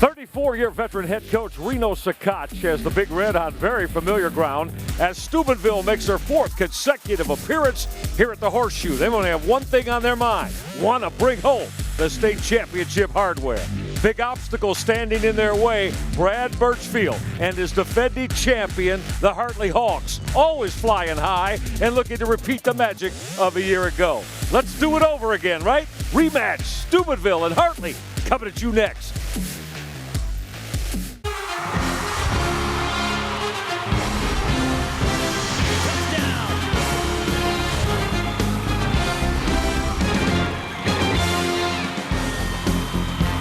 34-year veteran head coach Reno Sakach has the Big Red on very familiar ground as Steubenville makes their fourth consecutive appearance here at the Horseshoe. They only have one thing on their mind: want to bring home the state championship hardware. Big obstacle standing in their way: Brad Birchfield and his defending champion, the Hartley Hawks, always flying high and looking to repeat the magic of a year ago. Let's do it over again, right? Rematch, Steubenville and Hartley, coming at you next.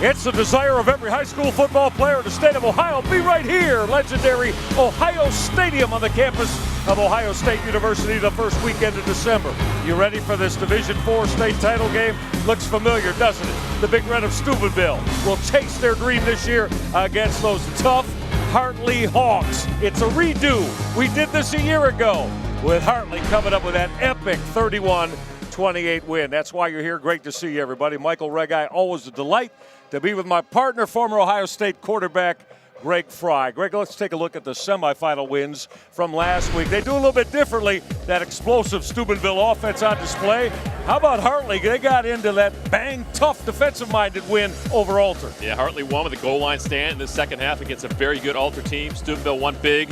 It's the desire of every high school football player in the state of Ohio. Be right here, legendary Ohio Stadium on the campus of Ohio State University the first weekend of December. You ready for this Division IV state title game? Looks familiar, doesn't it? The Big Red of Steubenville will chase their dream this year against those tough Hartley Hawks. It's a redo. We did this a year ago with Hartley coming up with that epic 31-28 win. That's why you're here. Great to see you, everybody. Michael Regai, always a delight to be with my partner, former Ohio State quarterback Greg Fry. Greg, let's take a look at the semifinal wins from last week. They do a little bit differently, that explosive Steubenville offense on display. How about Hartley? They got into that bang, tough, defensive-minded win over Alter. Yeah, Hartley won with a goal line stand in the second half against a very good Alter team. Steubenville won big.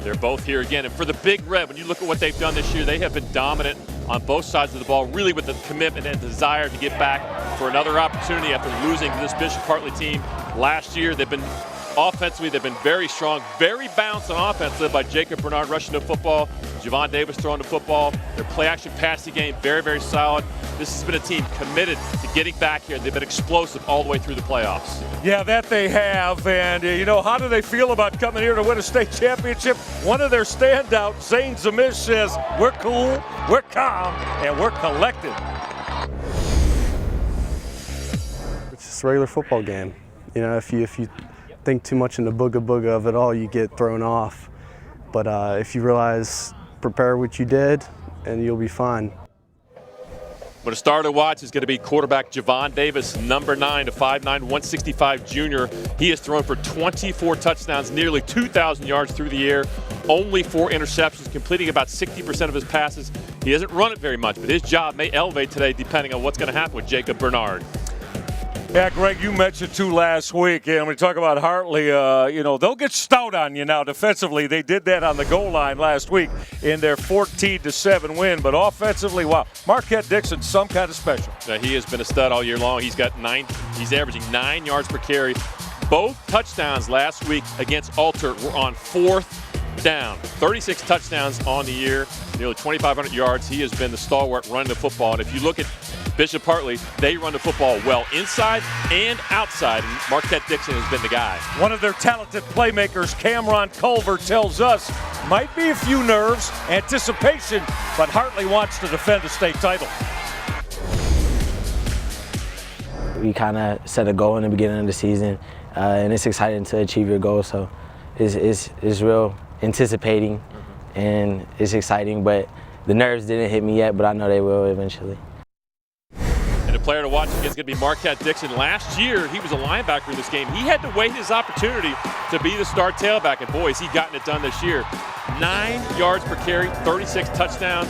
They're both here again. And for the Big Red, when you look at what they've done this year, they have been dominant on both sides of the ball, really with the commitment and desire to get back for another opportunity after losing to this Bishop Hartley team last year. They've been offensively, they've been very strong, very balanced on offense, led by Jacob Bernard rushing the football, Javon Davis throwing the football. Their play-action passing game, very, very solid. This has been a team committed to getting back here. They've been explosive all the way through the playoffs. Yeah, that they have. And, you know, how do they feel about coming here to win a state championship? One of their standouts, Zane Zamish, says, we're cool, we're calm, and we're collected. It's just a regular football game. You know, if you think too much in the booga of it all, you get thrown off. But if you realize, prepare what you did, and you'll be fine. But a star to watch is going to be quarterback Javon Davis, number 9, a 5'9", 165 junior. He has thrown for 24 touchdowns, nearly 2,000 yards through the air, only 4 interceptions, completing about 60% of his passes. He doesn't run it very much, but his job may elevate today depending on what's going to happen with Jacob Bernard. Yeah, Greg, you mentioned too last week, and when we talk about Hartley, you know, they'll get stout on you now defensively. They did that on the goal line last week in their 14-7 win, but offensively, wow, Marquette Dixon, some kind of special. Yeah, he has been a stud all year long. He's averaging 9 yards per carry. Both touchdowns last week against Alter were on 4th down. 36 touchdowns on the year, nearly 2,500 yards. He has been the stalwart running the football, and if you look at Bishop Hartley, they run the football well inside and outside, and Marquette Dixon has been the guy. One of their talented playmakers, Cameron Culver, tells us might be a few nerves, anticipation, but Hartley wants to defend the state title. We kind of set a goal in the beginning of the season, and it's exciting to achieve your goal, so it's real anticipating, and it's exciting, but the nerves didn't hit me yet, but I know they will eventually. And a player to watch is going to be Marquette Dixon. Last year, he was a linebacker in this game. He had to wait his opportunity to be the star tailback, and boy, has he gotten it done this year. 9 yards per carry, 36 touchdowns,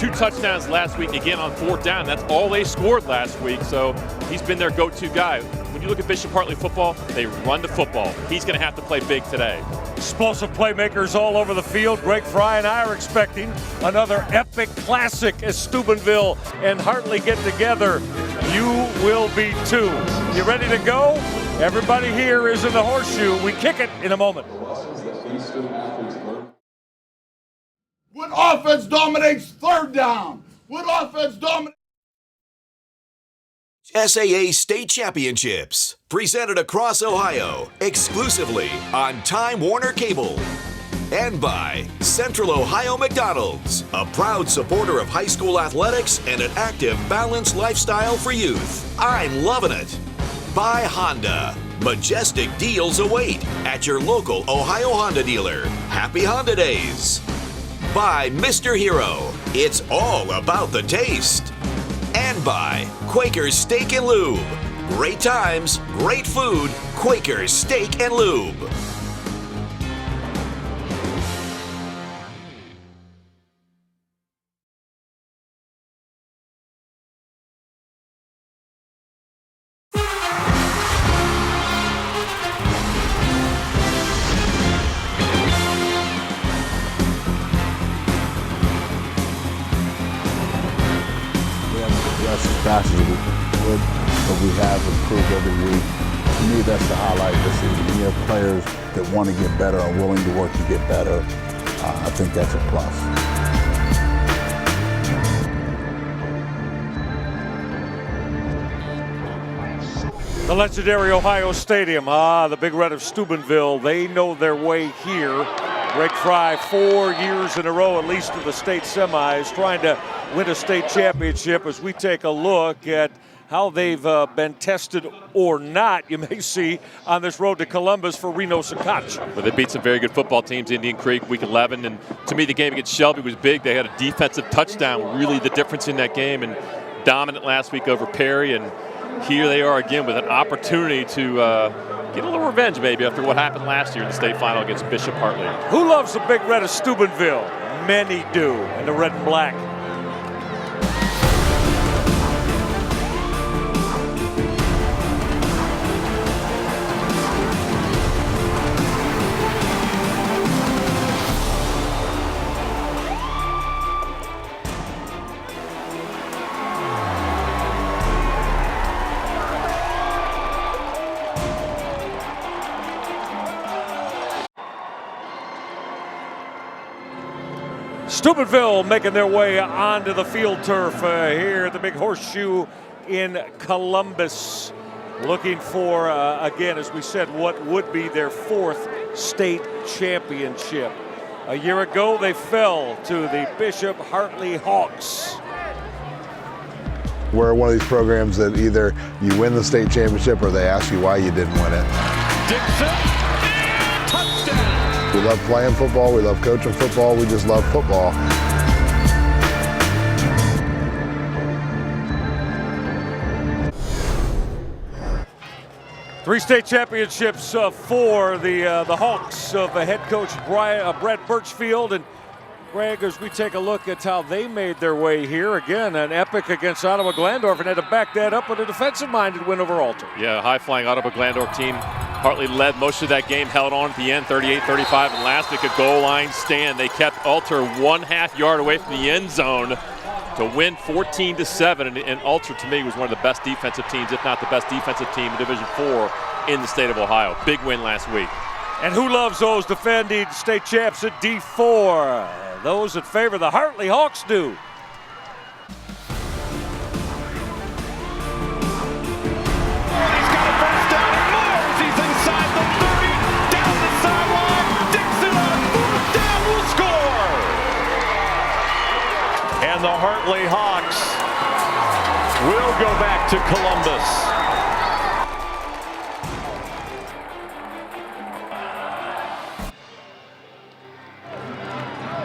2 touchdowns last week, again on 4th down. That's all they scored last week, so he's been their go-to guy. When you look at Bishop Hartley football, they run the football. He's going to have to play big today. Explosive playmakers all over the field. Greg Fry and I are expecting another epic classic as Steubenville and Hartley get together. You will be too. You ready to go? Everybody here is in the Horseshoe. We kick it in a moment. What offense dominates 3rd down? What offense dominates? OHSAA State Championships, presented across Ohio, exclusively on Time Warner Cable. And by Central Ohio McDonald's, a proud supporter of high school athletics and an active, balanced lifestyle for youth. I'm loving it. By Honda, majestic deals await at your local Ohio Honda dealer. Happy Honda Days. By Mr. Hero, it's all about the taste. And by Quaker Steak and Lube, Great times, great food, Quaker Steak and Lube. As fast as we could, but we have improved every week. To me, that's the highlight of the season. You have players that want to get better and willing to work to get better. I think that's a plus. The legendary Ohio Stadium. The Big Red of Steubenville. They know their way here. Greg Fry, 4 years in a row, at least to the state semis, trying to win a state championship. As we take a look at how they've been tested or not, you may see, on this road to Columbus for Reno Sakach. Well, they beat some very good football teams, Indian Creek, week 11. And to me, the game against Shelby was big. They had a defensive touchdown, really the difference in that game, and dominant last week over Perry. And here they are again with an opportunity to get a little revenge maybe after what happened last year in the state final against Bishop Hartley. Who loves the Big Red of Steubenville? Many do, in the red and black. Steubenville making their way onto the field turf here at the Big Horseshoe in Columbus. Looking for, again, as we said, what would be their 4th state championship. A year ago, they fell to the Bishop Hartley Hawks. We're one of these programs that either you win the state championship or they ask you why you didn't win it. Dixon, touchdown! We love playing football, we love coaching football, we just love football. Three state championships for the Hawks of head coach Brad Birchfield. And Greg, as we take a look at how they made their way here, again, an epic against Ottawa Glandorf, and had to back that up with a defensive-minded win over Alter. Yeah, high-flying Ottawa Glandorf team. Hartley led most of that game, held on at the end, 38-35, and last week a goal line stand. They kept Alter 1/2 yard away from the end zone to win 14-7, and Alter, to me, was one of the best defensive teams, if not the best defensive team in Division IV in the state of Ohio. Big win last week. And who loves those defending state champs at D4? Those that favor the Hartley Hawks do. He's got a first down and more. He's inside the 30, down the sideline. Dixon on 4th down will score. And the Hartley Hawks will go back to Columbus.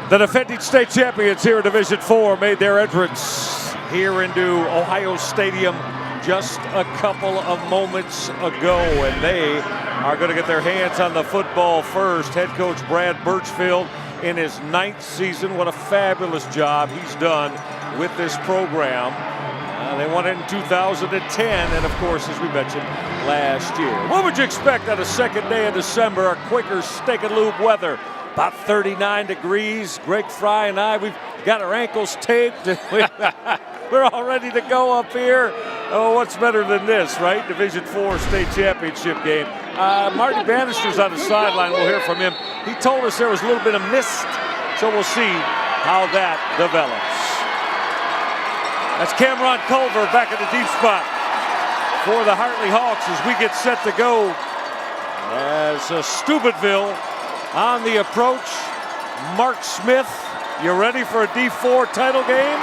The defending state champions here in Division IV made their entrance here into Ohio Stadium just a couple of moments ago, and they are going to get their hands on the football first. Head coach Brad Birchfield in his 9th season. What a fabulous job he's done with this program. They won it in 2010, and of course, as we mentioned, last year. What would you expect on the second day of December? A Quaker Steak and Lube weather. About 39 degrees. Greg Fry and I, we've got our ankles taped. We're all ready to go up here. Oh, what's better than this, right? Division IV state championship game. Marty Bannister's on the sideline. We'll hear from him. He told us there was a little bit of mist, so we'll see how that develops. That's Cameron Culver back in the deep spot for the Hartley Hawks as we get set to go. As Steubenville on the approach. Mark Smith, you ready for a D4 title game?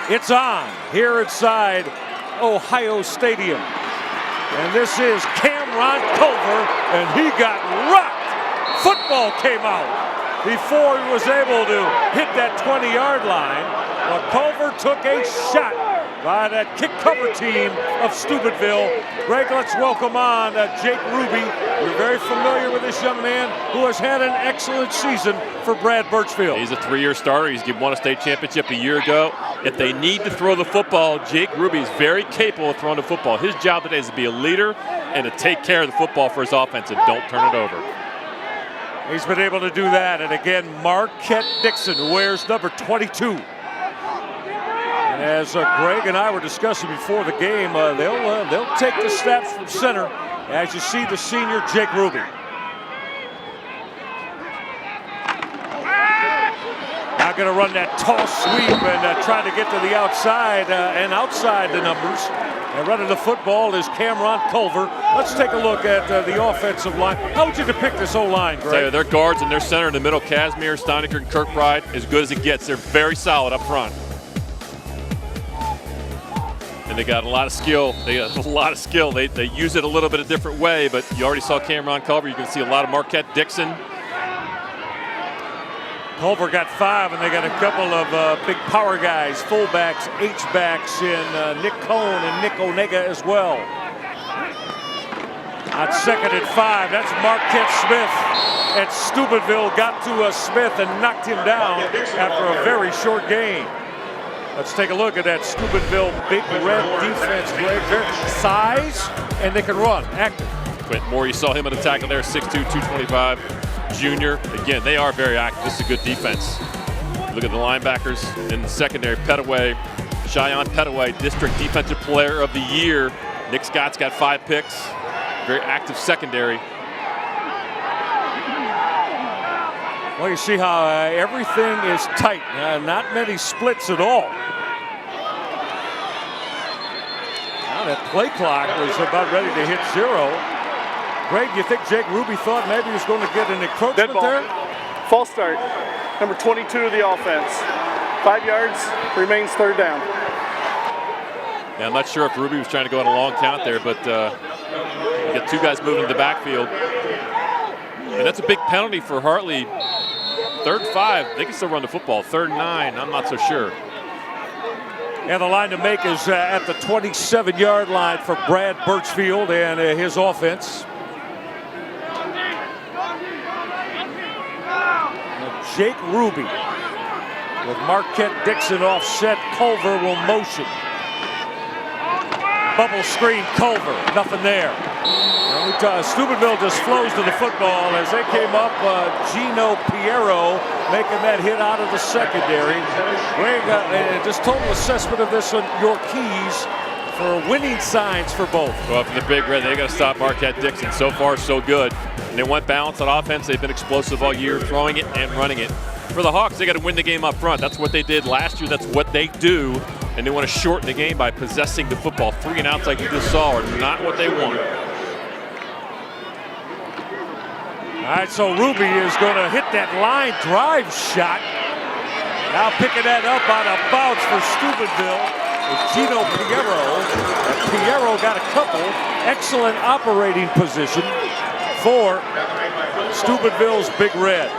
It's on here inside Ohio Stadium. And this is Cameron Culver, and he got rocked. Football came out before he was able to hit that 20-yard line. But Culver took a shot by that kick cover team of Steubenville. Greg, let's welcome on Jake Ruby. You're very familiar with this young man who has had an excellent season for Brad Birchfield. He's a 3-year starter. He's won a state championship a year ago. If they need to throw the football, Jake Ruby is very capable of throwing the football. His job today is to be a leader and to take care of the football for his offense and don't turn it over. He's been able to do that. And again, Marquette Dixon wears number 22. And as Greg and I were discussing before the game, they'll take the snaps from center as you see the senior Jake Ruby. Now going to run that toss sweep and try to get to the outside and outside the numbers. And running the football is Cameron Culver. Let's take a look at the offensive line. How would you depict this O-line, Greg? Their guards and their center in the middle, Casimir, Steinecker, and Kirkbride, as good as it gets. They're very solid up front. And they got a lot of skill. They use it a little bit a different way, but you already saw Cameron Culver. You can see a lot of Marquette Dixon. Culver got 5, and they got a couple of big power guys, fullbacks, H-backs in Nick Cohn and Nick Onega as well. On 2nd and 5, that's Marquette Smith. And Steubenville got to Smith and knocked him down after a very short gain. Let's take a look at that Steubenville big red defense, Greg. Size, and they can run, active. Quentin Moore, you saw him in the tackle there, 6'2", 225. Junior. Again, they are very active. This is a good defense. Look at the linebackers in the secondary. Pettaway, Cheyenne Pettaway, District Defensive Player of the Year. Nick Scott's got 5 picks. Very active secondary. Well, you see how everything is tight. Not many splits at all. Now that play clock was about ready to hit 0. Greg, you think Jake Ruby thought maybe he was going to get an encroachment there? False start. Number 22 of the offense. 5 yards, remains 3rd down. Yeah, I'm not sure if Ruby was trying to go on a long count there, but you got 2 guys moving to the backfield. And that's a big penalty for Hartley. 3rd and 5, they can still run the football. 3rd and 9, I'm not so sure. And the line to make is at the 27-yard line for Brad Birchfield and his offense. Jake Ruby with Marquette Dixon offset. Culver will motion. Bubble screen, Culver, nothing there. Steubenville just flows to the football as they came up. Gino Piero making that hit out of the secondary. Greg, just total assessment of this on your keys for winning signs for both. Well, for the Big Red, they got to stop Marquette Dixon. So far, so good. And they want balance on offense. They've been explosive all year, throwing it and running it. For the Hawks, they got to win the game up front. That's what they did last year. That's what they do. And they want to shorten the game by possessing the football. 3 and outs like you just saw are not what they want. All right, so Ruby is going to hit that line drive shot. Now picking that up on a bounce for Steubenville is Gino Piero. Piero got a couple. Excellent operating position for Steubenville's Big Red.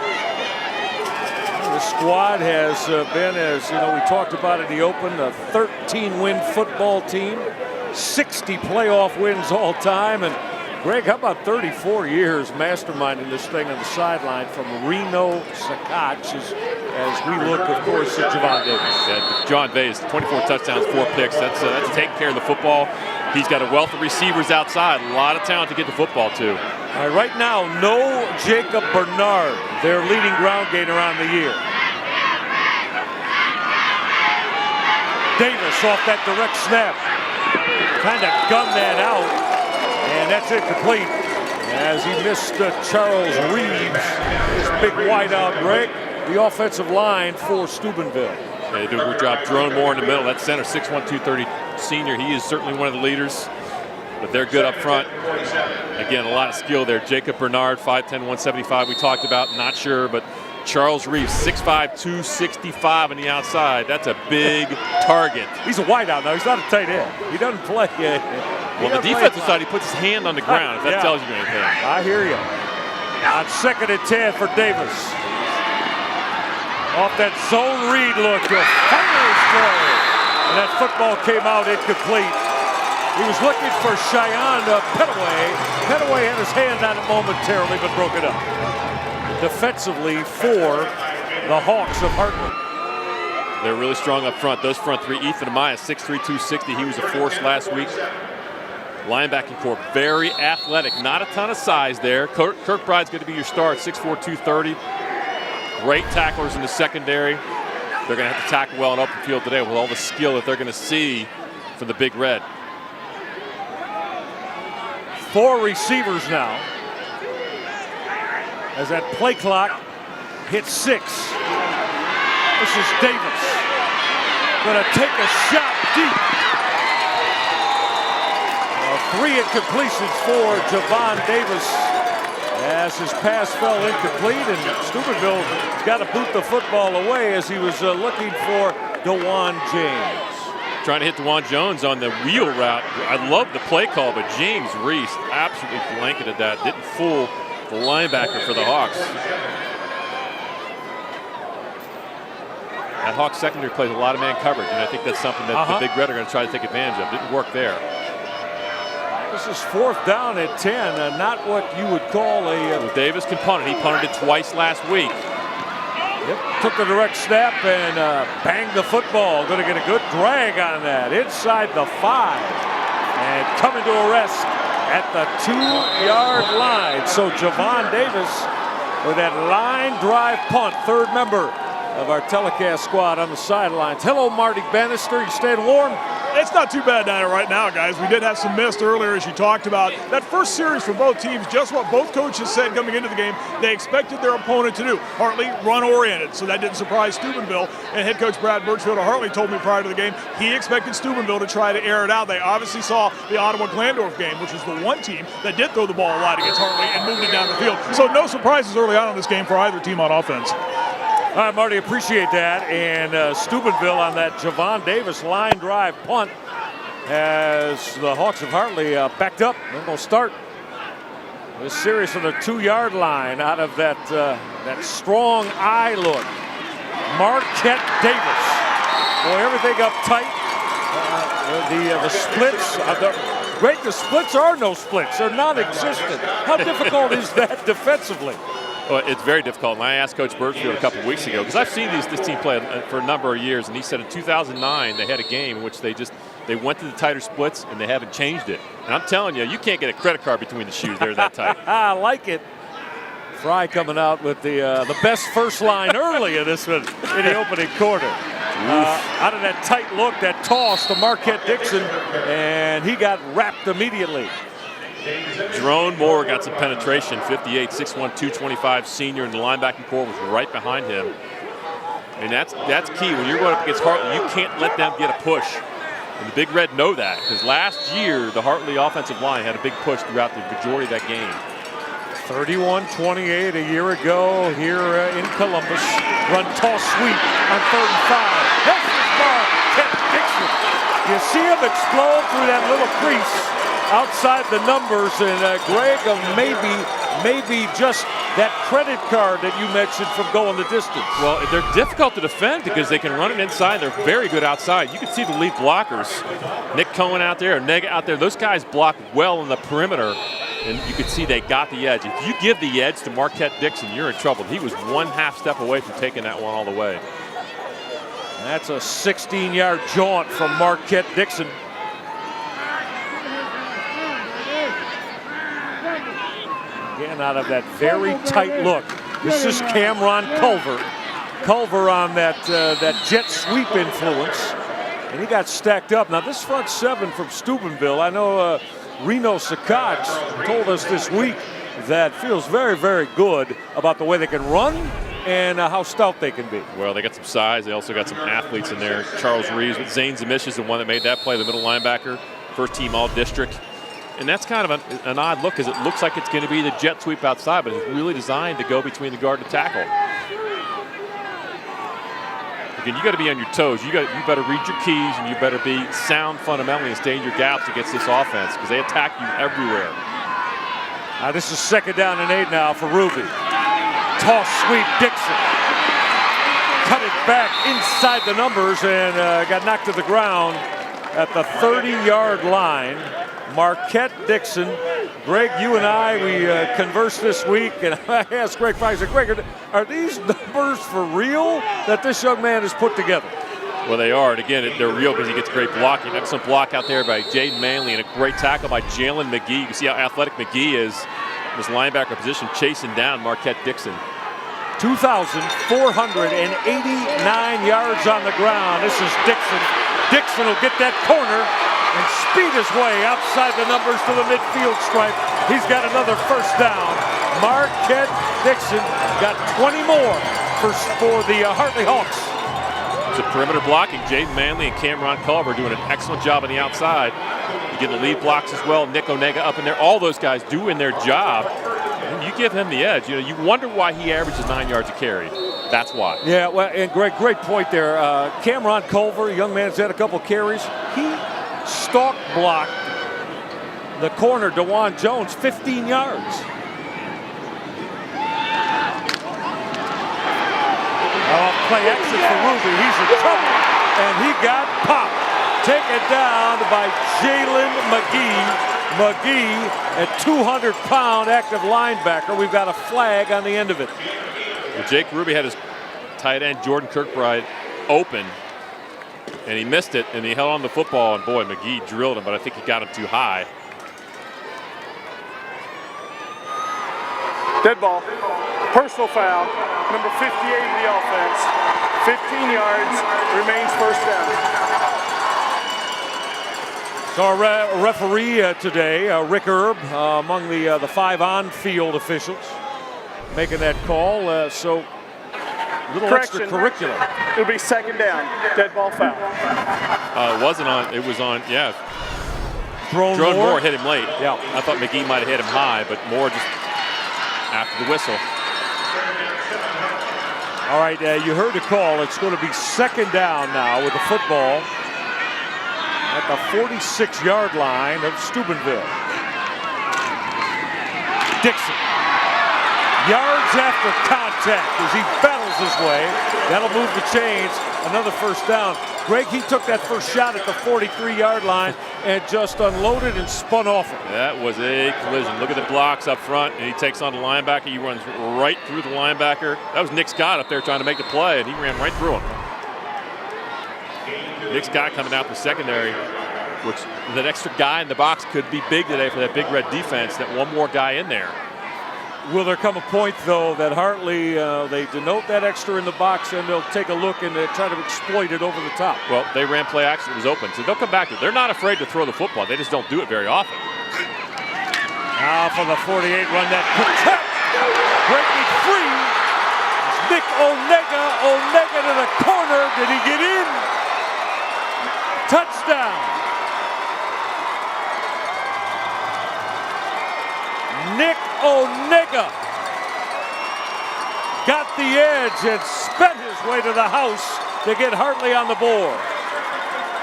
The squad has been, as you know, we talked about in the open, a 13-win football team, 60 playoff wins all time. And Greg, how about 34 years masterminding this thing on the sideline from Reno Sakach as we look, of course, at Javon Davis. Yeah, John Davis, 24 touchdowns, 4 picks. That's taking care of the football. He's got a wealth of receivers outside, a lot of talent to get the football to. All right, right now, no Jacob Bernard, their leading ground gainer on the year. Davis off that direct snap. Kind of gunned that out, and that's incomplete as he missed Charles Reeves, his big wideout, Greg, the offensive line for Steubenville. Yeah, they do a good job. Jerome Moore in the middle. That center, 6'1", 230 senior. He is certainly one of the leaders, but they're good up front. Again, a lot of skill there. Jacob Bernard, 5'10", 175 we talked about. Not sure, but Charles Reeves, 6'5", 265 on the outside. That's a big target. He's a wideout now. He's not a tight end. He doesn't play. Well, the defensive side, he puts his hand on the ground, if that tells you anything. I hear you. On 2nd and 10 for Davis. Off that zone read look, fires throw. And that football came out incomplete. He was looking for Cheyenne Petaway. Petaway had his hand on it momentarily, but broke it up. Defensively for the Hawks of Hartley. They're really strong up front. Those front three, Ethan Amaya, 6'3", 260. He was a force last week. Linebacking core, very athletic. Not a ton of size there. Kirkbride's going to be your star at 6'4", 230. Great tacklers in the secondary. They're going to have to tackle well in open field today with all the skill that they're going to see from the Big Red. 4 receivers now. As that play clock hits 6. This is Davis. Gonna take a shot deep. 3 incompletions for Javon Davis as his pass fell incomplete, and Steubenville's got to boot the football away as he was looking for DeJuan James. Trying to hit DeJuan Jones on the wheel route. I love the play call, but James Reese absolutely blanketed that. Didn't fool the linebacker for the Hawks. That Hawks secondary plays a lot of man coverage, and I think that's something that the Big Red are going to try to take advantage of. Didn't work there. This is 4th down at 10, not what you would call a... Well, Davis can punt it. He punted it twice last week. Yep, took the direct snap and banged the football. Going to get a good drag on that inside the 5. And coming to a rest at the 2-yard line. So Javon Davis with that line drive punt, 3rd member of our telecast squad on the sidelines. Hello, Marty Bannister. You staying warm? It's not too bad down there right now, guys. We did have some mist earlier, as you talked about. That first series for both teams, just what both coaches said coming into the game, they expected their opponent to do. Hartley, run-oriented, so that didn't surprise Steubenville. And head coach Brad Birchfield of Hartley told me prior to the game he expected Steubenville to try to air it out. They obviously saw the Ottawa-Glandorf game, which was the one team that did throw the ball a lot against Hartley and moved it down the field. So no surprises early on in this game for either team on offense. All right, Marty, appreciate that. And Steubenville on that Javon Davis line drive punt as the Hawks of Hartley backed up. They're going to start this series from the 2-yard line out of that strong eye look. Marquette Davis. Boy, everything up tight. The splits. The splits are no splits. They're non-existent. How difficult is that defensively? Well, it's very difficult, and I asked Coach Birchfield a couple of weeks ago, because I've seen this team play for a number of years, and he said in 2009 they had a game in which they went to the tighter splits, and they haven't changed it. And I'm telling you, you can't get a credit card between the shoes. They're that tight. I like it. Fry coming out with the best first line early in this one in the opening quarter. Out of that tight look, that toss to Marquette Dixon, and he got wrapped immediately. Jerome Moore got some penetration, 58, 6'1", 225 senior, and the linebacking core was right behind him. And that's key. When you're going up against Hartley, you can't let them get a push. And the Big Red know that, because last year the Hartley offensive line had a big push throughout the majority of that game. 31-28 a year ago here in Columbus. Run toss sweep on 3rd and 5. This is Marquette Dixon. You see him explode through that little crease outside the numbers, and Greg, maybe just that credit card that you mentioned from going the distance. Well, they're difficult to defend because they can run it inside. They're very good outside. You can see the lead blockers. Nick Cohen out there, or Neg out there. Those guys block well in the perimeter, and you can see they got the edge. If you give the edge to Marquette Dixon, you're in trouble. He was 1/2 step away from taking that one all the way. That's a 16-yard jaunt from Marquette Dixon. Again, out of that very tight look. This is Cameron Culver. Culver on that jet sweep influence. And he got stacked up. Now, this front 7 from Steubenville, I know Reno Sakat told us this week that feels very, very good about the way they can run and how stout they can be. Well, they got some size. They also got some athletes in there. Charles Reeves with Zane Zamish is the one that made that play, the middle linebacker, first team all-district. And that's kind of an odd look, because it looks like it's going to be the jet sweep outside, but it's really designed to go between the guard and tackle. Again, you got to be on your toes. You better read your keys, and you better be sound fundamentally and stay in your gaps against this offense, because they attack you everywhere. This is 2nd down and 8 now for Ruby. Toss sweep Dixon. cut it back inside the numbers and got knocked to the ground at the 30-yard line. Marquette Dixon. Greg, you and I, we conversed this week, and I asked Greg Fry, I said, Greg, are these numbers for real that this young man has put together? Well, they are, and again, they're real because he gets great blocking. Excellent block out there by Jaden Manley, and a great tackle by Jalen McGee. You can see how athletic McGee is in his linebacker position, chasing down Marquette Dixon. 2,489 yards on the ground. This is Dixon. Dixon will get that corner and speed his way outside the numbers to the midfield stripe. He's got another first down. Marquette Dixon got 20 more for the Hartley Hawks. It's a perimeter blocking. Jaden Manley and Cameron Culver doing an excellent job on the outside. You get the lead blocks as well. Nick Onega up in there. All those guys doing their job. And you give him the edge. You know, you wonder why he averages 9 yards a carry. That's why. Yeah, well, and great point there. Cameron Culver, young man's had a couple carries. He stalk blocked the corner, DeJuan Jones, 15 yards. Play exit for Ruby. He's in trouble, and he got popped. Taken down by Jalen McGee. McGee, a 200-pound active linebacker. We've got a flag on the end of it. Well, Jake Ruby had his tight end, Jordan Kirkbride, open, and he missed it, and he held on to the football, and boy, McGee drilled him, but I think he got him too high. Dead ball. Personal foul. Number 58 of the offense. 15 yards. Remains first down. So our referee today, Rick Erb, among the 5 on-field officials, making that call. So a little extracurricular. It'll be second down. Dead ball foul. It wasn't on. It was on. Yeah. Drone Moore hit him late. Yeah. I thought McGee might have hit him high, but Moore just after the whistle. All right, you heard the call. It's going to be second down now with the football at the 46-yard line of Steubenville. Dixon. Yards after contact as he battles his way. That'll move the chains. Another first down. Greg, he took that first shot at the 43-yard line and just unloaded and spun off it. That was a collision. Look at the blocks up front, and he takes on the linebacker. He runs right through the linebacker. That was Nick Scott up there trying to make the play, and he ran right through him. Nick Scott coming out the secondary, which that extra guy in the box could be big today for that Big Red defense, that one more guy in there. Will there come a point, though, that Hartley, they denote that extra in the box and they'll take a look and try to exploit it over the top? Well, they ran play action. It was open. So they'll come back to it. They're not afraid to throw the football. They just don't do it very often. Now for the 48 run, that protect. Breaking free. Nick Onega. Onega to the corner. Did he get in? Touchdown. Nick Onega got the edge and spent his way to the house to get Hartley on the board.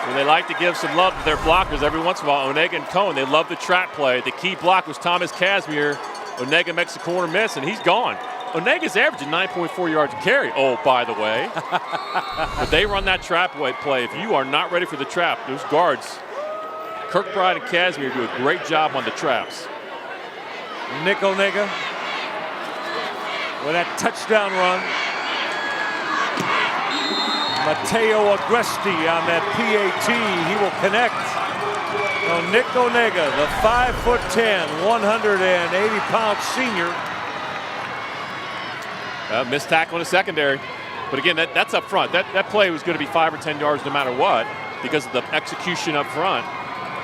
Well, they like to give some love to their blockers every once in a while. Onega and Cohen, they love the trap play. The key block was Thomas Casimir. Onega makes the corner miss, and he's gone. Onega's averaging 9.4 yards a carry, oh, by the way. But they run that trap play. If you are not ready for the trap, those guards, Kirkbride and Casimir, do a great job on the traps. Nick Onega with that touchdown run. Mateo Agresti on that PAT. He will connect. So Nick Onega, the 5'10", 180-pound senior. Missed tackle in the secondary. But again, that's up front. That play was going to be 5 or 10 yards no matter what because of the execution up front.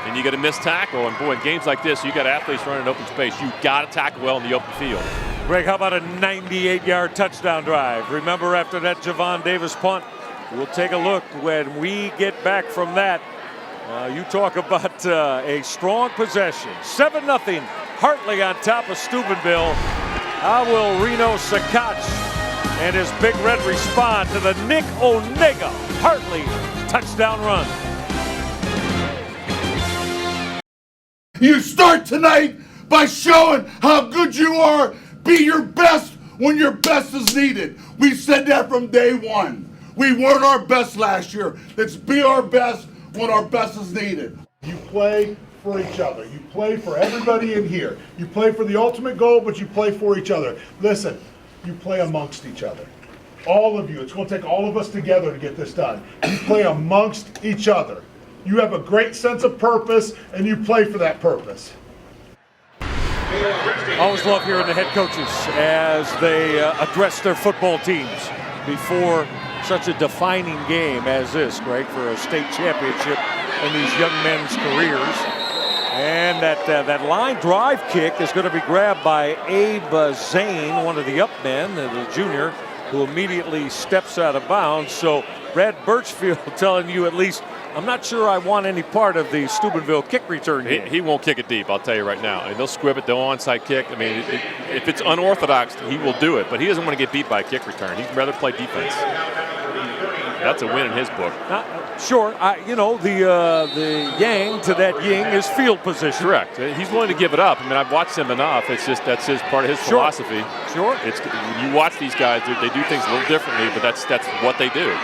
And you get a missed tackle, and boy, in games like this, you got athletes running open space. You got to tackle well in the open field. Greg, how about a 98-yard touchdown drive? Remember, after that Javon Davis punt, we'll take a look when we get back from that. You talk about a strong possession. 7-0, Hartley on top of Steubenville. How will Reno Sakach and his Big Red respond to the Nick Onega Hartley touchdown run? You start tonight by showing how good you are. Be your best when your best is needed. We've said that from day one. We weren't our best last year. Let's be our best when our best is needed. You play for each other. You play for everybody in here. You play for the ultimate goal, but you play for each other. Listen, you play amongst each other. All of you. It's going to take all of us together to get this done. You play amongst each other. You have a great sense of purpose, and you play for that purpose. Always love hearing the head coaches as they address their football teams before such a defining game as this, Greg, for a state championship in these young men's careers. And that line drive kick is going to be grabbed by Abe Zane, one of the up men, the junior, who immediately steps out of bounds. So Brad Birchfield telling you, at least, I'm not sure I want any part of the Steubenville kick return game. He won't kick it deep, I'll tell you right now. I mean, they'll squib it, they'll onside kick. I mean, if it's unorthodox, he will do it, but he doesn't want to get beat by a kick return. He'd rather play defense. That's a win in his book. Sure, you know, the yang to that ying is field position. Correct. He's willing to give it up. I mean, I've watched him enough. It's just that's his part of his philosophy. Sure. It's you watch these guys; they do things a little differently, but that's what they do.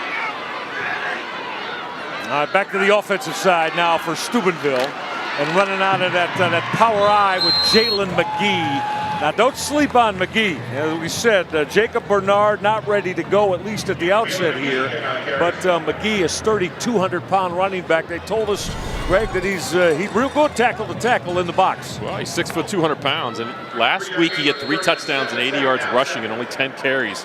Back to the offensive side now for Steubenville, and running out of that power eye with Jalen McGee. Now, don't sleep on McGee. As we said, Jacob Bernard not ready to go, at least at the outset here. But McGee, a sturdy 200-pound running back. They told us, Greg, that he's real good tackle to tackle in the box. Well, he's 6 foot 200 pounds, and last week he had 3 touchdowns and 80 yards rushing and only 10 carries.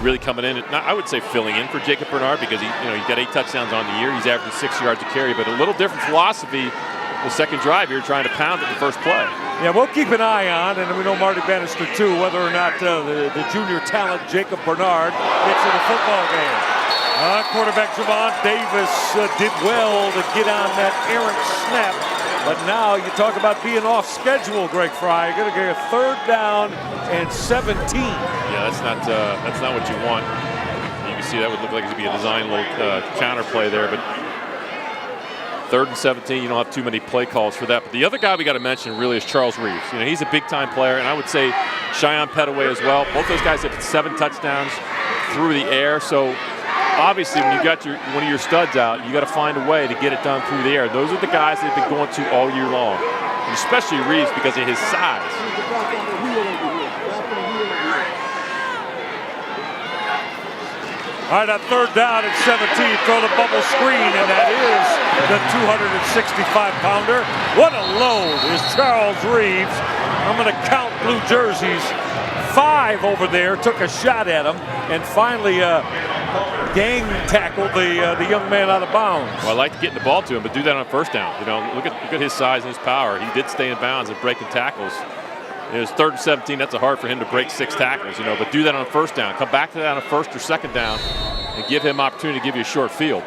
Really coming in, I would say filling in for Jacob Bernard because he's got 8 touchdowns on the year. He's averaging 6 yards a carry, but a little different philosophy. The second drive here, trying to pound it the first play. Yeah, we'll keep an eye on, and we know Marty Bannister too, whether or not the junior talent Jacob Bernard gets in the football game. Quarterback Javon Davis did well to get on that errant snap, but now you talk about being off schedule, Greg Fry. You're going to get a 3rd down and 17. Yeah, that's not what you want. You can see that would look like it would be a design little counter play there, but 3rd and 17, you don't have too many play calls for that. But the other guy we got to mention really is Charles Reeves. He's a big-time player, and I would say Cheyenne Petaway as well. Both those guys have 7 touchdowns through the air. So obviously, when you got one of your studs out, you got to find a way to get it done through the air. Those are the guys they've been going to all year long, and especially Reeves because of his size. All right, that 3rd down at 17, throw the bubble screen, and that is the 265-pounder. What a load is Charles Reeves. I'm going to count blue jerseys. 5 over there, took a shot at him, and finally gang tackled the young man out of bounds. Well, I like to get the ball to him, but do that on 1st down. Look at his size and his power. He did stay in bounds and breaking tackles. It was 3rd and 17. That's hard for him to break 6 tackles, but do that on 1st down. Come back to that on 1st or 2nd down and give him opportunity to give you a short field.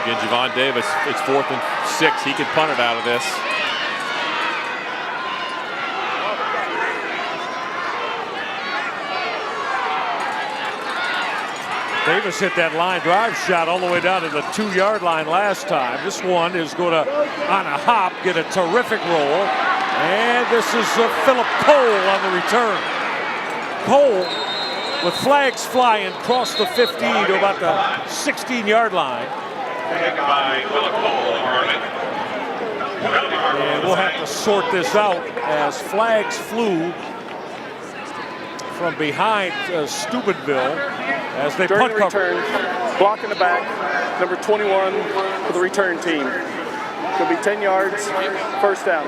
Again, Javon Davis, it's 4th and 6. He can punt it out of this. Davis hit that line drive shot all the way down to the 2-yard line last time. This one is going to, on a hop, get a terrific roll. And this is Philip Cole on the return. Cole, with flags flying, crossed the 15 to about the 16-yard line. And we'll have to sort this out as flags flew from behind Steubenville as they during punt the return, cover. Block in the back, number 21 for the return team. Could be 10 yards, 1st down.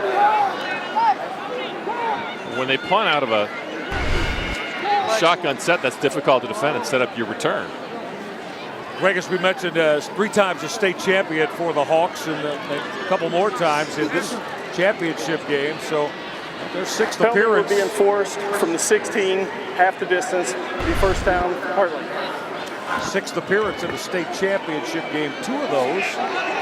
When they punt out of a shotgun set, that's difficult to defend and set up your return. Greg, as we mentioned, 3 times a state champion for the Hawks and a couple more times in this championship game. So their 6th Penalty appearance. will be enforced from the 16, half the distance, be 1st down, Hartley. 6th appearance in the state championship game. 2 of those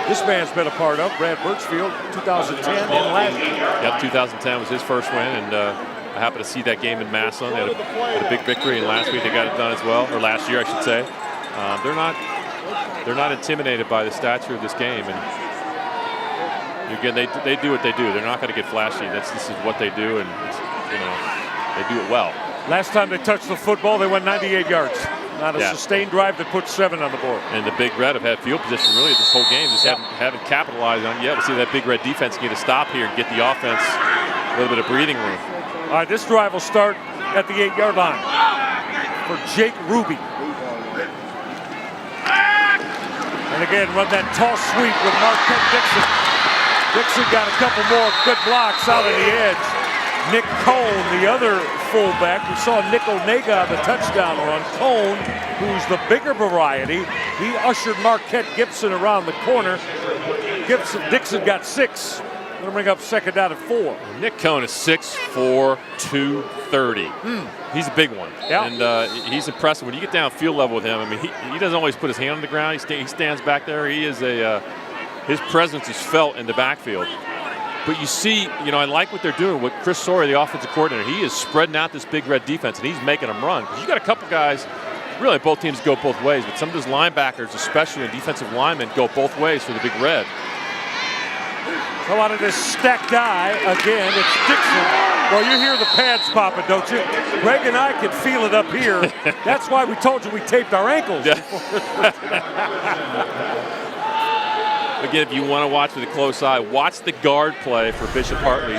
this man's been a part of. Brad Birchfield, 2010 and last year. Yep, 2010 was his first win, and I happened to see that game in Massillon. They had a big victory, and last week they got it done as well, or last year I should say. They're not intimidated by the stature of this game, and Again, they do what they do. They're not going to get flashy. This is what they do, and they do it well. Last time they touched the football, they went 98 yards. Not a sustained drive that put 7 on the board. And the Big Red have had field position really this whole game. Just haven't capitalized on it yet. We'll see that Big Red defense get a stop here and get the offense a little bit of breathing room. All right, this drive will start at the 8-yard line for Jake Ruby. And again, run that tall sweep with Marquette Dixon. Dixon got a couple more good blocks out of the edge. Nick Cone, the other fullback, we saw Nick Onega on the touchdown run. Cone, who's the bigger variety, he ushered Marquette Gibson around the corner. Dixon got 6. Gonna bring up second down at 4. Nick Cone is 6'4", 230. He's a big one, and he's impressive. When you get down field level with him, I mean, he doesn't always put his hand on the ground. He stands back there. He is his presence is felt in the backfield. But you see, I like what they're doing with Chris Sawyer, the offensive coordinator. He is spreading out this Big Red defense, and he's making them run. Because you got a couple guys, really both teams go both ways, but some of those linebackers, especially the defensive linemen, go both ways for the Big Red. So out of this stacked eye, again, it's Dixon. Well, you hear the pads popping, don't you? Greg and I can feel it up here. That's why we told you we taped our ankles. Again, if you want to watch with a close eye, watch the guard play for Bishop Hartley.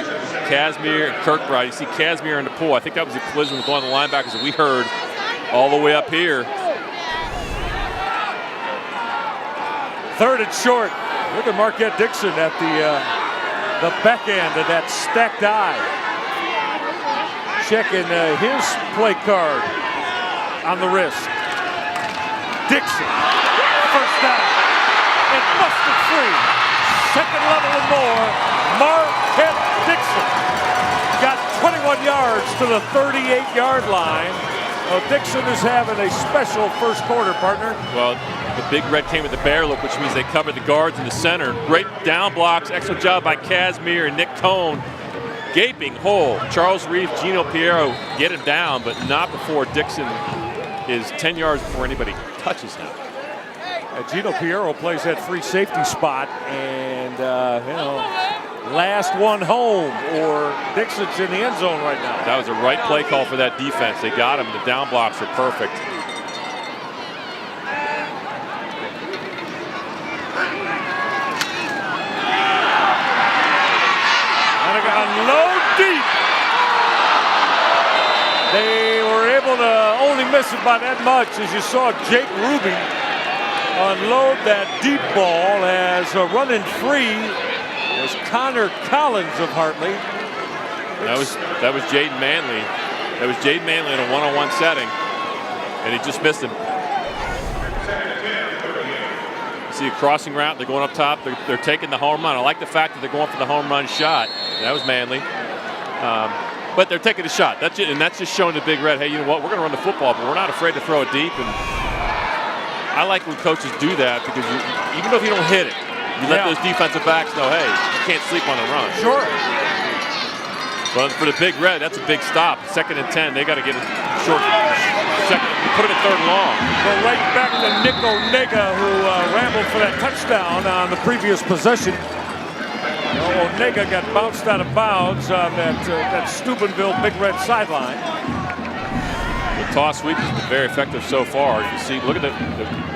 Casimir and Kirkbride. You see Casimir in the pool. I think that was a collision with one of the linebackers that we heard all the way up here. 3rd and short. Look at Marquette Dixon at the back end of that stacked eye. Checking his play card on the wrist. Dixon, first down. And busted free. Second level and more. Marquette Dixon got 21 yards to the 38-yard line. Well, Dixon is having a special first quarter, partner. Well, the Big Red came with the bear look, which means they covered the guards in the center. Great down blocks. Excellent job by Casimir and Nick Cone. Gaping hole. Charles Reeve, Gino Piero get him down, but not before Dixon is 10 yards before anybody touches him. Gino Piero plays that free safety spot, and last one home, or Dixon's in the end zone right now. That was a right play call for that defense. They got him. The down blocks are perfect. And it got low deep. They were able to only miss it by that much, as you saw Jake Ruby unload that deep ball as running free was Connor Collins of Hartley. That was Jaden Manley. That was Jaden Manley in a one-on-one setting, and he just missed him. You see a crossing route. They're going up top. They're taking the home run. I like the fact that they're going for the home run shot. That was Manley. But they're taking a shot. That's just showing the Big Red, hey, you know what? We're going to run the football, but we're not afraid to throw it deep. And I like when coaches do that, because even if you don't hit it, you let those defensive backs know, hey, you can't sleep on the run. Sure. But for the Big Red, that's a big stop. 2nd and 10, they got to get a short second. Put it in 3rd and long. Go right back to Nick Onega, who rambled for that touchdown on the previous possession. Onega got bounced out of bounds on that Steubenville Big Red sideline. The toss sweep has been very effective so far. You can see, look at the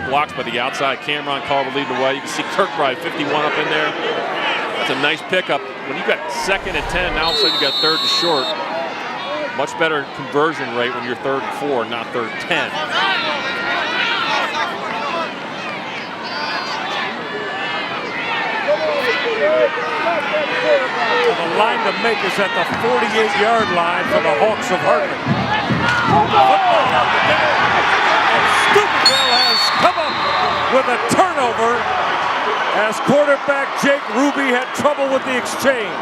blocks by the outside. Cameron Carver leading the way. You can see Kirkbride, 51 up in there. That's a nice pickup. When you got 2nd and 10, now all of a sudden you got 3rd and short. Much better conversion rate when you're 3rd and 4, not 3rd and 10. The line to make is at the 48-yard line for the Hawks of Hartley. And Steubenville has come up with a turnover as quarterback Jake Ruby had trouble with the exchange.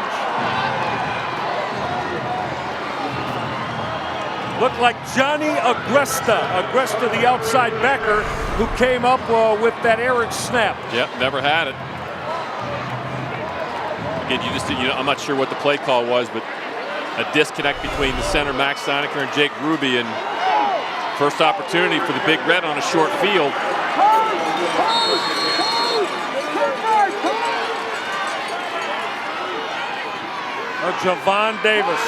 Looked like Johnny Agresta, the outside backer, who came up with that errant snap. Yep, never had it. Again, I'm not sure what the play call was, but a disconnect between the center, Max Steinecker, and Jake Ruby, and first opportunity for the Big Red on a short field. Javon Davis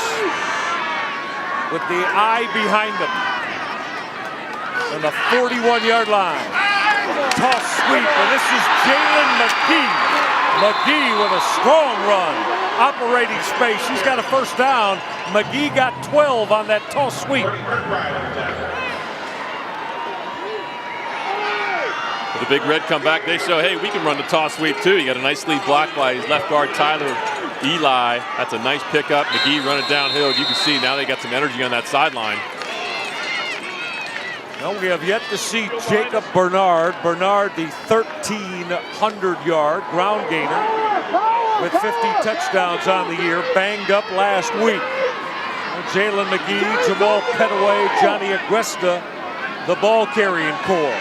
with the eye behind him. On the 41-yard line. Toss sweep, and this is Jalen McGee. McGee with a strong run. Operating space. He's got a first down. McGee got 12 on that toss sweep. With the Big Red come back, they show, hey, we can run the toss sweep too. You got a nice lead block by his left guard, Tyler Eli. That's a nice pickup. McGee running downhill. You can see now they got some energy on that sideline. Well, we have yet to see Jacob Bernard. Bernard, the 1,300-yard ground gainer with 50 touchdowns on the year, banged up last week. Jalen McGee, Jamal Petaway, Johnny Agresta, the ball-carrying core.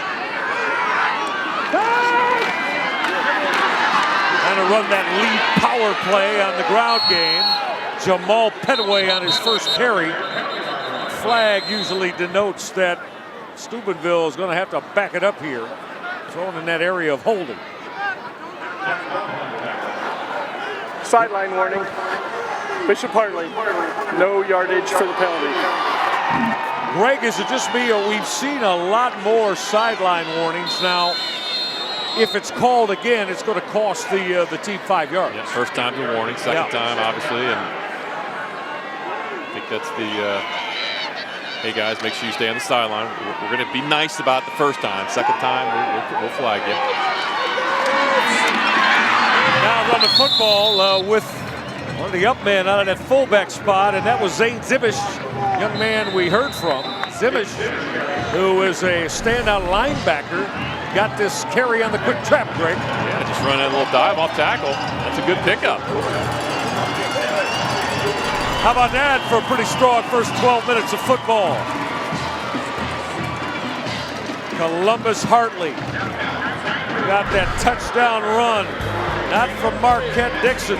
And to run that lead power play on the ground game. Jamal Petaway on his first carry. Flag usually denotes that Steubenville is going to have to back it up here. Throwing in that area of holding. Sideline warning. Bishop Hartley, no yardage for the penalty. Greg, is it just me, or we've seen a lot more sideline warnings now? If it's called again, it's going to cost the team 5 yards. Yeah, first time the warning, second time obviously, and I think that's the hey guys, make sure you stay on the sideline. We're going to be nice about the first time. Second time, we'll flag you. Now run the football with one of the up men out of that fullback spot, and that was Zane Zibish, young man we heard from. Zibish, who is a standout linebacker, got this carry on the quick trap, Greg. Yeah, just run that little dive off tackle. That's a good pickup. How about that for a pretty strong first 12 minutes of football? Columbus Hartley got that touchdown run, not from Marquette Dixon,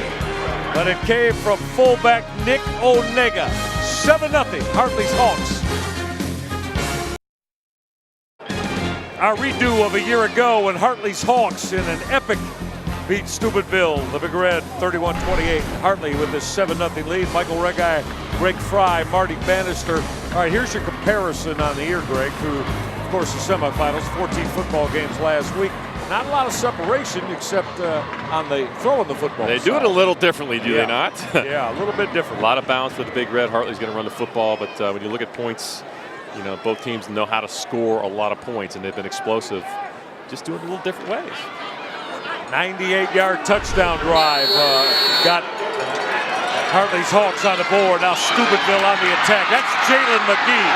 but it came from fullback Nick Onega. 7-0, Hartley's Hawks. Our redo of a year ago when Hartley's Hawks in an epic beat Steubenville, the Big Red, 31-28. Hartley with this 7-0 lead. Michael Regai, Greg Fry, Marty Bannister. All right, here's your comparison on the year, Greg, through, of course, the semifinals, 14 football games last week. Not a lot of separation except on the throwing the football. They do it a little differently, do they not? Yeah, a little bit different. A lot of balance with the Big Red. Hartley's going to run the football, but when you look at points, you know, both teams know how to score a lot of points, and they've been explosive, just doing it a little different ways. 98-yard touchdown drive got Hartley's Hawks on the board. Now Steubenville on the attack. That's Jalen McGee.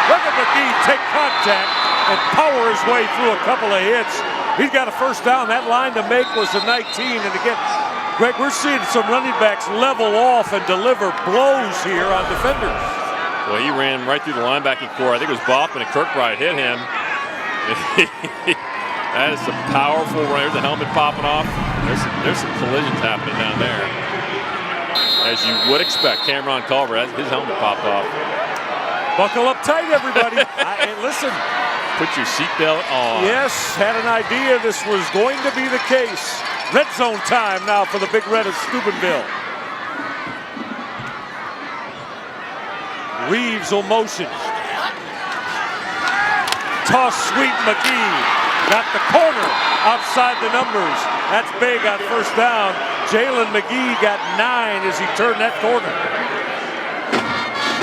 Look at McGee take contact and power his way through a couple of hits. He's got a first down. That line to make was a 19. And again, Greg, we're seeing some running backs level off and deliver blows here on defenders. Well, he ran right through the linebacking core. I think it was Bopp, and Kirkbride hit him. That is some powerful run. There's the helmet popping off. There's some collisions happening down there. As you would expect, Cameron Culver, his helmet popped off. Buckle up tight, everybody. And listen. Put your seatbelt on. Yes, had an idea this was going to be the case. Red zone time now for the Big Red of Steubenville. Reeves will motion. Toss sweep McGee. Got the corner outside the numbers. That's big on first down. Jalen McGee got 9 as he turned that corner.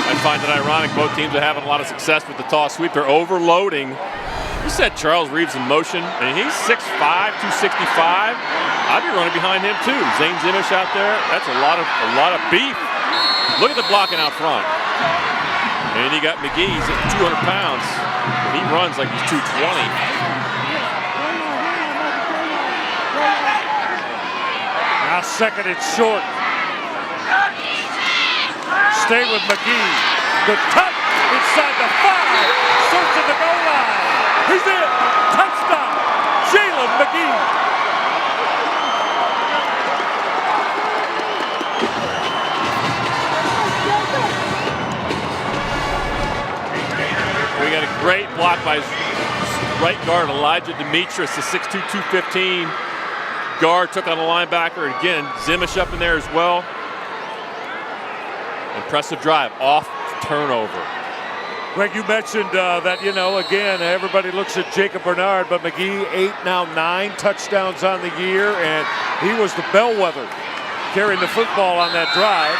I find it ironic both teams are having a lot of success with the toss sweep. They're overloading. You said Charles Reeves in motion, and he's 6'5", 265. I'd be running behind him too. Zane Zimish out there. That's a lot of beef. Look at the blocking out front. And you got McGee, he's at 200 pounds. He runs like he's 220. Now second and short. Stay with McGee. Good cut inside the 5. Searching the goal line. He's in. Touchdown. Jalen McGee. We got a great block by right guard Elijah Demetrius, the 6'2", 215. Guard took on the linebacker. Again, Zimish up in there as well. Impressive drive off turnover. Greg, you mentioned that, again, everybody looks at Jacob Bernard, but McGee, 8, now 9 touchdowns on the year, and he was the bellwether carrying the football on that drive.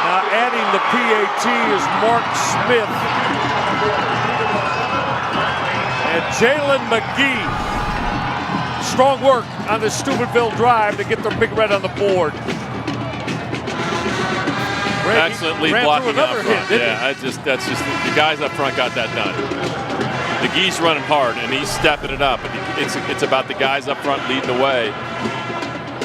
Now adding the PAT is Mark Smith. And Jalen McGee. Strong work on the Steubenville drive to get the Big Red on the board. Excellent lead blocking up front. That's just the guys up front got that done. McGee's running hard and he's stepping it up. It's about the guys up front leading the way.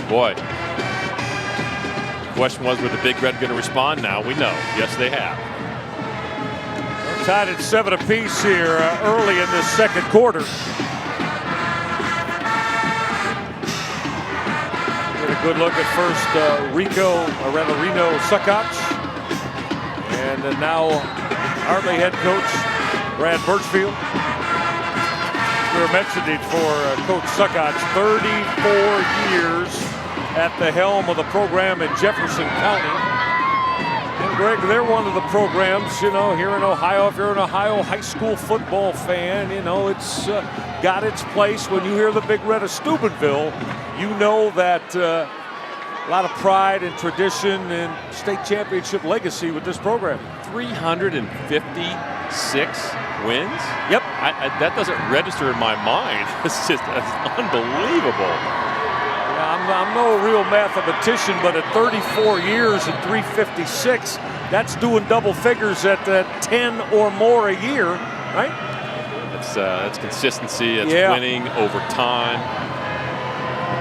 Boy. The question was, were the Big Red going to respond now? We know. Yes, they have. We're tied at 7 apiece here early in this second quarter. Get a good look at first Reno Suckots. And now Hartley head coach Brad Birchfield. We were mentioning for Coach Suckots, 34 years at the helm of the program in Jefferson County. And Greg, they're one of the programs, here in Ohio. If you're an Ohio high school football fan, it's got its place. When you hear the Big Red of Steubenville, you know that a lot of pride and tradition and state championship legacy with this program. 356 wins? Yep. That doesn't register in my mind. It's unbelievable. I'm no real mathematician, but at 34 years and 356, that's doing double figures at 10 or more a year, right? That's consistency. It's winning over time.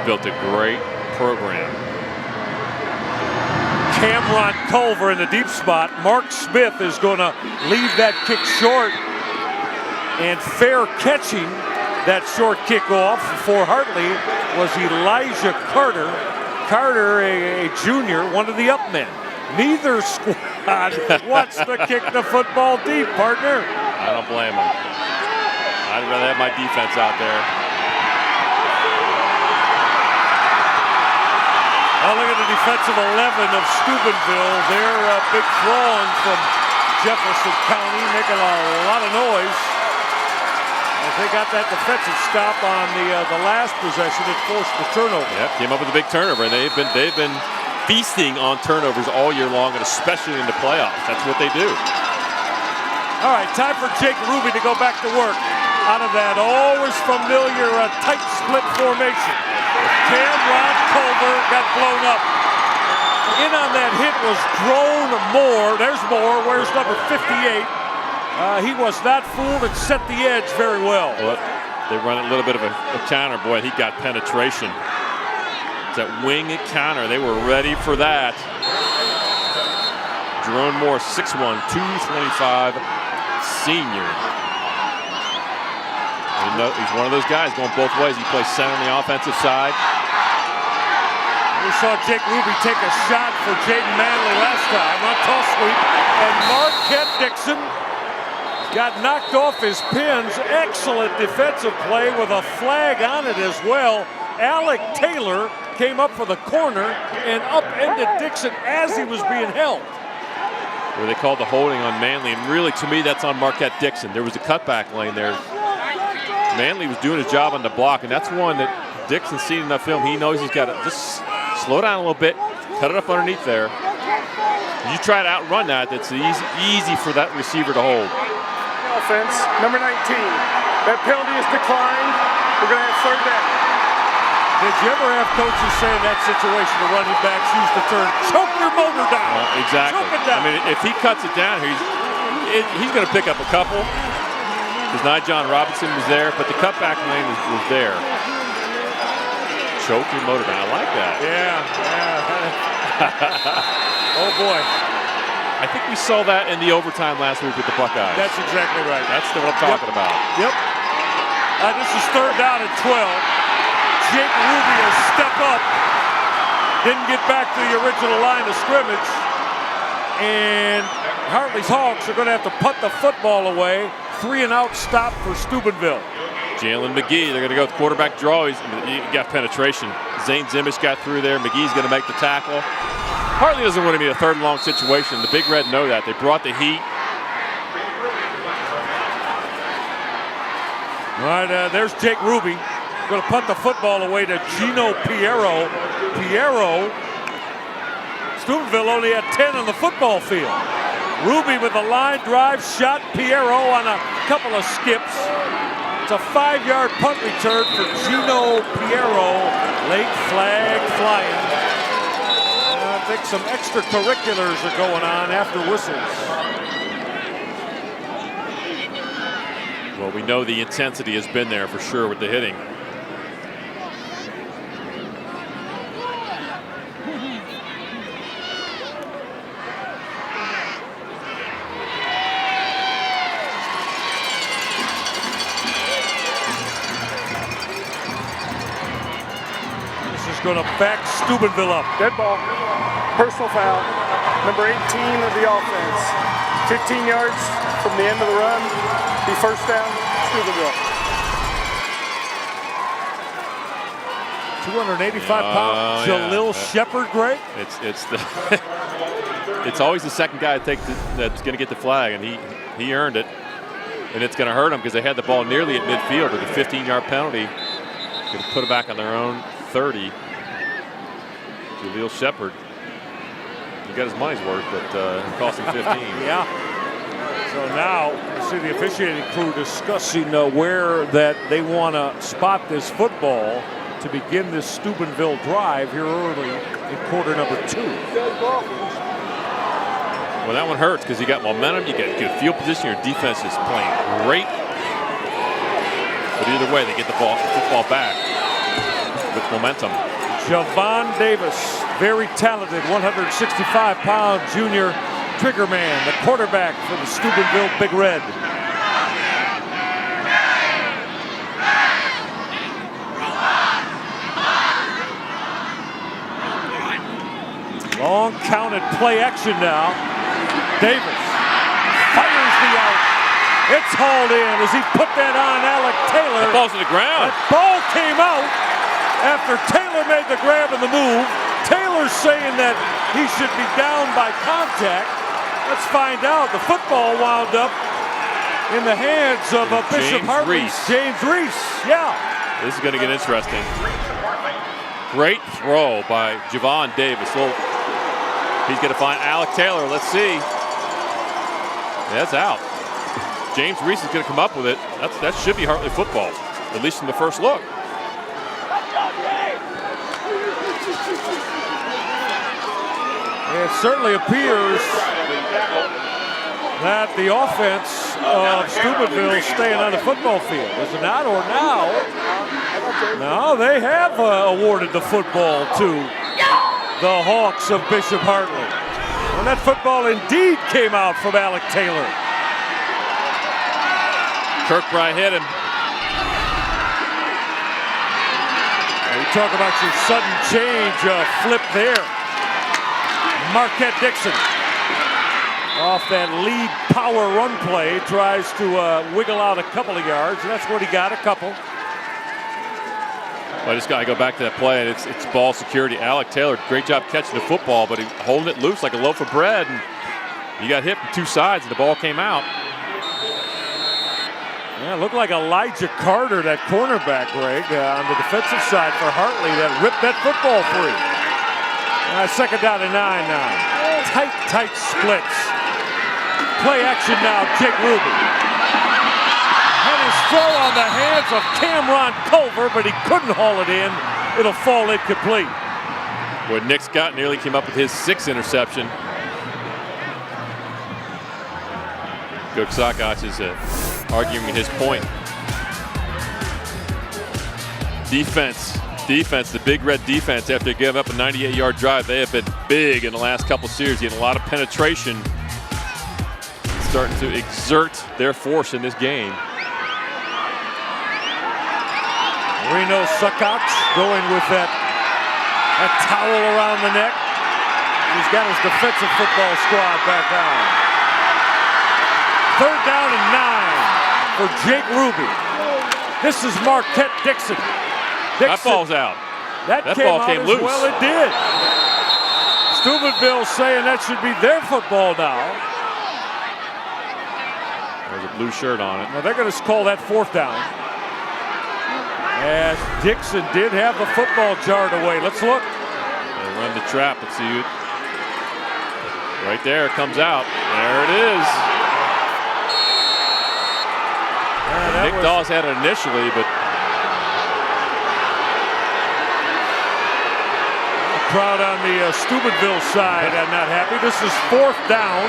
Built a great program. Cameron Culver in the deep spot. Mark Smith is going to leave that kick short, and fair catching that short kickoff for Hartley was Elijah Carter. Carter, a junior, one of the up men. Neither squad wants to kick the football deep, partner. I don't blame them. I'd rather have my defense out there. Oh, look at the defensive 11 of Steubenville. They're a big throng from Jefferson County, making a lot of noise. As they got that defensive stop on the last possession, it forced the turnover. Yep, came up with a big turnover, and they've been feasting on turnovers all year long, and especially in the playoffs. That's what they do. All right, time for Jake Ruby to go back to work out of that always familiar tight split formation. Cameron Culver got blown up. In on that hit was Drone Moore. There's Moore. Where's number 58? He was not fooled and set the edge very well. They run a little bit of a counter. Boy, he got penetration. It's that wing counter. They were ready for that. Jerome Moore, 6'1", 225 senior. He's one of those guys going both ways. He plays center on the offensive side. We saw Jake Ruby take a shot for Jaden Manley last time on toss sweep. And Marquette Dixon got knocked off his pins. Excellent defensive play with a flag on it as well. Alec Taylor came up for the corner and upended Dixon as he was being held. Where they called the holding on Manley, and really, to me, that's on Marquette Dixon. There was a cutback lane there. Manley was doing his job on the block, and that's one that Dixon's seen enough film. He knows he's got to just slow down a little bit, cut it up underneath there. You try to outrun that, that's easy for that receiver to hold. Offense, number 19. That penalty is declined. We're going to have third down. Did you ever have coaches say in that situation the running backs use the term, choke your motor down? Exactly. Choke it down. I mean, if he cuts it down here, he's going to pick up a couple. Because John Robinson was there, but the cutback lane was there. Choke your motor down. I like that. Yeah. Oh, boy. I think we saw that in the overtime last week with the Buckeyes. That's exactly right. That's what I'm talking about. Yep. This is third down at 12. Jake Ruby will step up. Didn't get back to the original line of scrimmage. And Hartley Hawks are going to have to punt the football away. 3-and-out stop for Steubenville. Jalen McGee, they're going to go with quarterback draw. He got penetration. Zane Zimish got through there. McGee's going to make the tackle. Hartley doesn't want to be a third and long situation. The Big Red know that. They brought the heat. All right, there's Jake Ruby. Going to punt the football away to Gino Piero. Steubenville only had 10 on the football field. Ruby with a line drive shot. Piero on a couple of skips. It's a 5-yard punt return for Gino Piero. Late flag flying. I think some extracurriculars are going on after whistles. Well, we know the intensity has been there for sure with the hitting. Going to back Steubenville up. Dead ball. Personal foul. Number 18 of the offense. 15 yards from the end of the run. Be first down, Steubenville. 285-pound Jalil Shepard, Greg. It's always the second guy that's going to get the flag, and he earned it, and it's going to hurt him because they had the ball nearly at midfield with a 15-yard penalty. Going to put it back on their own 30. Jalil Shepard, he got his money's worth, but it cost him 15. Yeah. So now you see the officiating crew discussing where that they want to spot this football to begin this Steubenville drive here early in quarter number 2. Well, that one hurts because you got momentum, you got good field position, your defense is playing great. But either way, they get the football back with momentum. Javon Davis, very talented, 165-pound junior trigger man, the quarterback for the Steubenville Big Red. Long counted play action now. Davis fires the out. It's hauled in as he put that on Alec Taylor. The ball's to the ground. That ball came out after Taylor made the grab and the move. Taylor's saying that he should be down by contact. Let's find out. The football wound up in the hands of Bishop Hartley. James Reese. Yeah. This is going to get interesting. Great throw by Javon Davis. He's going to find Alec Taylor. Let's see. That's out. James Reese is going to come up with it. That should be Hartley football, at least in the first look. It certainly appears that the offense of Steubenville is staying on the football field. Is it not? Or now? No, they have awarded the football to the Hawks of Bishop Hartley. And that football indeed came out from Alec Taylor. Kirkbride hit him. You talk about your sudden change flip there. Marquette Dixon off that lead power run play tries to wiggle out a couple of yards, and that's what he got, a couple. Well, I just got to go back to that play, and it's ball security. Alec Taylor, great job catching the football, but he holding it loose like a loaf of bread, and he got hit from two sides, and the ball came out. Yeah, it looked like Elijah Carter, that cornerback, Greg, on the defensive side for Hartley, that ripped that football free. Second down and 9 now. Tight splits. Play action now, Jake Ruby. Had his throw on the hands of Cameron Culver, but he couldn't haul it in. It'll fall incomplete. Boy, Nick Scott nearly came up with his 6th interception. Coach Sakoc is arguing his point. Defense, the Big Red defense, after giving up a 98-yard drive, they have been big in the last couple series, getting a lot of penetration, starting to exert their force in this game. Reno Sakoc going with that towel around the neck. He's got his defensive football squad back on. Third down and 9 for Jake Ruby. This is Marquette Dixon. That ball's out. That ball came loose. Well, it did. Steubenville saying that should be their football now. There's a blue shirt on it. Now they're going to call that 4th down. As Dixon did have the football jarred away. Let's look. They run the trap. Let's see who. Right there, it comes out. There it is. Nick Dawes had it initially, but crowd on the Steubenville side are not happy. This is 4th down.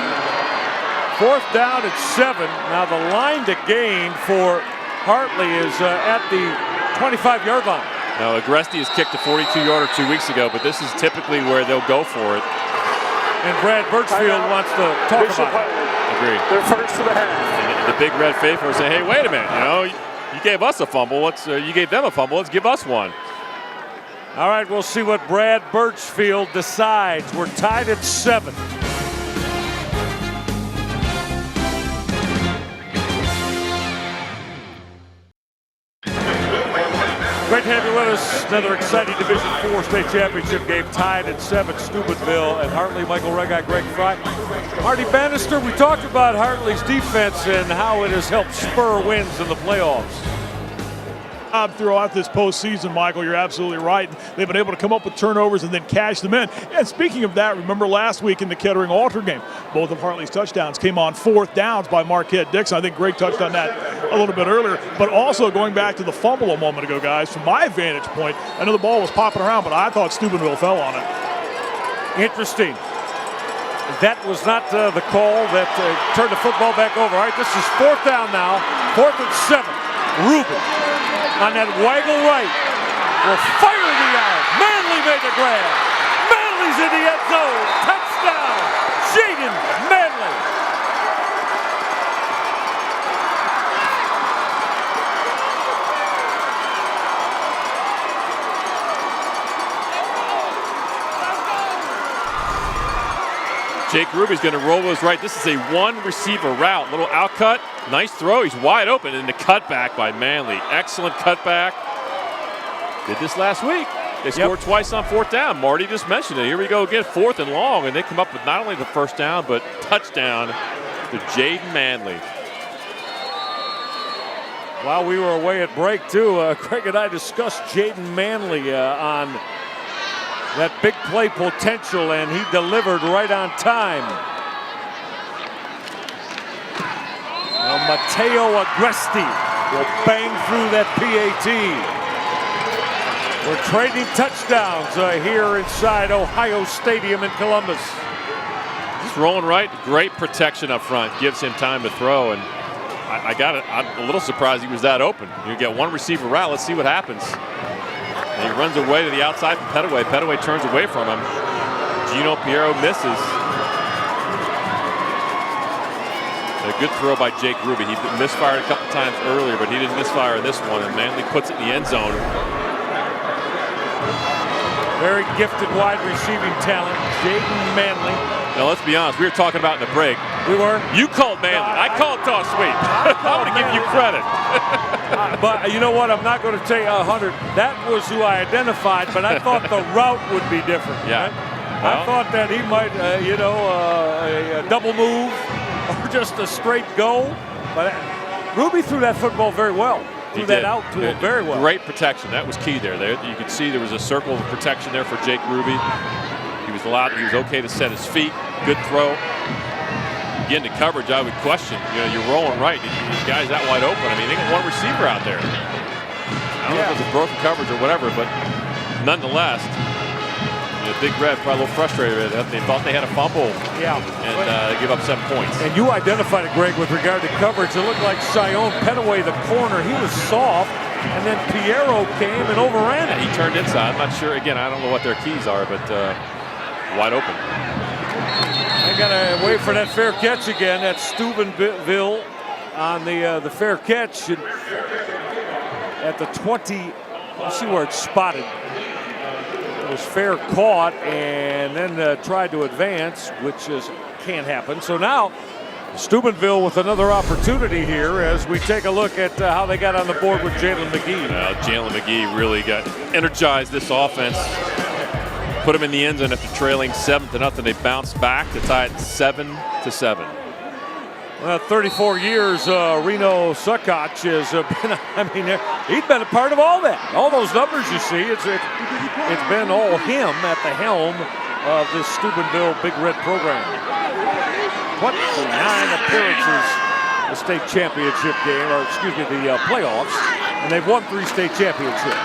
4th down at 7. Now the line to gain for Hartley is at the 25-yard line. Now Agresti has kicked a 42-yarder 2 weeks ago, but this is typically where they'll go for it. And Brad Birchfield wants to talk about it. Agree. They're first to the half. And the big red faithful are saying, hey, wait a minute, you gave us a fumble. You gave them a fumble. Let's give us one. All right, we'll see what Brad Birchfield decides. We're tied at 7. Great to have you with us. Another exciting Division IV state championship game tied at 7. Steubenville and Hartley. Michael Regai, Greg Fry. Marty Bannister, we talked about Hartley's defense and how it has helped spur wins in the playoffs. Throughout this postseason, Michael, you're absolutely right. They've been able to come up with turnovers and then cash them in. And speaking of that, remember last week in the Kettering-Alter game, both of Hartley's touchdowns came on 4th downs by Marquette Dixon. I think Greg touched on that a little bit earlier. But also going back to the fumble a moment ago, guys, from my vantage point, I know the ball was popping around, but I thought Steubenville fell on it. Interesting. That was not the call that turned the football back over. All right, this is 4th down now. 4th and 7. Rubin on that waggle right will fire the out. Manley made the grab. Manley's in the end zone. Touchdown, Jaden Manley. Jake Ruby's going to roll those right. This is a 1-receiver route. Little out cut. Nice throw. He's wide open. And the cutback by Manley. Excellent cutback. Did this last week. They scored twice on 4th down. Marty just mentioned it. Here we go again, 4th and long. And they come up with not only the 1st down, but touchdown to Jaden Manley. While we were away at break, too, Craig and I discussed Jaden Manley on that big play potential, and he delivered right on time. Now Matteo Agresti will bang through that PAT. We're trading touchdowns here inside Ohio Stadium in Columbus. Just rolling right, great protection up front, gives him time to throw, and I'm a little surprised he was that open. You get 1 receiver route, let's see what happens. And he runs away to the outside from Petaway. Petaway turns away from him. Gino Piero misses. A good throw by Jake Ruby. He misfired a couple times earlier, but he didn't misfire in this one, and Manley puts it in the end zone. Very gifted wide receiving talent, Jaden Manley. Now let's be honest, we were talking about in the break. We were? You called Manley. I called toss sweep. I want to give you credit. But you know what? I'm not going to say 100. That was who I identified, but I thought the route would be different. Yeah. Right? Well, I thought that he might, a double move or just a straight go. But Ruby threw that football very well. Threw that out to him very well. Great protection. That was key there. You could see there was a circle of protection there for Jake Ruby. He was okay to set his feet. Good throw. Again, the coverage I would question. You're rolling right. These guys that wide open. I mean, they got 1 receiver out there. I don't know if it was a broken coverage or whatever, but nonetheless, Big Red probably a little frustrated with it. They thought they had a fumble. Yeah. And they give up 7 points. And you identified it, Greg, with regard to coverage. It looked like Sion Petaway, the corner, he was soft. And then Piero came and overran it. He turned inside. I'm not sure. Again, I don't know what their keys are, but wide open. They got to wait for that fair catch again. That's Steubenville on the fair catch. And at the 20, let's see where it's spotted. It was fair caught and then tried to advance, which can't happen. So now Steubenville with another opportunity here as we take a look at how they got on the board with Jalen McGee. Jalen McGee really got energized this offense. put them in the end zone after trailing 7-0. They bounced back to tie it 7-7. Well, 34 years, Reno Suckoch has been, I mean, he's been a part of all that. All those numbers you see, it's been all him at the helm of this Steubenville Big Red program. 29 appearances in the state championship game, or excuse me, the playoffs, and they've won 3 state championships.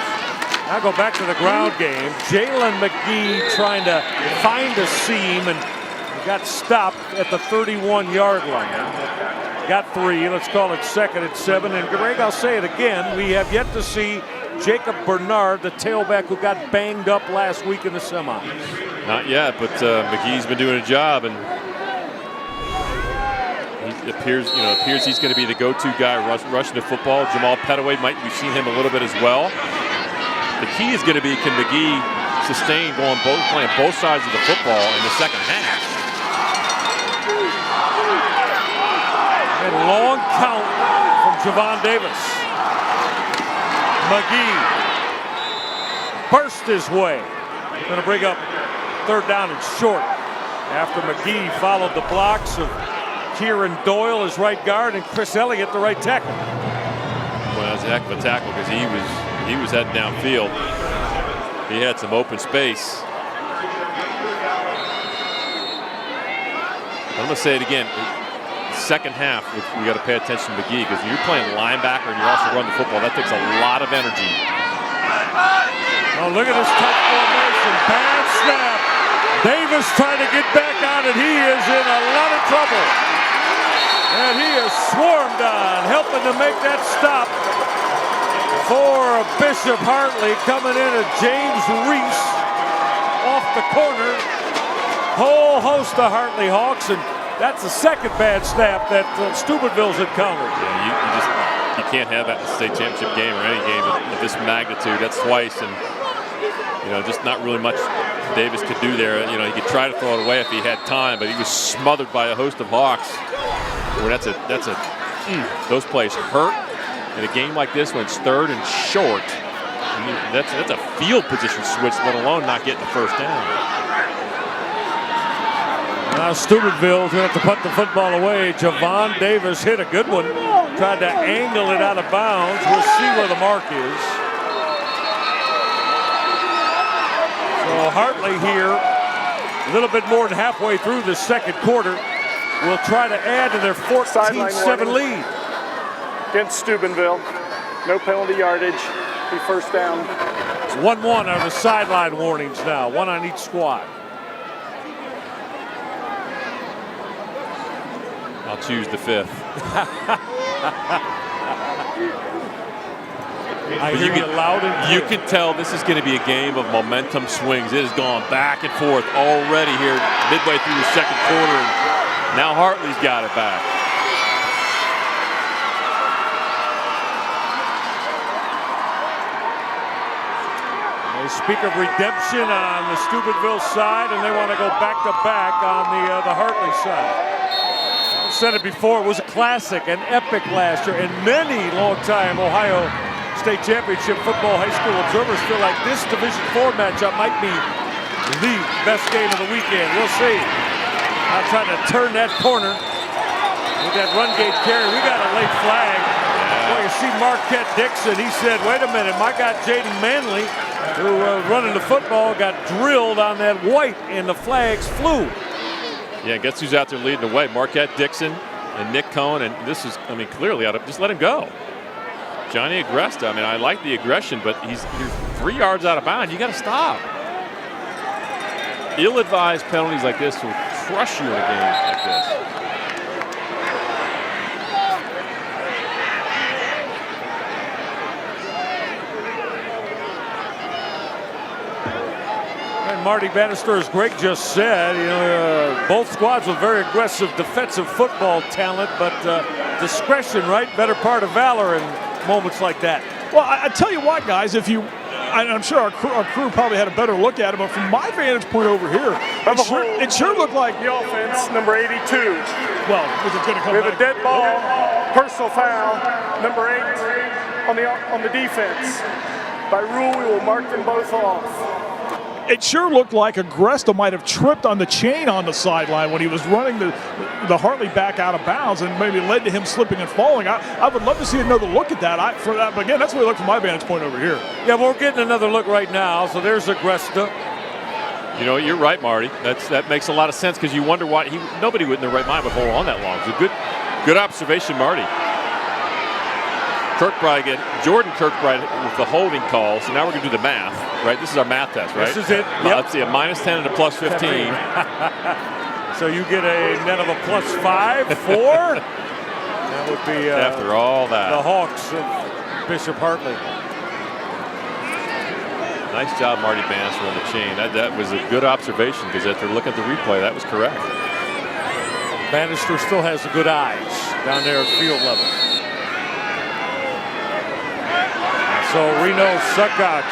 Now go back to the ground game. Jalen McGee trying to find a seam and got stopped at the 31-yard line. Got 3. Let's call it 2nd and 7. And Greg, I'll say it again. We have yet to see Jacob Bernard, the tailback who got banged up last week in the semis. Not yet, but McGee's been doing a job, and he appears he's going to be the go-to guy rushing the football. Jamal Pettaway, we've seen him a little bit as well. The key is going to be, can McGee sustain playing both sides of the football in the second half? A long count from Javon Davis. McGee burst his way. Going to bring up 3rd down and short after McGee followed the blocks of Kieran Doyle as right guard and Chris Elliott the right tackle. Well, that's a heck of a tackle because he was heading downfield. He had some open space. I'm going to say it again. Second half, we got to pay attention to McGee because you're playing linebacker and you also run the football. That takes a lot of energy. Oh, look at this tight formation. Bad snap. Davis trying to get back on it. He is in a lot of trouble. And he is swarmed on, helping to make that stop for Bishop Hartley, coming in at James Reese off the corner. Whole host of Hartley Hawks, and that's the second bad snap that Steubenville's encountered. Yeah, you can't have that in a state championship game or any game of this magnitude. That's twice, and just not really much Davis could do there. He could try to throw it away if he had time, but he was smothered by a host of Hawks. Well, those plays hurt in a game like this when it's 3rd and short. That's a field position switch, let alone not getting the first down. Now Steubenville's going to have to punt the football away. Javon Davis hit a good one. Tried to angle it out of bounds. We'll see where the mark is. So Hartley here, a little bit more than halfway through the second quarter, will try to add to their 14-7 lead. Against Steubenville. No penalty yardage. Be first down. It's 1-1 out of the sideline warnings now. 1 on each squad. I'll choose the 5th. You can tell this is going to be a game of momentum swings. It has gone back and forth already here midway through the second quarter. And now Hartley's got it back. They speak of redemption on the Steubenville side, and they want to go back-to-back on the Hartley side. I've said it before, it was a classic, an epic last year, and many long-time Ohio State Championship football high school observers feel like this Division IV matchup might be the best game of the weekend. We'll see. Now trying to turn that corner with that run gate carry. We got a late flag. Well, you see Marquette Dixon. He said, wait a minute, my guy Jaden Manley, who running the football, got drilled on that white, and the flags flew. Yeah, guess who's out there leading the way? Marquette Dixon and Nick Cohn, and this is, clearly out of, just let him go. Johnny Agresta, I like the aggression, but you're 3 yards out of bounds. You got to stop. Ill-advised penalties like this will crush you in a game like this. And Marty Bannister, as Greg just said, both squads with very aggressive defensive football talent, but discretion, right? Better part of valor in moments like that. Well, I tell you what, guys, I'm sure our crew probably had a better look at it, but from my vantage point over here, it sure looked like the offense, number 82. Well, was it going to come we have back? a dead ball, personal foul, number 8 on the defense. By rule, we will mark them both off. It sure looked like Agresta might have tripped on the chain on the sideline when he was running the Hartley back out of bounds, and maybe led to him slipping and falling. I would love to see another look at that. But again, that's what we look from my vantage point over here. Yeah, we're getting another look right now. So there's Agresta. You know, you're right, Marty. That makes a lot of sense, because you wonder why nobody in their right mind would hold on that long. It's a good observation, Marty. Jordan Kirkbride with the holding call. So now we're going to do the math, right? This is our math test, right? This is it. Yep. Let's see, a -10 and a +15. So you get a net of a +5, 4. That would be after all that. The Hawks of Bishop Hartley. Nice job, Marty Bannister, on the chain. That was a good observation, because after looking at the replay, that was correct. Bannister still has the good eyes down there at field level. So Reno Suckox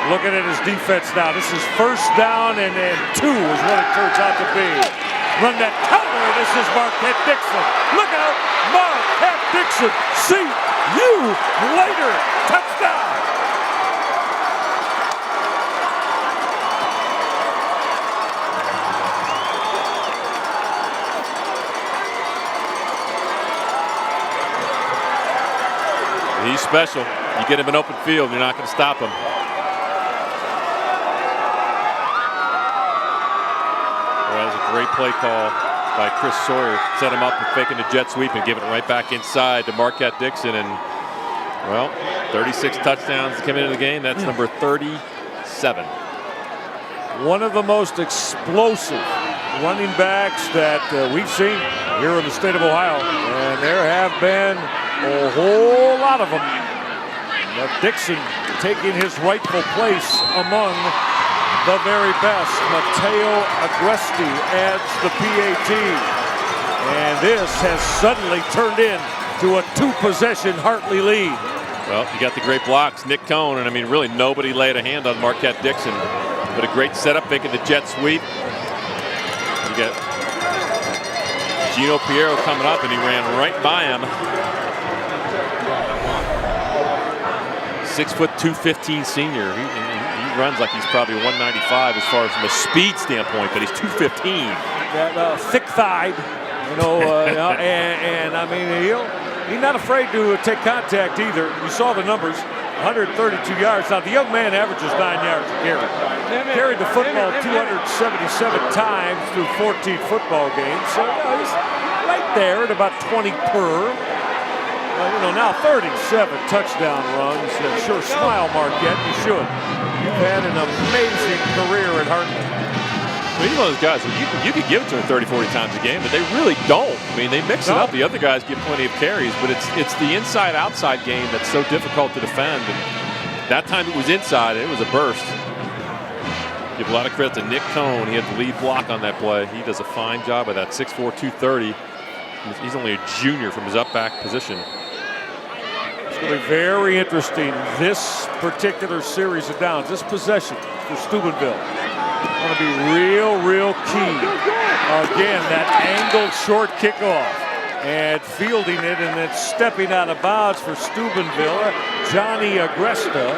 looking at his defense now. This is first down and 2 is what it turns out to be. Run that counter. This is Marquette Dixon. Look out, Marquette Dixon. See you later. Touchdown. He's special. You get him an open field, you're not going to stop him. Well, that was a great play call by Chris Sawyer. Set him up and faking the jet sweep and giving it right back inside to Marquette Dixon. And, well, 36 touchdowns to come into the game. That's number 37. One of the most explosive running backs that we've seen here in the state of Ohio. And there have been a whole lot of them. But Dixon taking his rightful place among the very best. Mateo Agresti adds the PAT. And this has suddenly turned into a 2-possession Hartley lead. Well, you got the great blocks, Nick Cohn, and I mean, really nobody laid a hand on Marquette Dixon. But a great setup, making the jet sweep. You got Gino Piero coming up, and he ran right by him. 6', 215 senior. He runs like he's probably 195 as far as from a speed standpoint, but he's 215. That thick-thighed, and I mean, he's not afraid to take contact either. You saw the numbers, 132 yards. Now, the young man averages 9 yards a carry. Carried the football 277 times through 14 football games. So he's right there at about 20 per. Now 37 touchdown runs. Sure, smile, Marquette. You should. You've had an amazing career at Hartley. Well, you know those guys, you could give it to them 30, 40 times a game, but they really don't. I mean, they mix it up. The other guys get plenty of carries, but it's the inside-outside game that's so difficult to defend. And that time it was inside, it was a burst. Give a lot of credit to Nick Cohn. He had the lead block on that play. He does a fine job of that. 6'4", 230. He's only a junior from his up back position. It's going to be very interesting, this particular series of downs, this possession for Steubenville. Going to be real key. Again, that angled short kickoff and fielding it and then stepping out of bounds for Steubenville. Johnny Agresta,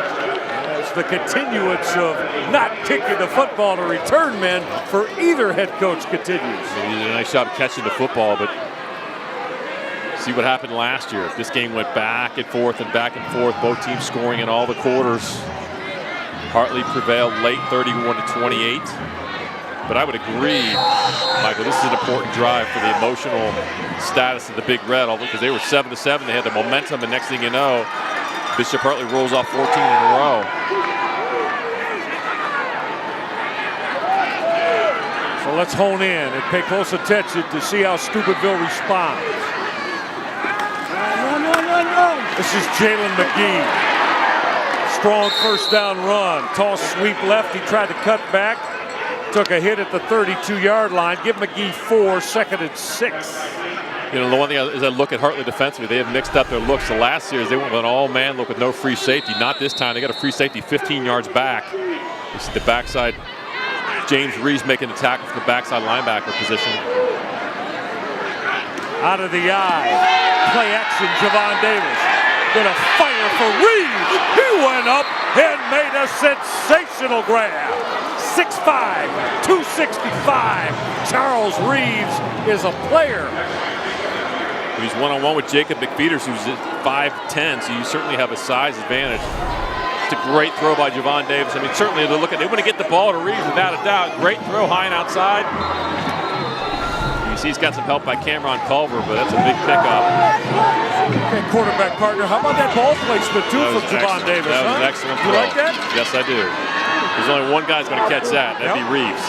as the continuance of not kicking the football to return men for either head coach continues. He did a nice job catching the football, but see what happened last year. This game went back and forth, both teams scoring in all the quarters. Hartley prevailed late, 31-28. But I would agree, Michael, this is an important drive for the emotional status of the Big Red, because they were 7-7. They had the momentum, and next thing you know, Bishop Hartley rolls off 14 in a row. So let's hone in and pay close attention to see how Steubenville responds. This is Jalen McGee. Strong first down run. Tall sweep left. He tried to cut back. Took a hit at the 32-yard line. Give McGee 4, 2nd and 6. You know, the one thing as I look at Hartley defensively, they have mixed up their looks. The last series, they went with an all-man look with no free safety. Not this time. They got a free safety 15 yards back. This is the backside. James Reeves making the tackle from the backside linebacker position. Out of the eye. Play action, Javon Davis. Gonna fire for Reeves. He went up and made a sensation. Sensational grab. 6'5", 265. Charles Reeves is a player. He's one-on-one with Jacob McFeeters, who's at 5'10", so you certainly have a size advantage. It's a great throw by Javon Davis. I mean, certainly they want to get the ball to Reeves without a doubt. Great throw high and outside. You see he's got some help by Cameron Culver, but that's a big pickup. Okay, quarterback partner. How about that ball placement, too, from Javon Davis? That was an excellent throw. You like that? Yes, I do. There's only one guy's going to catch that. That'd be Reeves.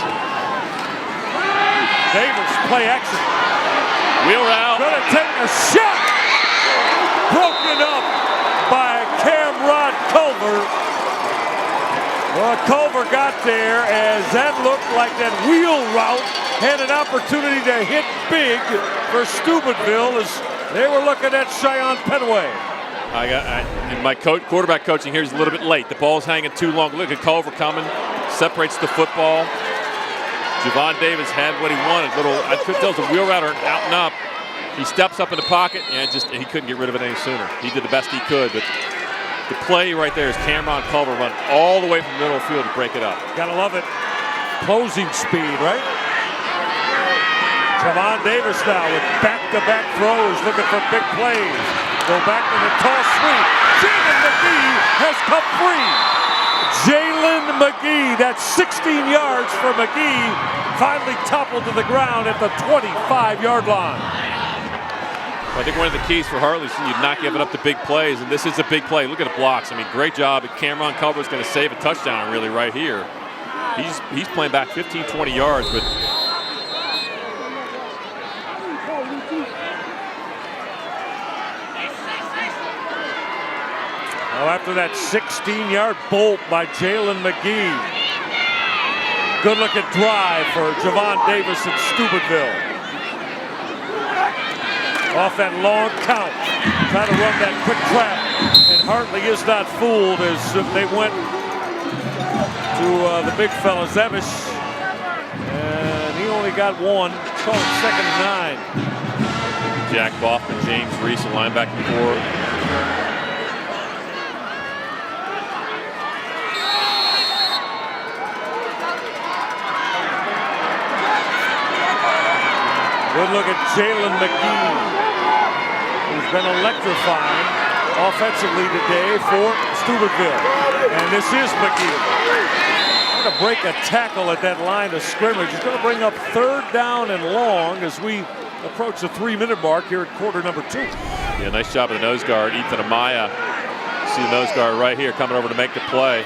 Davis, play action. Wheel route. Gonna take a shot. Broken up by Cameron Culver. Well, Culver got there as that looked like that wheel route had an opportunity to hit big for Steubenville as they were looking at Cheyenne Petway. My quarterback coaching here is a little bit late. The ball's hanging too long. Look at Culver coming, separates the football. Javon Davis had what he wanted. I could tell it was a wheel route or out and up. He steps up in the pocket and he couldn't get rid of it any sooner. He did the best he could, but the play right there is Cameron Culver running all the way from the middle of the field to break it up. Gotta love it. Closing speed, right? Javon Davis now with back-to-back throws, looking for big plays. Go back to the toss sweep. Jalen McGee has come free. Jalen McGee, that's 16 yards for McGee, finally toppled to the ground at the 25-yard line. I think one of the keys for Hartley is you're not giving up the big plays, and this is a big play. Look at the blocks. I mean, great job. Cameron Culver is going to save a touchdown really right here. He's playing back 15, 20 yards, but after that 16-yard bolt by Jalen McGee. Good looking drive for Javon Davis at Steubenville. Off that long count, trying to run that quick trap, and Hartley is not fooled as they went to the big fella, Zevish, and he only got one. Call it 2nd and 9. Jack Boffman, James Reese, a linebacker core. Good look at Jalen McGee, who's been electrifying offensively today for Steubenville. And this is McGee. Going to break a tackle at that line of scrimmage. He's going to bring up 3rd down and long as we approach the 3-minute mark here at quarter number 2. Yeah, nice job of the nose guard, Ethan Amaya. See the nose guard right here coming over to make the play.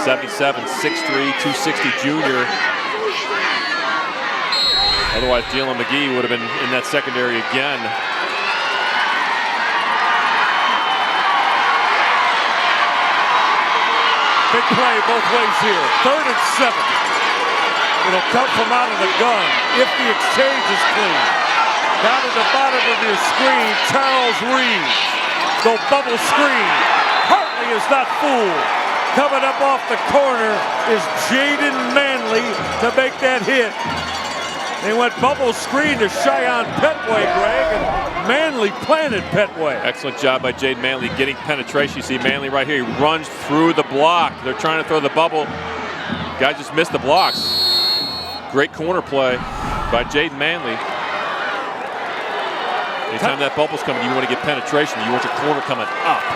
77, 6'3", 260 junior. Otherwise, Jalen McGee would have been in that secondary again. Big play both ways here. 3rd and 7. It'll come from out of the gun if the exchange is clean. Down at the bottom of your screen, Charles Reeves. Go bubble screen. Hartley is not fooled. Coming up off the corner is Jaden Manley to make that hit. They went bubble screen to Cheyenne Petway, Greg, and Manley planted Petway. Excellent job by Jaden Manley getting penetration. You see Manley right here. He runs through the block. They're trying to throw the bubble. Guy just missed the blocks. Great corner play by Jaden Manley. Anytime that bubble's coming, you want to get penetration. You want your corner coming up.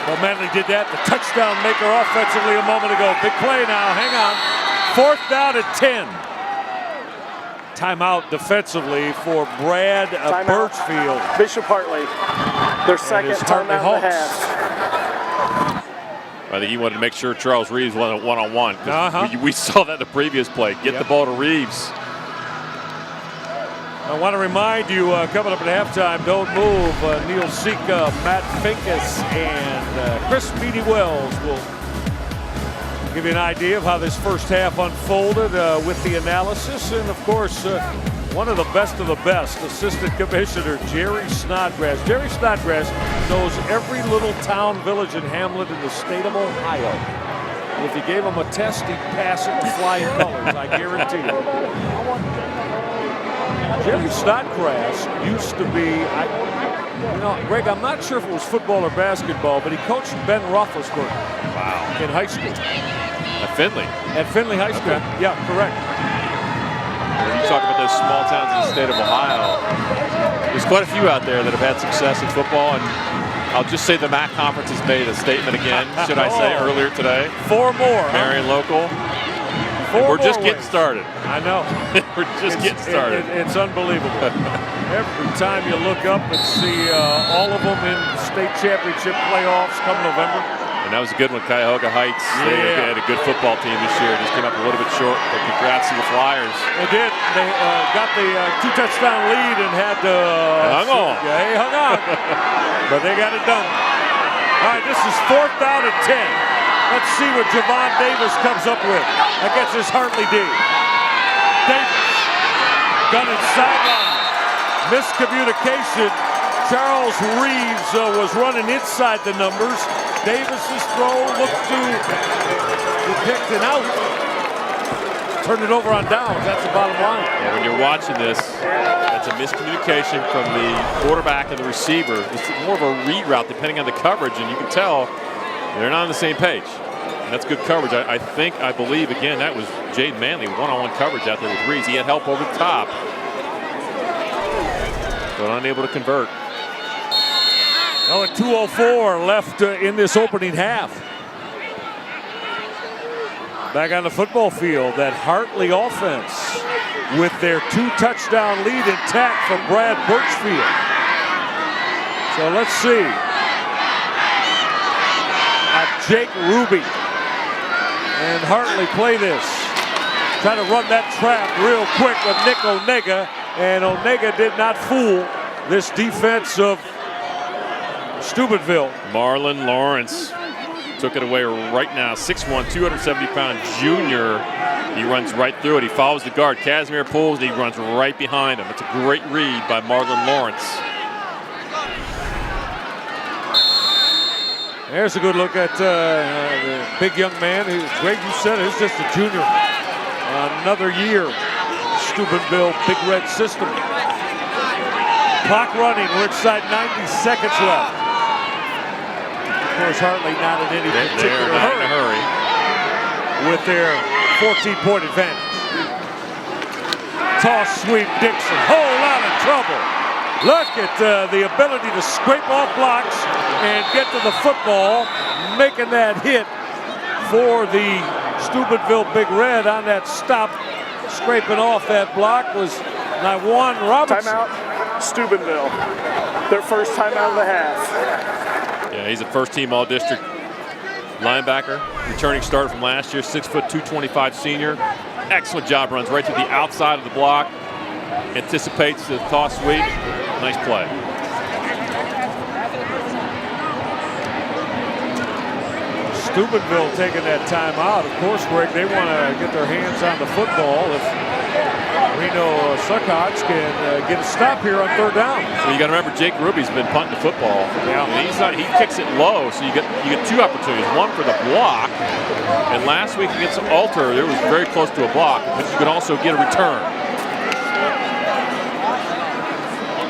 Well, Manley did that. The touchdown maker offensively a moment ago. Big play now. Hang on. 4th down at 10. Timeout defensively for Brad Birchfield. Bishop Hartley, their second Hartley timeout Hawks. and a half. I think he wanted to make sure Charles Reeves went one-on-one. We saw that in the previous play. Get the ball to Reeves. I want to remind you, coming up at halftime, don't move. Neil Sika, Matt Finkus, and Chris Beatty-Wells will give you an idea of how this first half unfolded with the analysis. And, of course, one of the best, Assistant Commissioner Jerry Snodgrass. Jerry Snodgrass knows every little town, village, and hamlet in the state of Ohio. If you gave him a test, he'd pass it with flying colors, I guarantee you. Jerry Snodgrass used to be, You know, Greg, I'm not sure if it was football or basketball, but he coached Ben Roethlisberger. Wow. In high school. At Findlay. At Findlay High School. Okay. Yeah, correct. When you talk about those small towns in the state of Ohio, there's quite a few out there that have had success in football, and I'll just say the MAC conference has made a statement again, should I say, earlier today. 4 more. Marion local. We're just getting started. I know. We're just getting started. It's unbelievable. Every time you look up and see all of them in state championship playoffs come November. And that was a good one, Cuyahoga Heights. Yeah. They had a good football team this year. Just came up a little bit short, but congrats to the Flyers. They did. They got the 2-touchdown lead and had to... hung on. Yeah, they hung on. But they got it done. All right, this is 4th down and 10. Let's see what Javon Davis comes up with against his Hartley D. Davis, gun and sideline. Miscommunication. Charles Reeves was running inside the numbers. Davis's throw looked to be picked and out. Turned it over on downs. That's the bottom line. Yeah, when you're watching this, that's a miscommunication from the quarterback and the receiver. It's more of a read route depending on the coverage, and you can tell they're not on the same page. And that's good coverage. I believe, again, that was Jaden Manley, one-on-one coverage out there with Reeves. He had help over the top, but unable to convert. Now at 2:04 left in this opening half. Back on the football field, that Hartley offense with their 2-touchdown lead intact from Brad Birchfield. So let's see. Jake Ruby and Hartley play this. Trying to run that trap real quick with Nick Onega, and Onega did not fool this defense of Steubenville. Marlon Lawrence took it away right now. 6'1", 270-pound junior. He runs right through it. He follows the guard. Casimir pulls, and he runs right behind him. It's a great read by Marlon Lawrence. There's a good look at the big young man. Greg, you said it, he's just a junior. Another year. Steubenville Big Red system. Clock running. We're inside 90 seconds left. Of course, Hartley not in any particular hurry with their 14-point advantage. Toss sweep Dixon. Whole lot of trouble. Look at the ability to scrape off blocks and get to the football, making that hit for the Steubenville Big Red on that stop. Scraping off that block was Nywan Robinson. Timeout, Steubenville. Their first timeout of the half. Yeah, he's a first-team All-District linebacker, returning starter from last year, 6', 225 senior. Excellent job, runs right to the outside of the block, anticipates the toss sweep. Nice play. Steubenville taking that timeout. Of course, Greg, they want to get their hands on the football. If Reno Suckots can get a stop here on 3rd down. Well, you got to remember, Jake Ruby's been punting the football. Yeah. And he kicks it low, so you get 2 opportunities. One for the block, and last week against Alter, it was very close to a block, but you could also get a return.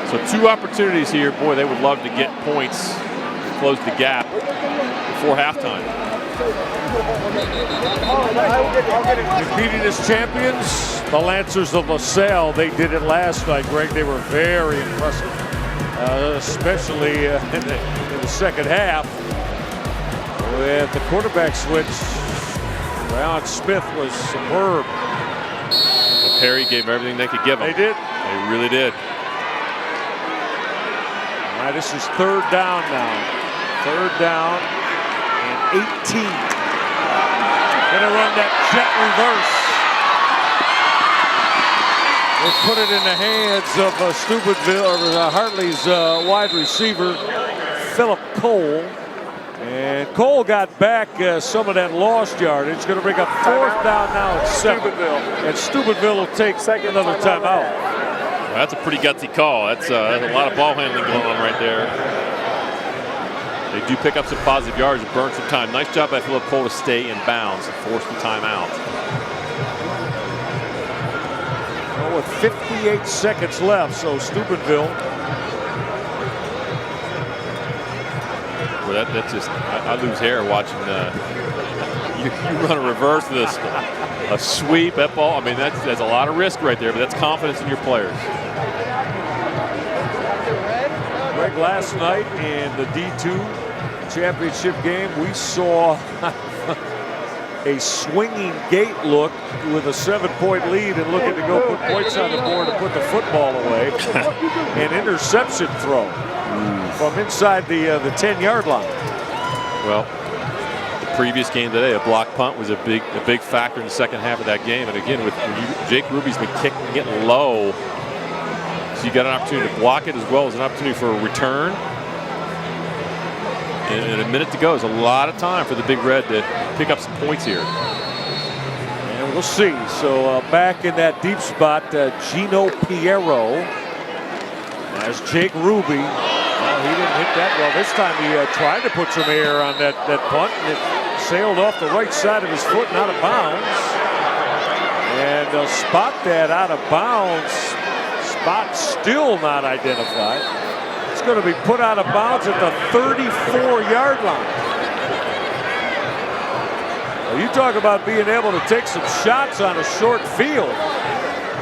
So 2 opportunities here. Boy, they would love to get points, close the gap before halftime. Defeating as champions, the Lancers of LaSalle. They did it last night, Greg. They were very impressive, especially in the second half. With the quarterback switch, Alan Smith was superb. But Perry gave everything they could give him. They did. They really did. All right, this is 3rd down now. 3rd down and 18. Gonna run that jet reverse. They put it in the hands of Steubenville, or Hartley's wide receiver, Philip Cole. And Cole got back some of that lost yardage. Going to bring up 4th down now at 7. And Steubenville will take another timeout. Well, that's a pretty gutsy call. That's a lot of ball handling going on right there. They do pick up some positive yards and burn some time. Nice job by Philip Cole to stay in bounds and force the timeout. Well, with 58 seconds left, so Steubenville Well, that's just, I lose hair watching you run a reverse with a sweep, that ball. I mean, that's a lot of risk right there, but that's confidence in your players. Greg, last night in the D2 championship game, we saw a swinging gate look with a 7-point lead and looking to go put points on the board and put the football away. An interception throw from inside the 10-yard line. Well, the previous game today, a block punt was a big factor in the second half of that game. And again, Jake Ruby's been kicking it low, so you got an opportunity to block it as well as an opportunity for a return. And a minute to go is a lot of time for the Big Red to pick up some points here. And we'll see. So back in that deep spot, Gino Piero as Jake Ruby. Well, he didn't hit that well. This time he tried to put some air on that punt, and it sailed off the right side of his foot and out of bounds. And they'll spot that out of bounds. Spot still not identified. It's going to be put out of bounds at the 34-yard line. Well, you talk about being able to take some shots on a short field.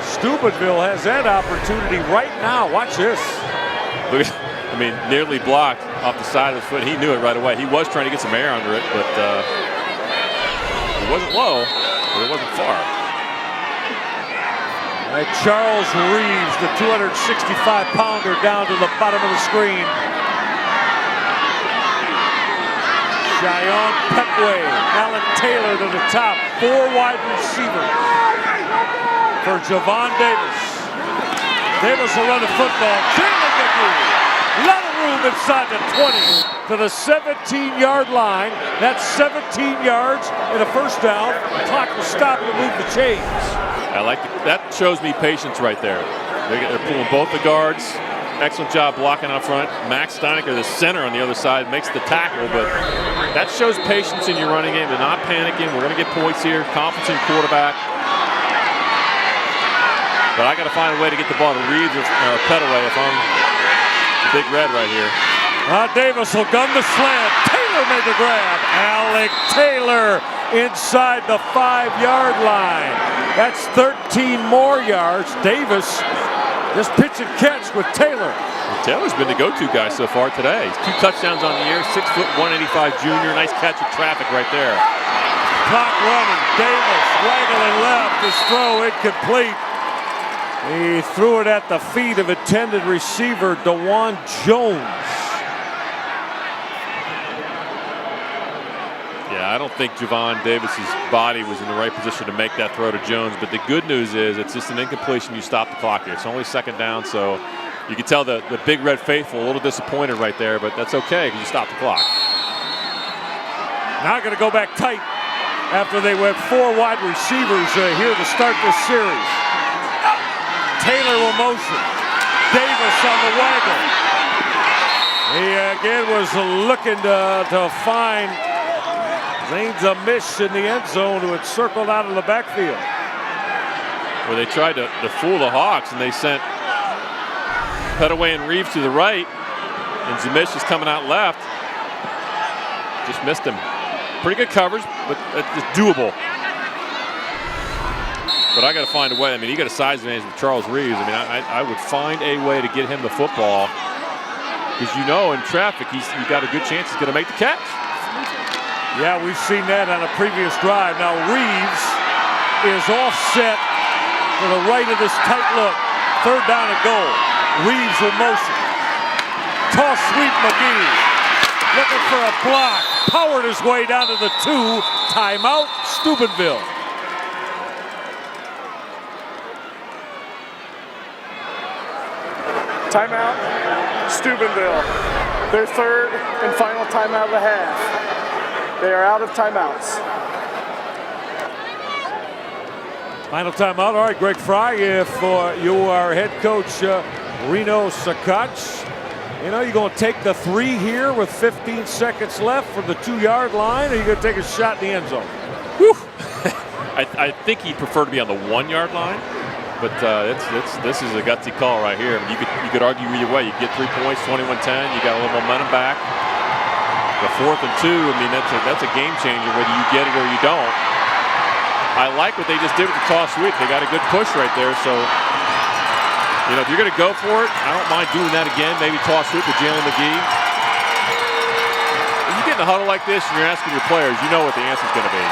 Steubenville has that opportunity right now. Watch this. Look, I mean, nearly blocked off the side of his foot. He knew it right away. He was trying to get some air under it, but it wasn't low, but it wasn't far. All right, Charles Reeves, the 265-pounder, down to the bottom of the screen. Cheyenne Petway, Alan Taylor to the top. 4 wide receivers for Javon Davis. Davis will run the football. Jalen McGee. A lot of room inside the 20 to the 17-yard line. That's 17 yards and a first down. The clock will stop to move the chains. I like that. Shows me patience right there. They're pulling both the guards. Excellent job blocking out front. Max Steinecker, the center on the other side, makes the tackle, but that shows patience in your running game. They're not panicking. We're going to get points here. Confidence in quarterback. But I got to find a way to get the ball to Reeves or Petaway if I'm the Big Red right here. Davis will gun the slant. Taylor made the grab. Alec Taylor inside the 5-yard line. That's 13 more yards. Davis just pitch and catch with Taylor. Well, Taylor's been the go-to guy so far today. He's 2 touchdowns on the year, 6'1", 185 junior. Nice catch of traffic right there. Clock running. Davis waggling left. His throw incomplete. He threw it at the feet of intended receiver DeJuan Jones. Yeah, I don't think Javon Davis's body was in the right position to make that throw to Jones, but the good news is it's just an incompletion. You stop the clock here. It's only second down, so you can tell the Big Red faithful a little disappointed right there, but that's okay because you stop the clock. Now going to go back tight after they went 4 wide receivers here to start this series. Taylor will motion. Davis on the waggle. He again was looking to find Zane's a miss in the end zone who had circled out of the backfield. Well, they tried to fool the Hawks, and they sent Petaway and Reeves to the right, and Zamish is coming out left. Just missed him. Pretty good coverage, but it's doable. But I got to find a way. I mean, you got a size advantage with Charles Reeves. I mean, I would find a way to get him the football because in traffic, you got a good chance he's going to make the catch. Yeah, we've seen that on a previous drive. Now Reeves is offset to the right of this tight look. 3rd down and goal. Reeves will motion. Toss sweep McGee. Looking for a block. Powered his way down to the 2. Timeout, Steubenville. Timeout, Steubenville. Their 3rd and final timeout of the half. They are out of timeouts. Final timeout. All right, Greg Fry, if you are head coach Reno Sakach, you're going to take the 3 here with 15 seconds left from the 2-yard line, or you're going to take a shot in the end zone? Whew. I think he'd prefer to be on the 1-yard line. But this is a gutsy call right here. I mean, you could argue either way. You get 3 points, 21-10. You got a little momentum back. The 4th and 2, I mean, that's a game changer whether you get it or you don't. I like what they just did with the toss sweep. They got a good push right there, so you know, if you're going to go for it, I don't mind doing that again. Maybe toss sweep with Jalen McGee. When you get in a huddle like this and you're asking your players, you know what the answer's going to be.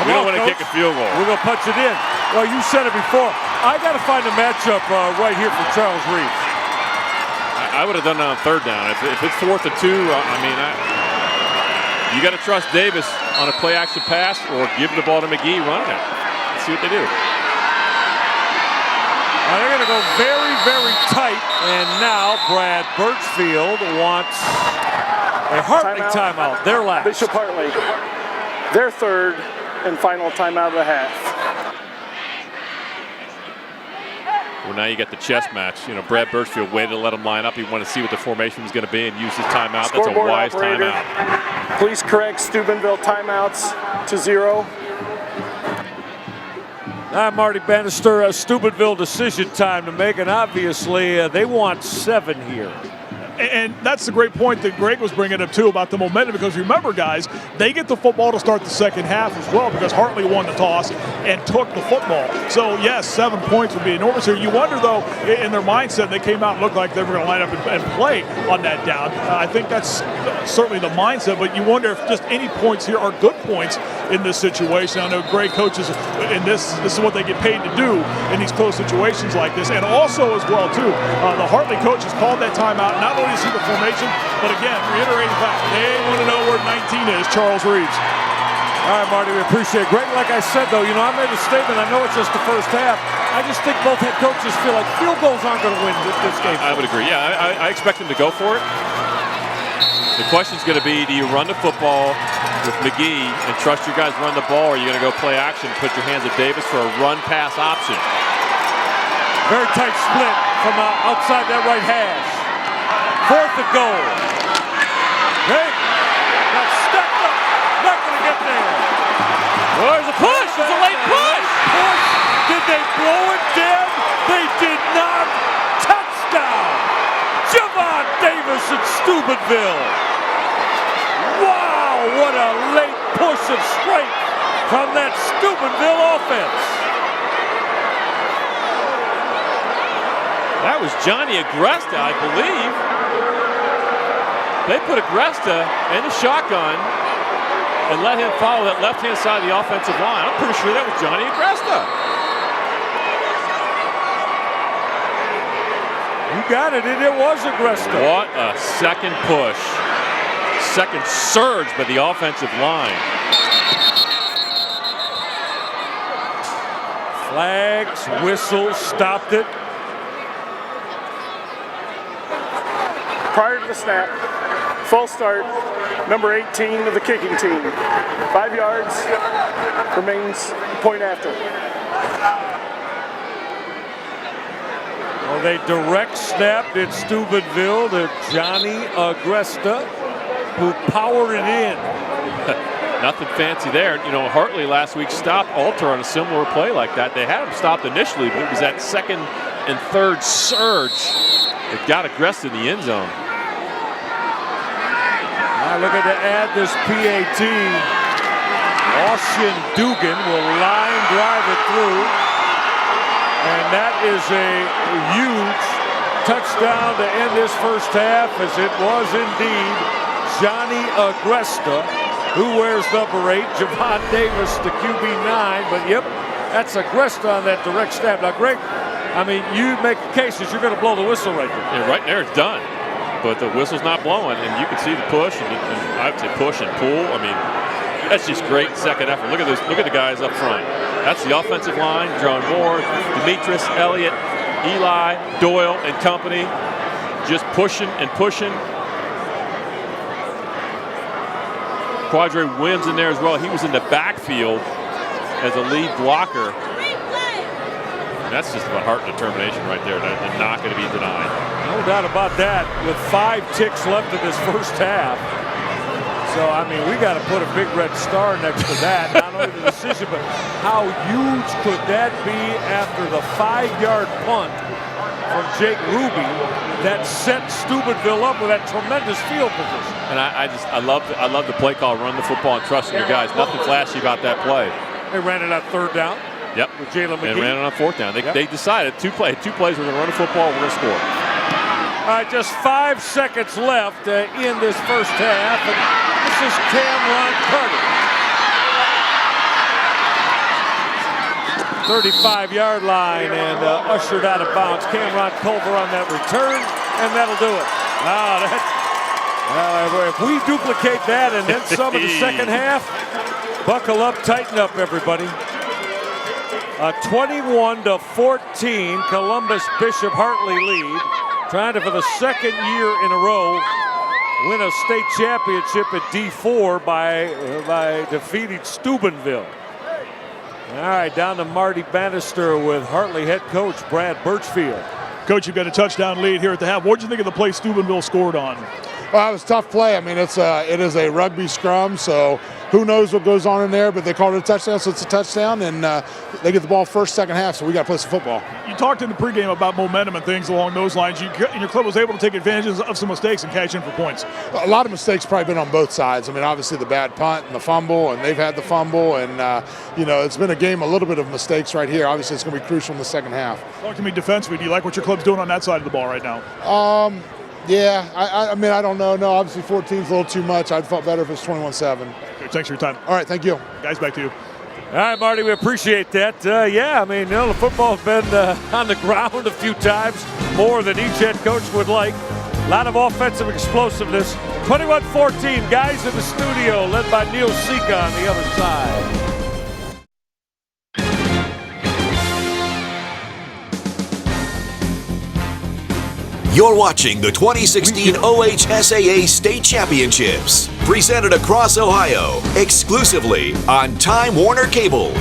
We don't want to kick a field goal. We're going to punch it in. Well, you said it before. I got to find a matchup right here for Charles Reeves. I would have done that on 3rd down. If it's 4th and 2, I mean, you got to trust Davis on a play-action pass or give the ball to McGee running it. Let's see what they do. Now they're going to go very, very tight. And now Brad Birchfield wants a Hartley timeout. Their last. Bishop Hartley, their 3rd and final timeout of the half. Well, now you get the chess match. You know, Brad Birchfield waited to let him line up. He wanted to see what the formation was going to be and use his timeout. Scoreboard That's a wise operator, timeout. Please correct Steubenville timeouts to 0. I'm Marty Bannister. A Steubenville decision time to make, and obviously they want 7 here. And that's the great point that Greg was bringing up, too, about the momentum. Because remember, guys, they get the football to start the second half as well because Hartley won the toss and took the football. So, yes, 7 points would be enormous here. You wonder, though, in their mindset, they came out and looked like they were going to line up and play on that down. I think that's certainly the mindset. But you wonder if just any points here are good points in this situation. I know Greg coaches in this is what they get paid to do in these close situations like this. And also as well, too, the Hartley coaches called that timeout not only to see the formation, but again, reiterating back, they want to know where 19 is, Charles Reeves. All right, Marty, we appreciate it. Greg, like I said, though, you know, I made a statement. I know it's just the first half. I just think both head coaches feel like field goals aren't going to win this game. I would agree. Yeah, I expect them to go for it. The question's going to be, do you run the football with McGee and trust your guys run the ball, or are you going to go play action, put your hands at Davis for a run-pass option? Very tight split from outside that right hash. 4th and goal. Great. Now stepped up. Not going to get there. Well, there's a push. It's a late push. Did they blow it dead? They did not. Touchdown. Javon Davis at Steubenville. Wow, what a late push of strength from that Steubenville offense. That was Johnny Agresta, I believe. They put Agresta in the shotgun and let him follow that left-hand side of the offensive line. I'm pretty sure that was Johnny Agresta. You got it, and it was Agresta. What a second push. Second surge by the offensive line. Flags, whistles, stopped it. Prior to the snap, full start, number 18 of the kicking team. 5 yards, remains point after. Well, they direct snapped at Steubenville to Johnny Agresta, who powered it in. Nothing fancy there. You know, Hartley last week stopped Alter on a similar play like that. They had him stopped initially, but it was that 2nd and 3rd surge that got Agresta in the end zone. Now looking to add this PAT. Austin Dugan will line drive it through. And that is a huge touchdown to end this first half, as it was indeed Johnny Agresta, who wears number 8, Javon Davis, the QB9. But yep, that's Agresta on that direct snap. Now, Greg, I mean, you make the case that you're going to blow the whistle right there. Yeah, right there, it's done. But the whistle's not blowing, and you can see the push, and I would say push and pull. I mean, that's just great second effort. Look at this. Look at the guys up front. That's the offensive line. John Moore, Demetrius, Elliott, Eli, Doyle, and company, just pushing and pushing. Quadre Williams in there as well. He was in the backfield as a lead blocker. And that's just about heart and determination right there. They're not going to be denied. No doubt about that. With 5 ticks left in this first half. So, I mean, we got to put a big red star next to that. Not only the decision, but how huge could that be after the 5-yard punt from Jake Ruby that set Steubenville up with that tremendous field position. And I love the play call, run the football and trusting your guys. Nothing flashy about that play. They ran it on third down. Yep. With Jalen McGee. And ran it on fourth down. They decided two plays. We're going to run the football. We're going to score. All right, just 5 seconds left in this first half. And this is Cameron Carter. 35-yard line and ushered out of bounds. Cameron Culver on that return, and that'll do it. If we duplicate that and then some in the second half, buckle up, tighten up, everybody. 21-14, Columbus Bishop Hartley lead. Trying to, for the second year in a row, win a state championship at D4 by defeating Steubenville. All right, down to Marty Bannister with Hartley head coach Brad Birchfield. Coach, you've got a touchdown lead here at the half. What did you think of the play Steubenville scored on? Well, it was a tough play. I mean, it is a rugby scrum, so who knows what goes on in there, but they called it a touchdown, so it's a touchdown, and they get the ball first, second half, so we got to play some football. You talked in the pregame about momentum and things along those lines. Your club was able to take advantage of some mistakes and cash in for points. A lot of mistakes probably been on both sides. I mean, obviously the bad punt and the fumble, and they've had the fumble, and, it's been a game, a little bit of mistakes right here. Obviously, it's going to be crucial in the second half. Talk to me defensively. Do you like what your club's doing on that side of the ball right now? Yeah, I mean, I don't know. No, obviously 14's a little too much. I'd felt better if it's 21-7. Okay, thanks for your time. All right, thank you. Guys, back to you. All right, Marty, we appreciate that. The football's been on the ground a few times, more than each head coach would like. A lot of offensive explosiveness. 21-14, guys in the studio, led by Neil Sika on the other side. You're watching the 2016 OHSAA State Championships, presented across Ohio, exclusively on Time Warner Cable.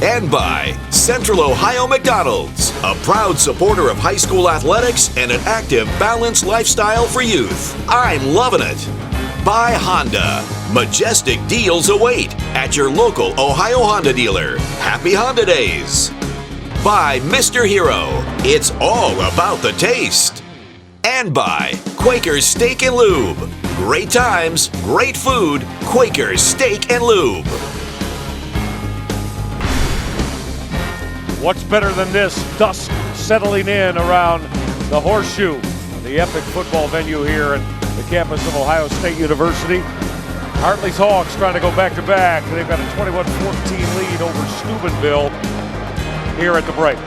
And by Central Ohio McDonald's, a proud supporter of high school athletics and an active, balanced lifestyle for youth. I'm loving it. By Honda, majestic deals await at your local Ohio Honda dealer. Happy Honda Days. By Mr. Hero, it's all about the taste. And by Quaker's Steak and Lube. Great times, great food, Quaker's Steak and Lube. What's better than this? Dusk settling in around the Horseshoe, the epic football venue here at the campus of Ohio State University. Hartley Hawks trying to go back-to-back. They've got a 21-14 lead over Steubenville here at the break.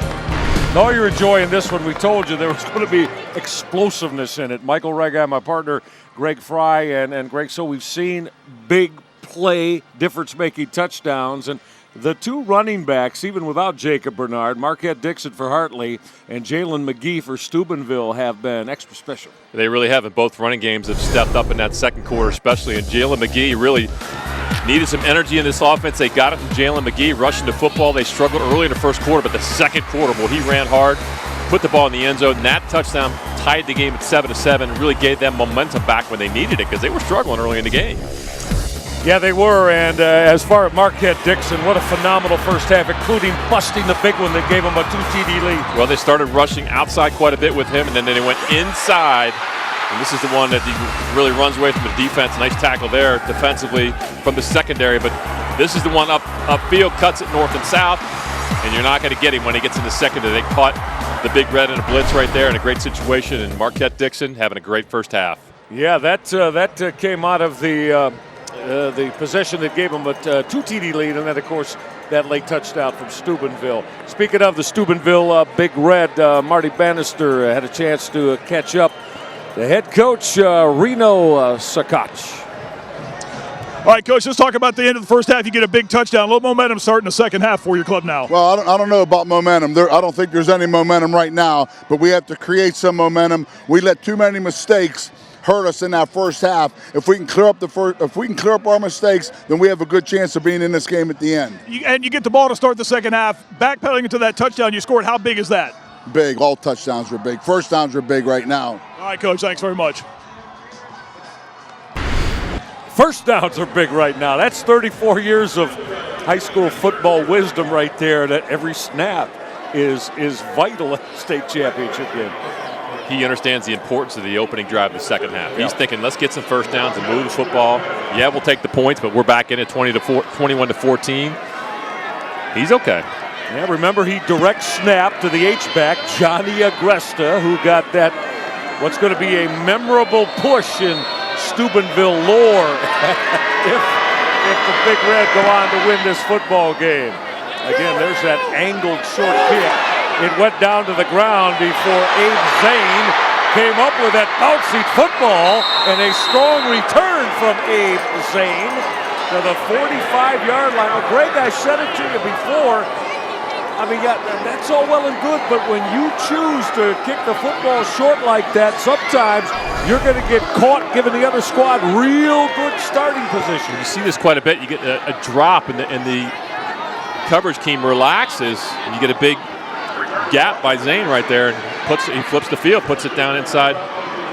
No, you're enjoying this one. We told you there was going to be explosiveness in it. Michael Rega, my partner, Greg Fry, and Greg. So we've seen big play, difference-making touchdowns. And the two running backs, even without Jacob Bernard, Marquette Dixon for Hartley and Jalen McGee for Steubenville, have been extra special. They really have. And both running games have stepped up in that second quarter especially. And Jalen McGee really needed some energy in this offense. They got it from Jalen McGee, rushing the football. They struggled early in the first quarter, but the second quarter, he ran hard, put the ball in the end zone, and that touchdown tied the game at 7-7 and really gave them momentum back when they needed it because they were struggling early in the game. Yeah, they were, and as far as Marquette Dixon, what a phenomenal first half, including busting the big one that gave them a 2 TD lead. Well, they started rushing outside quite a bit with him, and then they went inside. And this is the one that he really runs away from the defense. Nice tackle there defensively from the secondary. But this is the one upfield, cuts it north and south. And you're not going to get him when he gets in the secondary. They caught the Big Red in a blitz right there in a great situation. And Marquette Dixon having a great first half. Yeah, that came out of the possession that gave him a 2 TD lead. And then, of course, that late touchdown from Steubenville. Speaking of the Steubenville Big Red, Marty Bannister had a chance to catch up. The head coach, Reno Sakach. All right, Coach, let's talk about the end of the first half. You get a big touchdown. A little momentum starting the second half for your club now. Well, I don't know about momentum. I don't think there's any momentum right now, but we have to create some momentum. We let too many mistakes hurt us in that first half. If we can clear up our mistakes, then we have a good chance of being in this game at the end. And you get the ball to start the second half. Backpedaling into that touchdown you scored, how big is that? Big. All touchdowns were big. First downs are big right now. All right, Coach, thanks very much. First downs are big right now. That's 34 years of high school football wisdom right there, that every snap is vital in the state championship game. He understands the importance of the opening drive of the second half. He's thinking, let's get some first downs and move the football. Yeah, we'll take the points, but we're back in at 21-14. He's okay. Yeah, remember he direct snap to the H-back, Johnny Agresta, who got that, what's going to be a memorable push in Steubenville lore if the Big Red go on to win this football game. Again, there's that angled short kick. It went down to the ground before Abe Zane came up with that bouncy football, and a strong return from Abe Zane to the 45-yard line. Well, Greg, I said it to you before. I mean, yeah, that's all well and good, but when you choose to kick the football short like that, sometimes you're going to get caught giving the other squad real good starting position. You see this quite a bit. You get a drop, and the coverage team relaxes, and you get a big gap by Zane right there. And he flips the field, puts it down inside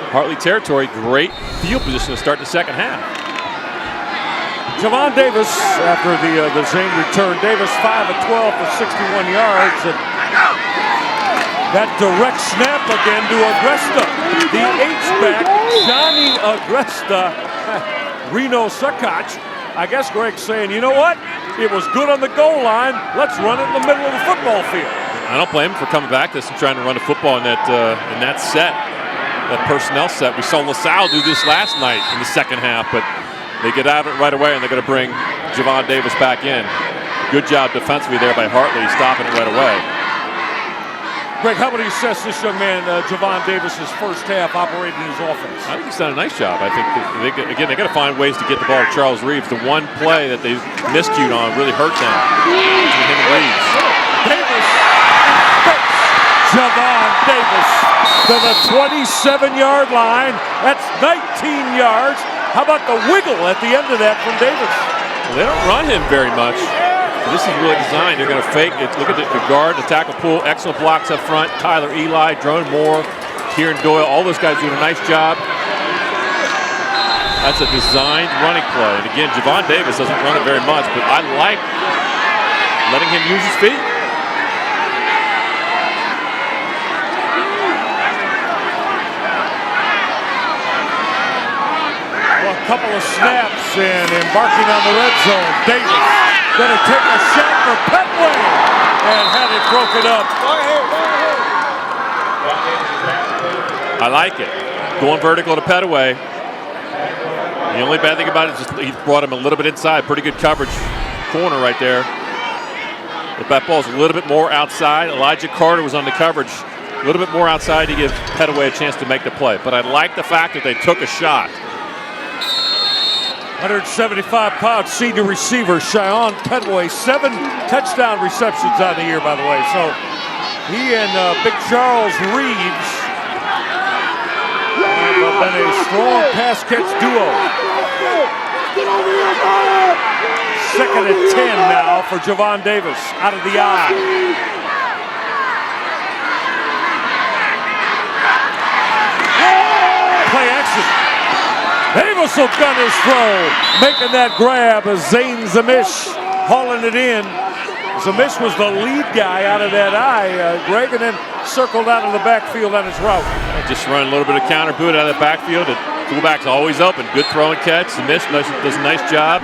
Hartley territory. Great field position to start the second half. Javon Davis, after the Zane return, Davis 5 of 12 for 61 yards. And that direct snap again to Agresta. The H-back, Johnny Agresta, Reno Suckoch. I guess Greg's saying, you know what? It was good on the goal line. Let's run it in the middle of the football field. I don't blame him for coming back to this and trying to run the football in that set, that personnel set. We saw LaSalle do this last night in the second half, but they get out of it right away, and they're going to bring Javon Davis back in. Good job defensively there by Hartley, stopping it right away. Greg, how would you assess this young man, Javon Davis' first half operating his offense? I think he's done a nice job. I think, they got to find ways to get the ball to Charles Reeves. The one play that they miscued on really hurt them. Between him and Reeves. Davis hits Javon Davis to the 27-yard line. That's 19 yards. How about the wiggle at the end of that from Davis? Well, they don't run him very much. This is really designed. They're going to fake it. Look at the guard, the tackle pull, excellent blocks up front. Tyler Eli, Drone Moore, Kieran Doyle, all those guys doing a nice job. That's a designed running play. And again, Javon Davis doesn't run it very much, but I like letting him use his feet. Couple of snaps and embarking on the red zone. Davis going to take a shot for Petway and had it broken up. I like it. Going vertical to Petway. The only bad thing about it is just he brought him a little bit inside. Pretty good coverage. Corner right there. If that ball's a little bit more outside, Elijah Carter was on the coverage. A little bit more outside to give Petway a chance to make the play. But I like the fact that they took a shot. 175-pound senior receiver Cheyenne Petway, 7 touchdown receptions on the year, by the way. So he and Big Charles Reeves have been a strong pass catch duo. 2nd and 10 now for Javon Davis out of the eye. Play action. Davis will gun his throw, making that grab as Zane Zamish hauling it in. Zamish was the lead guy out of that eye, Greg, and then circled out of the backfield on his route. Just run a little bit of counter boot out of the backfield. The fullback's always open. Good throw and catch. Zamish does a nice job.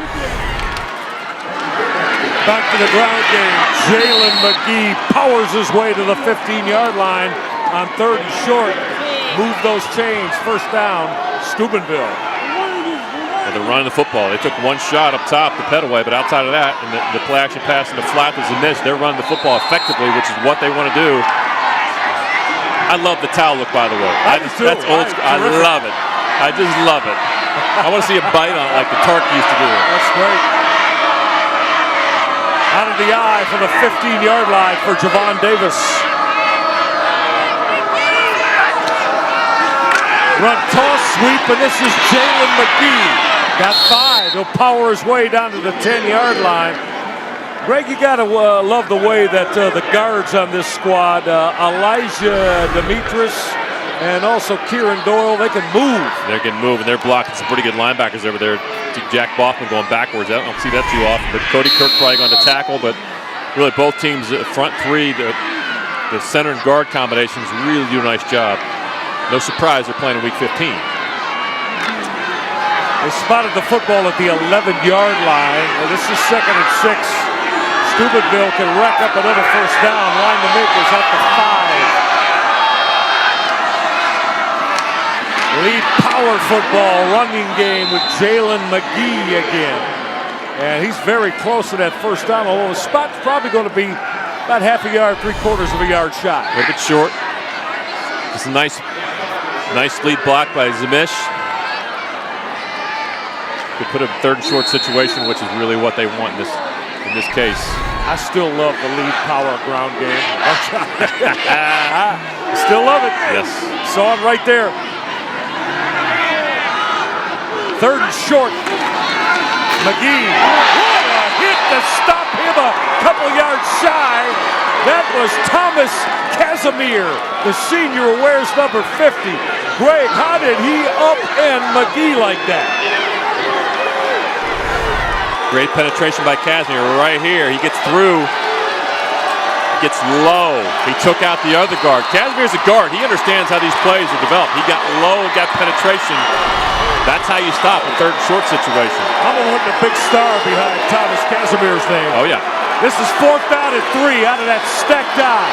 Back to the ground game. Jalen McGee powers his way to the 15-yard line on 3rd and short. Move those chains. First down, Steubenville. Well, they're running the football. They took one shot up top to Petaway, but outside of that, and the play action pass in the flat is a miss. They're running the football effectively, which is what they want to do. I love the towel look, by the way. That's old school. I love it. I just love it. I want to see a bite on it like the Tark used to do. That's great. Out of the eye for the 15-yard line for Javon Davis. Run toss sweep, and this is Jalen McGee. Got 5. He'll power his way down to the 10-yard line. Greg, you got to love the way that the guards on this squad, Elijah Demetris and also Kieran Doyle, they can move. They can move, and they're blocking some pretty good linebackers over there. Jack Baughman going backwards. I don't see that too often, but Cody Kirk probably going to tackle, but really both teams, front three, The center and guard combinations really do a nice job. No surprise they're playing in week 15. They spotted the football at the 11-yard line. Well, this is 2nd and 6. Steubenville can rack up another first down. Line to Makers at the 5. Lead power football running game with Jalen McGee again. And he's very close to that first down, although the spot's probably going to be about half a yard, 3/4 of a yard shot. A bit short. Just a nice lead block by Zimish. Could put a 3rd and short situation, which is really what they want in this case. I still love the lead power ground game. I still love it. Yes. Saw it right there. 3rd and short. McGee. What a hit to stop him a couple yards shy. That was Thomas Casimir, the senior who wears number 50. Greg, how did he upend McGee like that? Great penetration by Casimir right here. He gets through, gets low. He took out the other guard. Casimir's a guard. He understands how these plays are developed. He got low and got penetration. That's how you stop a 3rd and short situation. I'm going to put the big star behind Thomas Casimir's name. Oh, yeah. This is 4th down and 3 out of that stacked eye.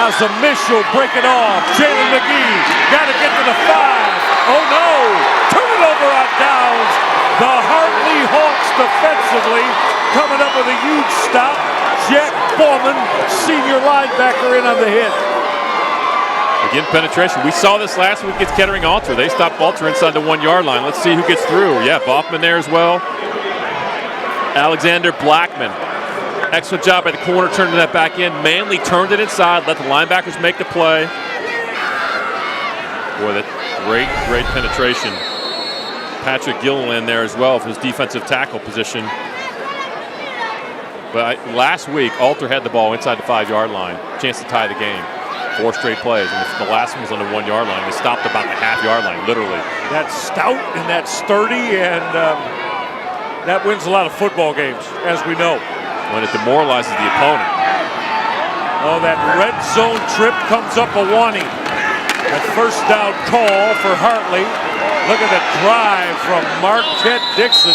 Now Zimish will break it off. Jalen McGee got to get to the 5. Oh, no. Turn it over on downs. The Hartley Hawks defensively coming up with a huge stop. Jack Bowman, senior linebacker, in on the hit. Again, penetration. We saw this last week against Kettering-Alter. They stopped Alter inside the 1-yard line. Let's see who gets through. Yeah, Boffman there as well. Alexander Blackman. Excellent job by the corner, turning that back in. Manley turned it inside, let the linebackers make the play. Boy, that great penetration. Patrick Gilliland there as well for his defensive tackle position. But last week, Alter had the ball inside the 5-yard line. Chance to tie the game. 4 straight plays, and the last one was on the 1-yard line. They stopped about the half-yard line, literally. That's stout and that's sturdy, and that wins a lot of football games, as we know. When it demoralizes the opponent. Oh, that red zone trip comes up a wanting. That first down call for Hartley. Look at the drive from Marquette Dixon.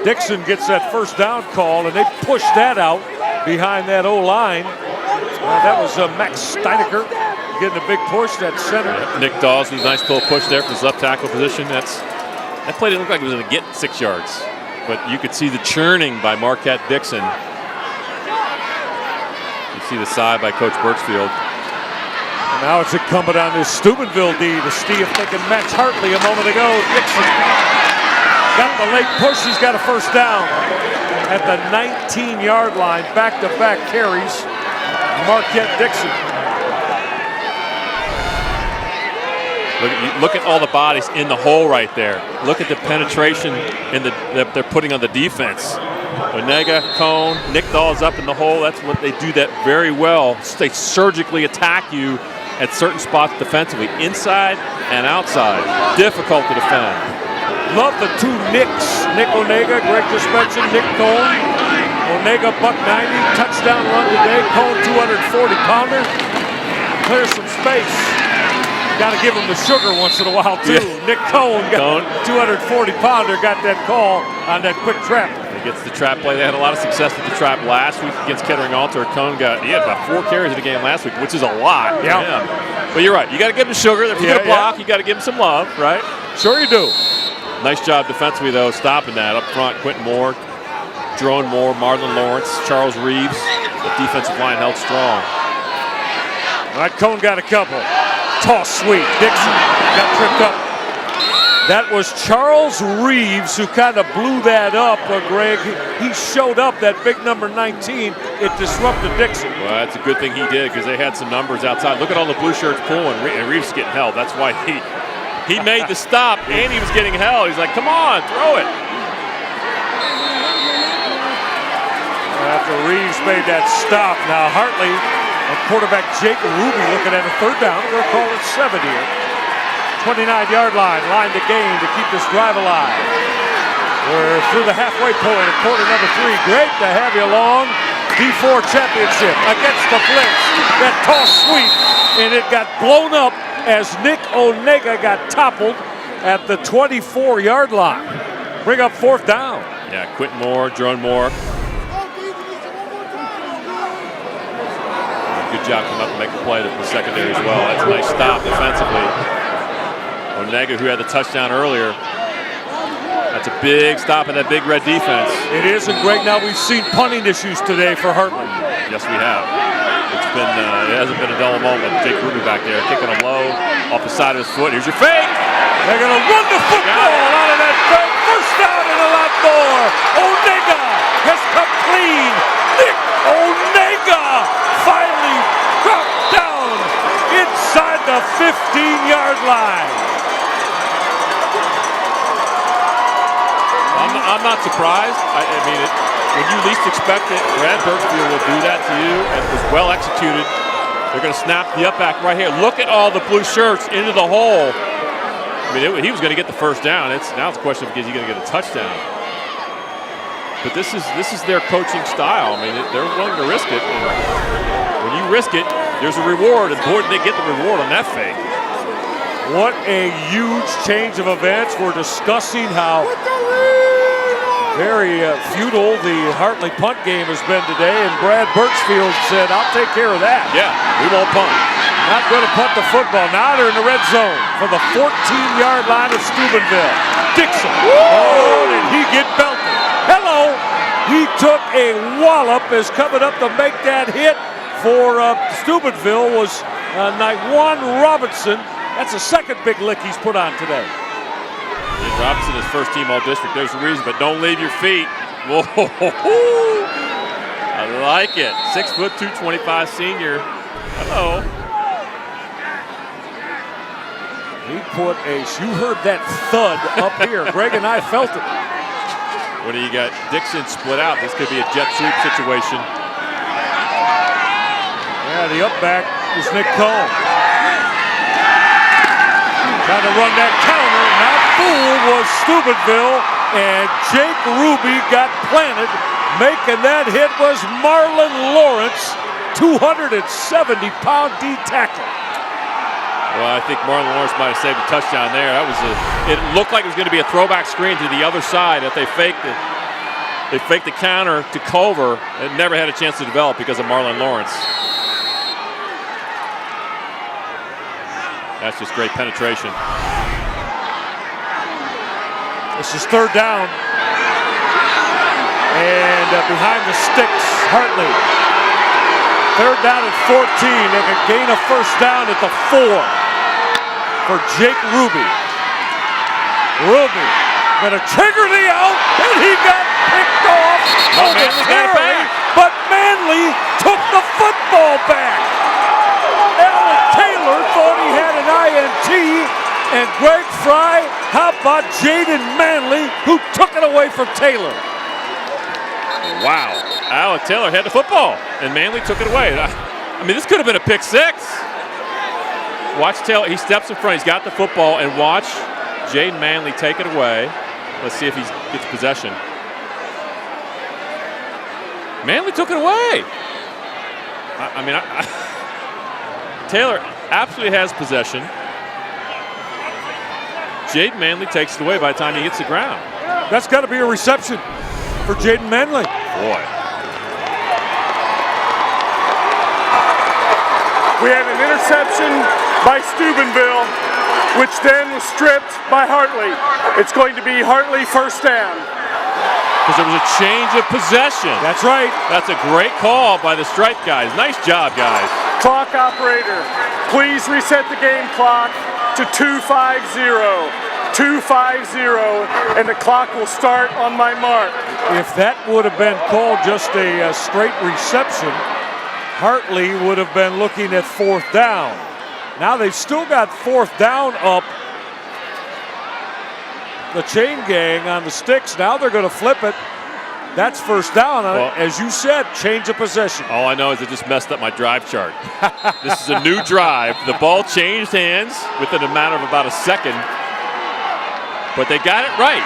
Dixon gets that first down call, and they push that out behind that O-line. That was Max Steinecker getting a big push, that center. Nick Dawes with a nice little push there for his left tackle position. That play didn't look like it was going to get 6 yards, but you could see the churning by Marquette Dixon. You see the side by Coach Birchfield. And now it's incumbent on this Steubenville D to see if they can match Hartley a moment ago. Dixon got the late push. He's got a first down at the 19-yard line. Back-to-back carries. Marquette Dixon. Look at all the bodies in the hole right there. Look at the penetration that they're putting on the defense. Onega, Cone, Nick Dawes up in the hole. That's what they do that very well. They surgically attack you at certain spots defensively, inside and outside. Difficult to defend. Love the 2 Nicks. Nick Onega, Greg just mentioned, Nick Cone. Onega, $190, touchdown run today. Cone, 240-pounder. Clears some space. Got to give him the sugar once in a while, too. Yeah. Nick Cone, 240-pounder, got that call on that quick trap. He gets the trap play. They had a lot of success with the trap last week against Kettering-Alter. Cone he had about 4 carries in the game last week, which is a lot. Yeah. But you're right. You got to give him sugar. If you're going to block, you got to give him some love, right? Sure you do. Nice job defensively, though, stopping that. Up front, Quentin Moore, Jerome Moore, Marlon Lawrence, Charles Reeves. The defensive line held strong. All right, Cone got a couple. Toss sweep. Dixon got tripped up. That was Charles Reeves who kind of blew that up, Greg. He showed up, that big number 19. It disrupted Dixon. Well, that's a good thing he did because they had some numbers outside. Look at all the blue shirts pulling, and Reeves getting held. That's why he made the stop, and he was getting held. He's like, come on, throw it. After Reeves made that stop, now Hartley and quarterback Jake Ruby looking at a 3rd down. We're going to call it 7 here. 29-yard line to gain to keep this drive alive. We're through the halfway point of quarter number 3. Great to have you along. D4 championship against the Blitz. That toss sweep, and it got blown up as Nick Onega got toppled at the 24-yard line. Bring up 4th down. Yeah, Quentin Moore, Jerome Moore. Good job coming up and making a play to the secondary as well. That's a nice stop defensively. Onega, who had the touchdown earlier. That's a big stop in that big red defense. It is, and Greg, now we've seen punting issues today for Hartley. Yes, we have. It's been, it hasn't been a dull moment. Jake Ruby back there, kicking him low off the side of his foot. Here's your fake. They're going to run the football out of that fake. First down and a lot more. Onega has come clean. Nick Onega finally dropped down inside the 15-yard line. I'm not surprised. I mean, when you least expect it, Brad Birchfield will do that to you, and it was well executed. They're going to snap the up back right here. Look at all the blue shirts into the hole. I mean, he was going to get the first down. Now it's a question of is he going to get a touchdown. But this is their coaching style. I mean, they're willing to risk it. And when you risk it, there's a reward, and boy, did they get the reward on that fake. What a huge change of events. We're discussing how very futile the Hartley punt game has been today, and Brad Birchfield said, I'll take care of that. Yeah, we won't punt. Not going to punt the football. Now they're in the red zone for the 14-yard line of Steubenville. Dixon. Oh, did he get belted? Hello. He took a wallop as coming up to make that hit for Steubenville was Nightwan Robinson. That's the second big lick he's put on today. Robinson is first team all district. There's a reason, but don't leave your feet. Whoa. I like it. 6 foot 225 senior. Hello. He put you heard that thud up here. Greg and I felt it. What do you got? Dixon split out. This could be a jet sweep situation. Yeah, the up back is Nick Cohn. Trying to run that counter. Not fooled was Steubenville, and Jake Ruby got planted. Making that hit was Marlon Lawrence, 270-pound D tackle. Well, I think Marlon Lawrence might have saved a touchdown there. It looked like it was going to be a throwback screen to the other side. If they faked the counter to Culver, it never had a chance to develop because of Marlon Lawrence. That's just great penetration. This is 3rd down. And behind the sticks, Hartley. 3rd down at 14. They can gain a first down at the 4 for Jake Ruby. Ruby gonna trigger the out, and he got picked off momentarily, but Manley took the football back. Taylor thought he had an INT, and Greg Fry, how about Jaden Manley, who took it away from Taylor? Wow. Alec Taylor had the football, and Manley took it away. I mean, this could have been a pick 6. Watch Taylor. He steps in front. He's got the football, and watch Jaden Manley take it away. Let's see if he gets possession. Manley took it away. Taylor absolutely has possession. Jaden Manley takes it away by the time he hits the ground. That's got to be a reception for Jaden Manley. Boy. We had an interception by Steubenville, which then was stripped by Hartley. It's going to be Hartley first down. Because there was a change of possession. That's right. That's a great call by the stripe guys. Nice job, guys. Clock operator, please reset the game clock to 2:50. 2:50, and the clock will start on my mark. If that would have been called just a straight reception, Hartley would have been looking at 4th down. Now they've still got 4th down up. The chain gang on the sticks. Now they're going to flip it. That's first down. Well, as you said, change of possession. All I know is it just messed up my drive chart. This is a new drive. The ball changed hands within a matter of about a second, but they got it right.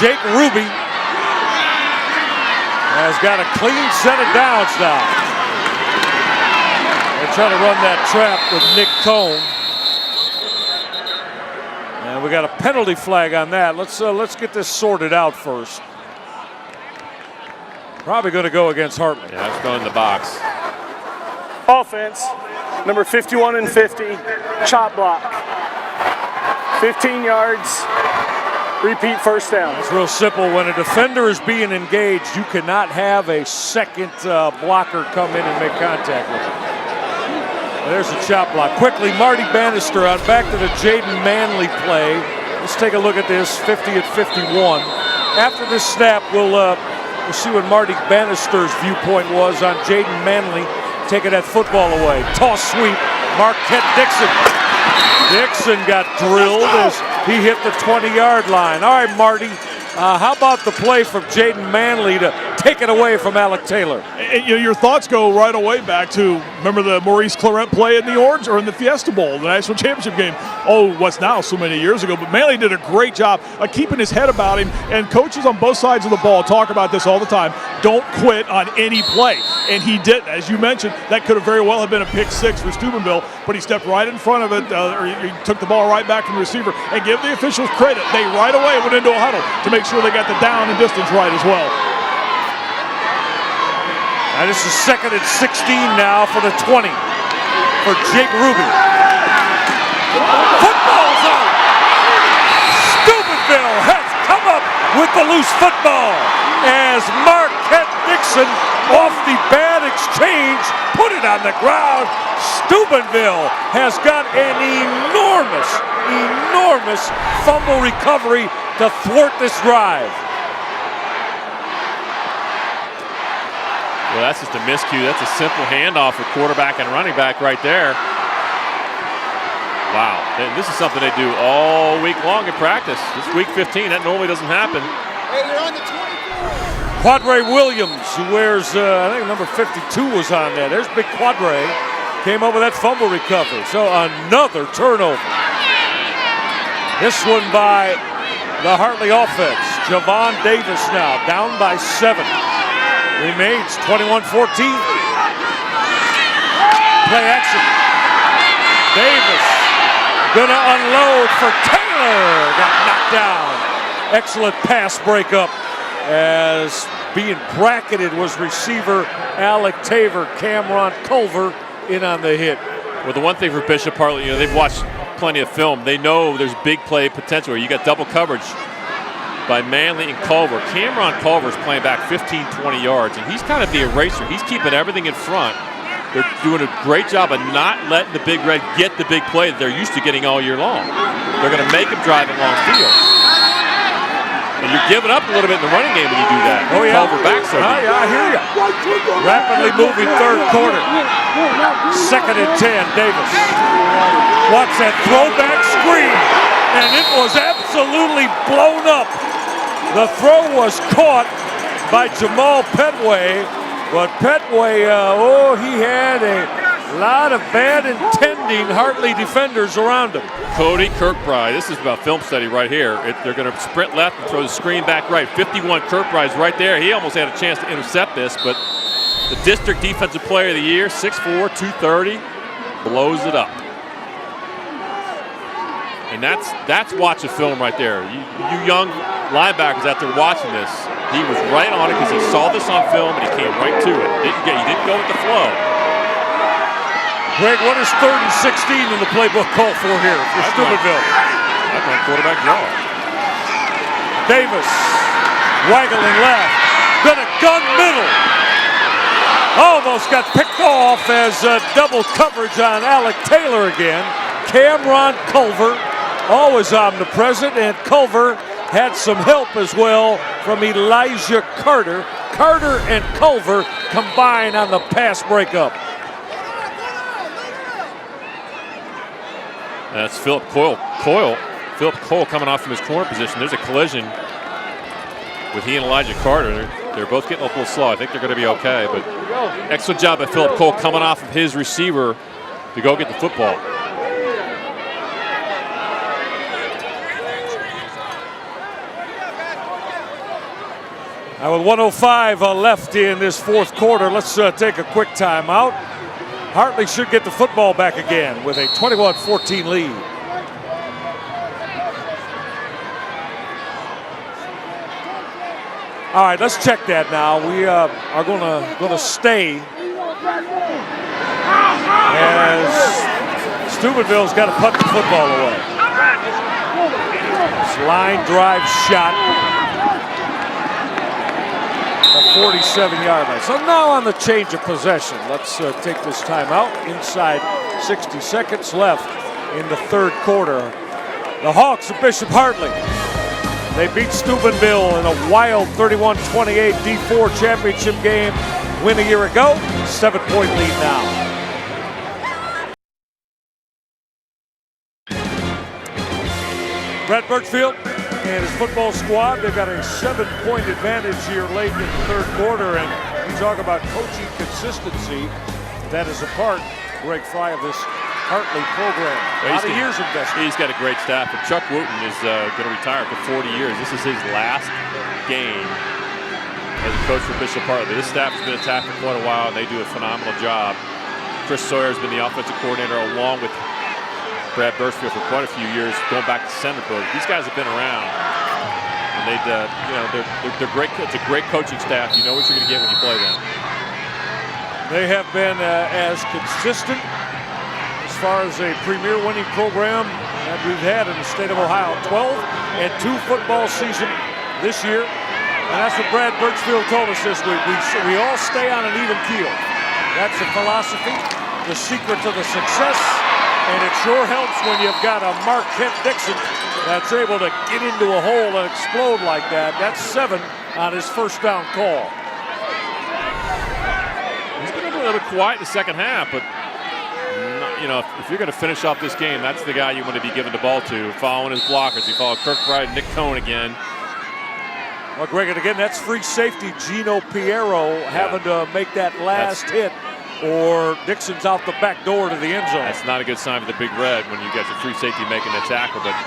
Jake Ruby has got a clean set of downs now. They're trying to run that trap with Nick Cohn. And we got a penalty flag on that. Let's get this sorted out first. Probably going to go against Hartley. Yeah, it's going in the box. Offense, number 51 and 50, chop block. 15 yards, repeat first down. It's real simple. When a defender is being engaged, you cannot have a second blocker come in and make contact with him. There's a chop block. Quickly, Marty Bannister on back to the Jaden Manley play. Let's take a look at this, 50 at 51. After this snap, we'll see what Marty Bannister's viewpoint was on Jaden Manley taking that football away. Toss sweep, Marquette Dixon. Dixon got drilled as he hit the 20-yard line. All right, Marty, how about the play from Jaden Manley to take it away from Alec Taylor? Your thoughts go right away back to, remember the Maurice Clarent play in the Orange or in the Fiesta Bowl, the national championship game? Oh, what's now so many years ago. But Manley did a great job of keeping his head about him. And coaches on both sides of the ball talk about this all the time. Don't quit on any play. And he did. As you mentioned, that could have very well have been a pick six for Steubenville, but he stepped right in front of it, or he took the ball right back from the receiver. And give the officials credit. They right away went into a huddle to make sure they got the down and distance right as well. And this is 2nd and 16 now for the 20 for Jake Ruby. Football's out! Steubenville has come up with the loose football as Marquette Dixon, off the bad exchange, put it on the ground. Steubenville has got an enormous fumble recovery to thwart this drive. Well, that's just a miscue. That's a simple handoff for quarterback and running back right there. Wow. And this is something they do all week long in practice. It's week 15. That normally doesn't happen. Hey, you're on the 24. Quadre Williams, who wears, I think number 52 was on there. There's big Quadre. Came up with that fumble recovery. So another turnover. This one by the Hartley offense. Javon Davis now down by 7. Remains 21-14. Play action. Davis gonna unload for Taylor. Got knocked down. Excellent pass breakup as being bracketed was receiver Alec Taylor. Cameron Culver in on the hit. Well, the one thing for Bishop Hartley, they've watched plenty of film. They know there's big play potential. You got double coverage by Manley and Culver. Cameron Culver's playing back 15, 20 yards, and he's kind of the eraser. He's keeping everything in front. They're doing a great job of not letting the Big Red get the big play that they're used to getting all year long. They're going to make him drive it long field. And you're giving up a little bit in the running game when you do that. Oh, yeah. Culver back so yeah, I hear you. Rapidly moving third quarter. 2nd and 10, Davis. Watch that throwback screen, and it was absolutely blown up. The throw was caught by Jamal Petway, but Petway, he had a lot of bad intending Hartley defenders around him. Cody Kirkbride, this is about film study right here. They're going to sprint left and throw the screen back right. 51, Kirkbride's right there. He almost had a chance to intercept this, but the district defensive player of the year, 6'4", 230, blows it up. And that's watch a film right there. You young linebackers out there watching this, he was right on it because he saw this on film and he came right to it. He didn't go with the flow. Greg, what is 3rd and 16 in the playbook call for here for Steubenville? I'd run quarterback draw. Davis waggling left, gonna gun middle. Almost got picked off as double coverage on Alec Taylor again. Cameron Culver, always omnipresent, and Culver had some help as well from Elijah Carter. Carter and Culver combine on the pass breakup. That's Philip Coyle. Philip Cole coming off from his corner position. There's a collision with he and Elijah Carter. They're both getting a little slow. I think they're going to be okay, but excellent job by Philip Cole coming off of his receiver to go get the football. With 1:05 left in this fourth quarter, let's take a quick timeout. Hartley should get the football back again with a 21-14 lead. All right, let's check that now. We are gonna stay as Steubenville's got to punt the football away. This line drive shot. A 47-yard line. So now on the change of possession, let's take this timeout. Inside 60 seconds left in the third quarter. The Hawks of Bishop Hartley. They beat Steubenville in a wild 31-28 D4 championship game win a year ago. 7-point lead now. Brad Birchfield and his football squad, they've got a 7-point advantage here late in the third quarter, and you talk about coaching consistency. That is a part, Greg Fry, of this Hartley program. A lot of years invested. He's got a great staff, but Chuck Wooten is going to retire for 40 years. This is his last game as a coach for Bishop Hartley. This staff has been attacked for quite a while, and they do a phenomenal job. Chris Sawyer has been the offensive coordinator along with Brad Birchfield for quite a few years, going back to Steubenville. These guys have been around, and they're great. It's a great coaching staff. You know what you're going to get when you play them. They have been as consistent as far as a premier winning program that we've had in the state of Ohio. 12-2 football season this year, and that's what Brad Birchfield told us this week. We all stay on an even keel. That's the philosophy, the secret to the success. And it sure helps when you've got a Marquette Dixon that's able to get into a hole and explode like that. That's 7 on his first down call. He's been a little bit quiet in the second half, but you know, if you're going to finish off this game, that's the guy you want to be giving the ball to. Following his blockers, you follow Kirkbride and Nick Cohn again. Well, Greg, and again, that's free safety Gino Piero having to make that last hit, or Dixon's out the back door to the end zone. That's not a good sign for the Big Red when you get the free safety making the tackle, but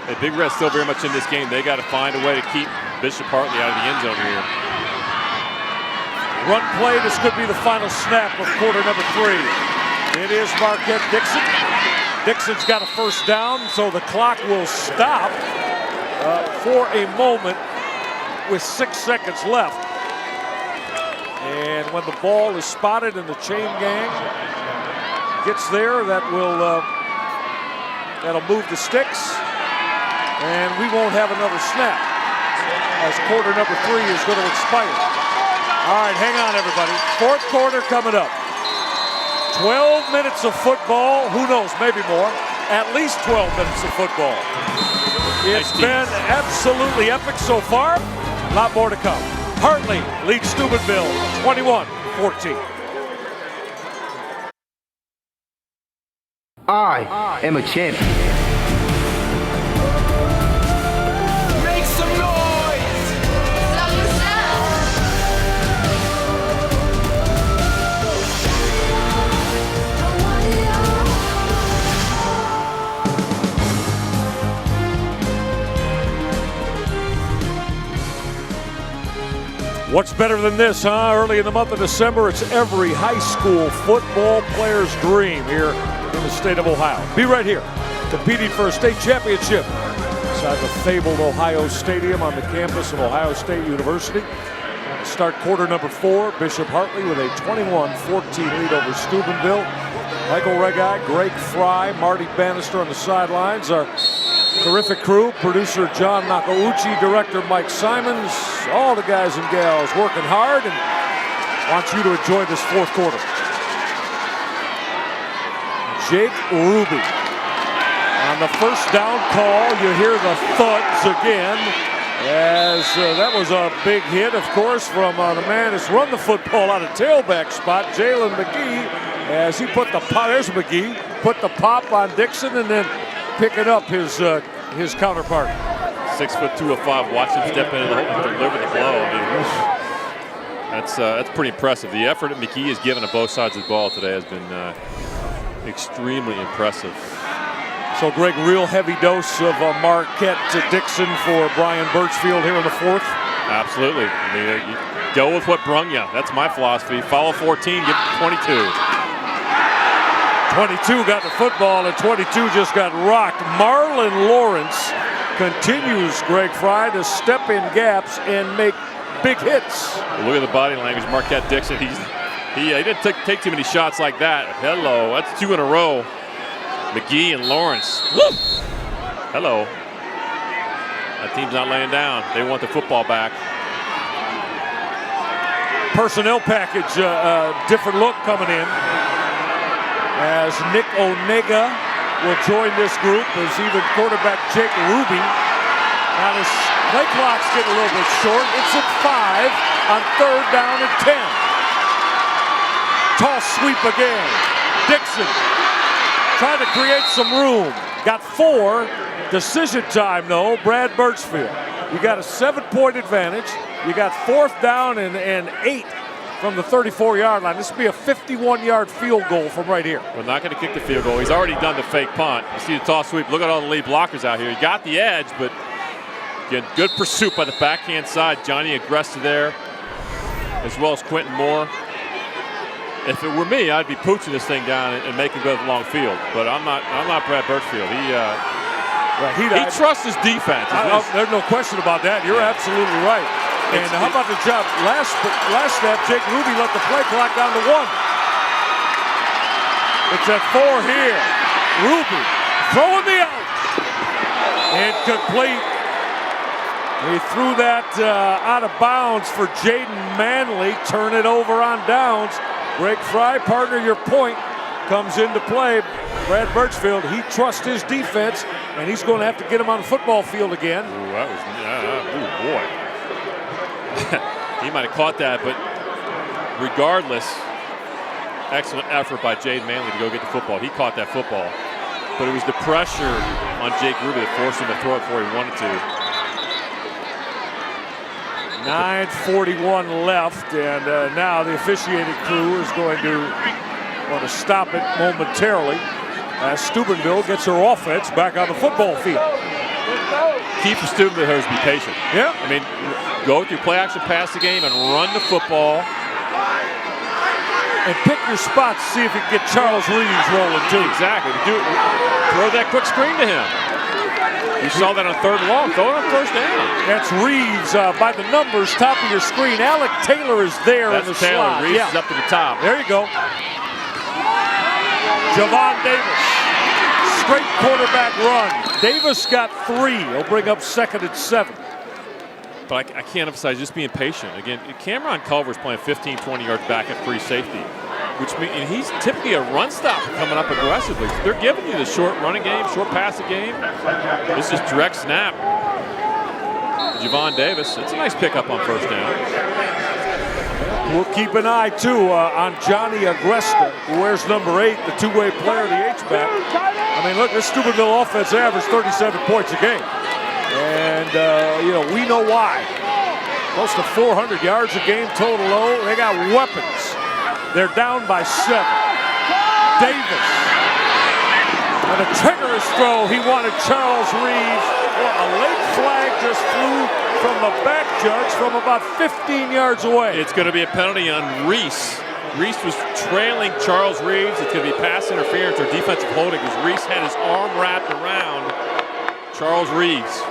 the Big Red's still very much in this game. They got to find a way to keep Bishop Hartley out of the end zone here. Run play, this could be the final snap of quarter number 3. It is Marquette Dixon. Dixon's got a first down, so the clock will stop for a moment with 6 seconds left. And when the ball is spotted and the chain gang gets there, that'll move the sticks, and we won't have another snap as quarter number 3 is going to expire. All right, hang on, everybody. Fourth quarter coming up. 12 minutes of football. Who knows? Maybe more. At least 12 minutes of football. It's been absolutely epic so far. A lot more to come. Hartley leads Steubenville 21-14. I am a champion. Make some noise! Sell yourself! What's better than this, huh? Early in the month of December, it's every high school football player's dream here in the state of Ohio. Be right here, competing for a state championship inside the fabled Ohio Stadium on the campus of Ohio State University. Start quarter number 4, Bishop Hartley with a 21-14 lead over Steubenville. Michael Regai, Greg Fry, Marty Bannister on the sidelines. Our terrific crew, producer John Nakauchi, director Mike Simons, all the guys and gals working hard and want you to enjoy this fourth quarter. Jake Ruby on the first down call. You hear the thuds again as that was a big hit, of course, from the man that's run the football out of tailback spot, Jalen McGee, as he put the pop, there's McGee, put the pop on Dixon and then picking up his counterpart. 6'2" of 5. Watch him step in and deliver the blow. I mean, that's pretty impressive. The effort that McGee has given to both sides of the ball today has been extremely impressive. So, Greg, real heavy dose of Marquette to Dixon for Brian Birchfield here in the fourth. Absolutely. I mean, you go with what brung you. That's my philosophy. Follow 14, give it 22. 22 got the football, and 22 just got rocked. Marlon Lawrence continues, Greg Fry, to step in gaps and make big hits. Look at the body language. Marquette Dixon, he didn't take too many shots like that. Hello, that's 2 in a row. McGee and Lawrence. Woo! Hello. That team's not laying down. They want the football back. Personnel package, different look coming in, as Nick Onega will join this group, as even quarterback Jake Ruby. Now this play clock's getting a little bit short. It's at 5 on 3rd down and 10. Toss sweep again. Dixon trying to create some room. Got 4. Decision time though, Brad Birchfield. You got a 7-point advantage. You got 4th down and 8 from the 34-yard line. This would be a 51-yard field goal from right here. We're not going to kick the field goal. He's already done the fake punt. You see the toss sweep. Look at all the lead blockers out here. He got the edge, but again, good pursuit by the backhand side. Johnny Agresta there, as well as Quentin Moore. If it were me, I'd be pooching this thing down and making go to the long field. But I'm not Brad Birchfield. He trusts his defense. There's no question about that. You're absolutely right. And how about the job? Last snap, Jake Ruby let the play clock down to 1. It's at 4 here. Ruby throwing the out. Incomplete. He threw that out of bounds for Jaden Manley. Turn it over on downs. Greg Fry, partner, your point comes into play. Brad Birchfield, he trusts his defense, and he's going to have to get him on the football field again. Ooh, that was, boy. He might have caught that, but regardless, excellent effort by Jaden Manley to go get the football. He caught that football, but it was the pressure on Jake Ruby that forced him to throw it before he wanted to. 9:41 left, and now the officiating crew is going to want to stop it momentarily as Steubenville gets her offense back on the football field. Key for Steubenville here is be patient. Yeah. I mean, go with your play action pass the game and run the football. And pick your spots, see if you can get Charles Reeves rolling too. Exactly. Throw that quick screen to him. You saw that on 3rd and long. Throw it on 1st down. That's Reeves by the numbers, top of your screen. Alec Taylor is there in the Taylor. slot. Reeves is up to the top. There you go. Javon Davis. Straight quarterback run. Davis got 3. He'll bring up 2nd and 7. But I can't emphasize just being patient. Again, Cameron Culver's playing 15, 20 yards back at free safety, which means and he's typically a run stopper coming up aggressively. So they're giving you the short running game, short passing game. This is direct snap. Javon Davis, it's a nice pickup on 1st down. We'll keep an eye, too, on Johnny Agresta, who wears number 8, the two-way player, the H-back. I mean, look, this Steubenville offense averaged 37 points a game. And, we know why. Close to 400 yards a game total low. They got weapons. They're down by 7. Davis. And a triggerous throw. He wanted Charles Reeves. A late flag just flew from the back judge from about 15 yards away. It's going to be a penalty on Reese. Reese was trailing Charles Reeves. It's going to be pass interference or defensive holding because Reese had his arm wrapped around Charles Reeves.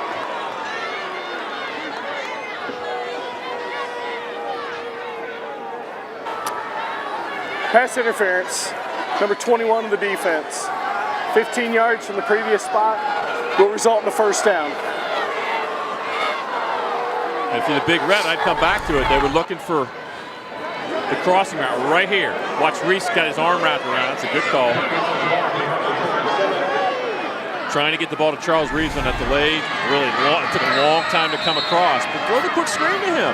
Pass interference, number 21 of the defense. 15 yards from the previous spot will result in a 1st down. And if you're the Big Red, I'd come back to it. They were looking for the crossing route right here. Watch Reese got his arm wrapped around. That's a good call. Trying to get the ball to Charles Reeves on that delay. Really long, it took a long time to come across. But throw the quick screen to him.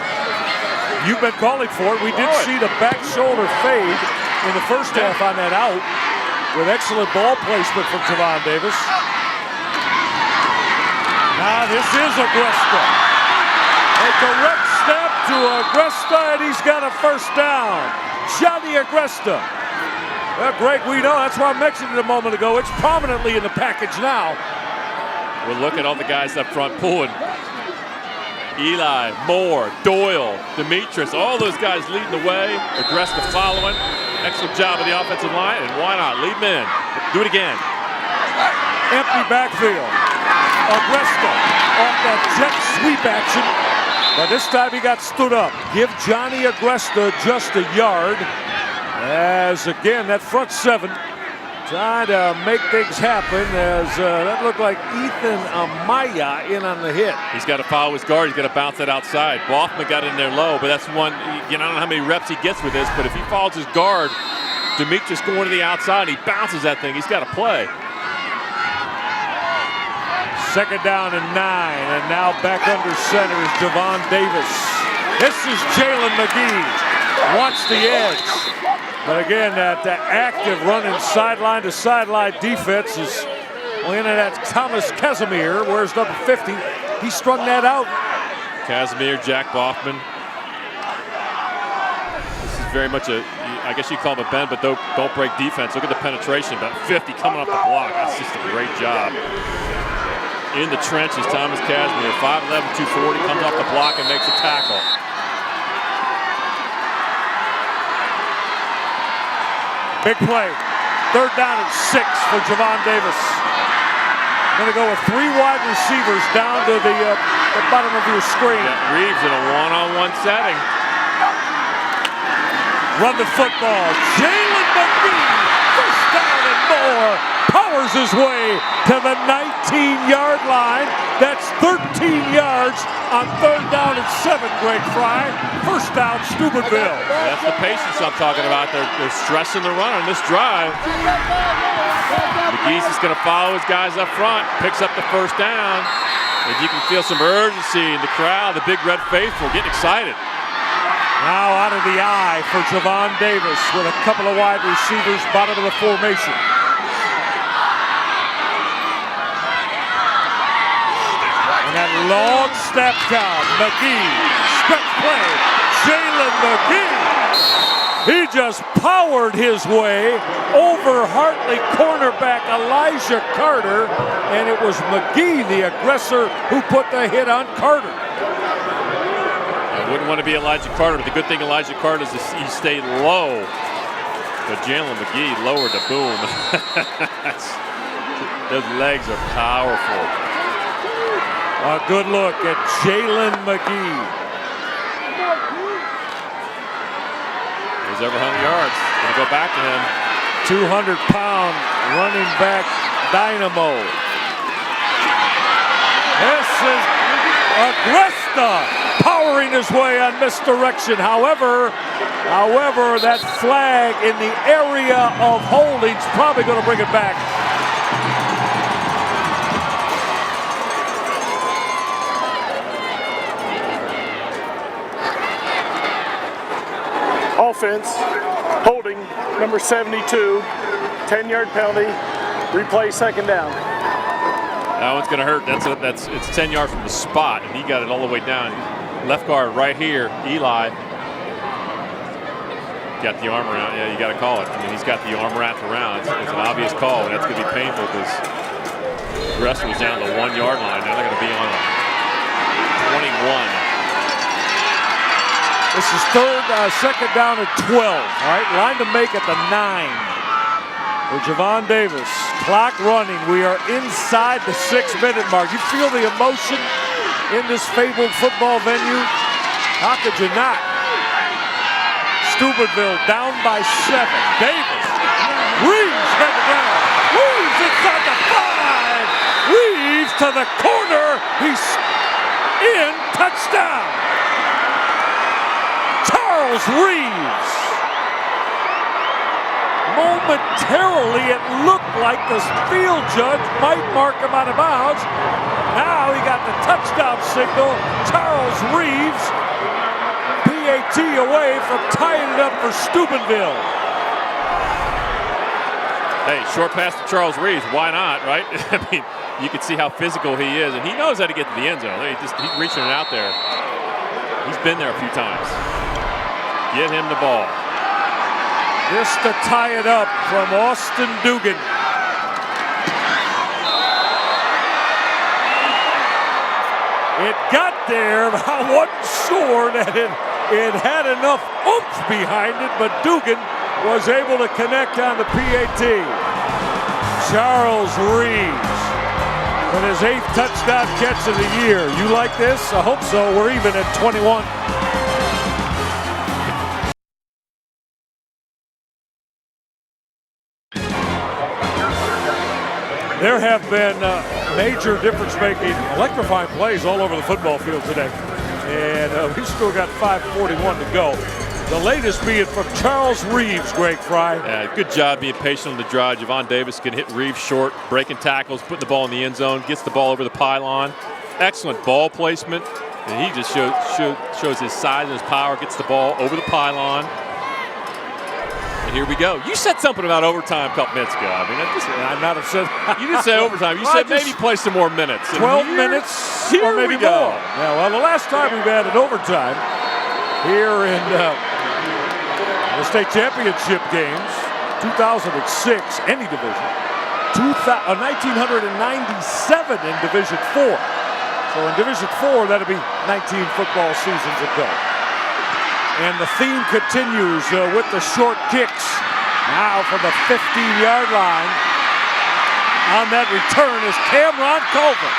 You've been calling for it. We did see the back shoulder fade in the 1st half on that out with excellent ball placement from Javon Davis. Now this is Agresta. A direct snap to Agresta, and he's got a 1st down. Johnny Agresta. Well, Greg, we know, that's why I mentioned it a moment ago. It's prominently in the package now. Well, look at all the guys up front pulling. Eli, Moore, Doyle, Demetrius, all those guys leading the way. Agresta following. Excellent job of the offensive line, and why not? Lead men. Do it again. Empty backfield. Agresta off that jet sweep action. But this time he got stood up. Give Johnny Agresta just a yard. As again, that front seven trying to make things happen as that looked like Ethan Amaya in on the hit. He's got to follow his guard. He's got to bounce that outside. Boffman got in there low, but that's one, you know, I don't know how many reps he gets with this, but if he follows his guard, Demetrius going to the outside, and he bounces that thing. He's got to play. Second down and 9, and now back under center is Javon Davis. This is Jalen McGee. Watch the edge. But again, that active running sideline to sideline defense is in at Thomas Casimir. Where's number 50? He strung that out. Casimir, Jack Boffman. This is very much a, I guess you call him a bend, but don't break defense. Look at the penetration, about 50 coming off the block. That's just a great job. In the trenches, Thomas Casimir, 5'11", 240, comes off the block and makes a tackle. Big play. Third down and 6 for Javon Davis. Going to go with 3 wide receivers down to the bottom of your screen. Yeah, Reeves in a one-on-one setting. Run the football. Jalen McGee, first down and more. Powers his way to the 19-yard line. That's 13 yards on third down and 7, Greg Fry. First down, Steubenville. That's the patience I'm talking about. They're stressing the run on this drive. McGee's just going to follow his guys up front, picks up the first down. And you can feel some urgency in the crowd, the big red faithful getting excited. Now out of the eye for Javon Davis with a couple of wide receivers, bottom of the formation. And that long snap count, McGee, stretch play, Jalen McGee. He just powered his way over Hartley cornerback Elijah Carter, and it was McGee, the aggressor, who put the hit on Carter. I wouldn't want to be Elijah Carter, but the good thing Elijah Carter is he stayed low. But Jalen McGee lowered the boom. Those legs are powerful. A good look at Jalen McGee. He's over 100 yards. Gonna go back to him. 200-pound running back dynamo. This is Agresta powering his way on misdirection. However, that flag in the area of holding's probably going to bring it back. Offense, holding, number 72, 10-yard penalty, replay second down. That one's going to hurt. It's 10 yards from the spot, and he got it all the way down. Left guard right here, Eli. Got the arm around. Yeah, you got to call it. I mean, he's got the arm wrapped around. It's an obvious call, and that's going to be painful because the rest was down the 1-yard line. Now they're going to be on a 21. This is second down at 12. All right, line to make at the 9 for Javon Davis. Clock running. We are inside the 6-minute mark. You feel the emotion in this fabled football venue? How could you not? Steubenville down by 7. Davis. Reeves head down. Reeves inside the 5. Reeves to the corner. He's in. Touchdown. Charles Reeves. Momentarily, it looked like the field judge might mark him out of bounds. Now he got the touchdown signal. Charles Reeves, PAT away from tying it up for Steubenville. Hey, short pass to Charles Reeves. Why not, right? I mean, you can see how physical he is, and he knows how to get to the end zone. He's reaching it out there. He's been there a few times. Get him the ball. This to tie it up from Austin Dugan. It got there, but I wasn't sure that it had enough oomph behind it, but Dugan was able to connect on the PAT. Charles Reeves with his 8th touchdown catch of the year. You like this? I hope so. We're even at 21. There have been major difference-making, electrifying plays all over the football field today. And we've still got 5:41 to go. The latest being from Charles Reeves, Greg Fry. Yeah, good job being patient on the drive. Javon Davis can hit Reeves short, breaking tackles, putting the ball in the end zone, gets the ball over the pylon. Excellent ball placement. And he just shows his size and his power, gets the ball over the pylon. And here we go. You said something about overtime a couple minutes ago. I mean, I might have said. You didn't say overtime. You said maybe play some more minutes. 12 minutes or maybe more. Yeah, well, the last time we've added overtime here in the state championship games, 2006, any division, 1997 in Division 4. So in Division 4, that'll be 19 football seasons ago. And the theme continues with the short kicks. Now from the 15-yard line. On that return is Cameron Culver.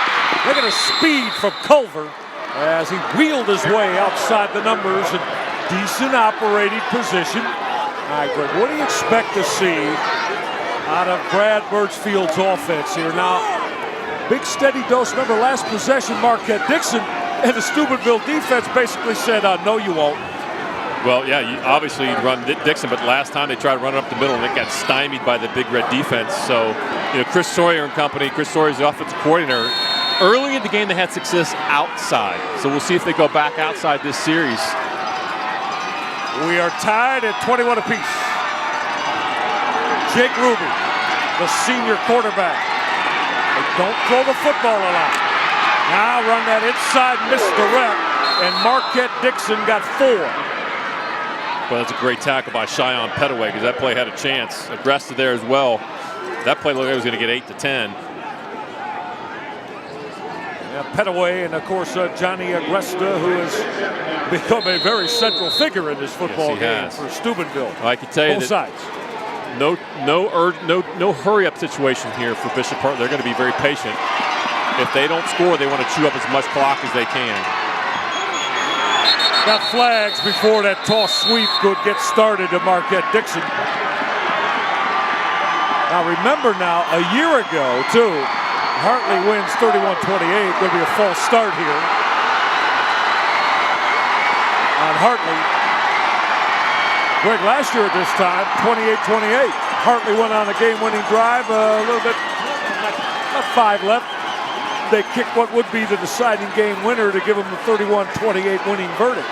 Look at the speed from Culver as he wheeled his way outside the numbers in decent operating position. All right, Greg, what do you expect to see out of Brad Birchfield's offense here? Now, big steady dose. Remember last possession, Marquette Dixon and the Steubenville defense basically said, no, you won't. Well, yeah, obviously you'd run Dixon, but last time they tried to run it up the middle and it got stymied by the Big Red defense. So, Chris Sawyer and company, Chris Sawyer's the offensive coordinator. Early in the game, they had success outside. So we'll see if they go back outside this series. We are tied at 21 apiece. Jake Ruby, the senior quarterback. They don't throw the football a lot. Now run that inside misdirect, and Marquette Dixon got 4. Well, that's a great tackle by Cheyenne Petaway because that play had a chance. Aggressive there as well. That play looked like it was going to get 8 to 10. Yeah, Petaway and, of course, Johnny Agresta, who has become a very central figure in this football game for Steubenville. Well, I can tell you both sides. No hurry-up situation here for Bishop Park. They're going to be very patient. If they don't score, they want to chew up as much clock as they can. Got flags before that toss sweep could get started to Marquette Dixon. Now remember a year ago, too, Hartley wins 31-28. Going to be a false start here on Hartley. Greg, last year at this time, 28-28. Hartley went on a game-winning drive, a little bit, about 5 left. They kicked what would be the deciding game winner to give them the 31-28 winning verdict.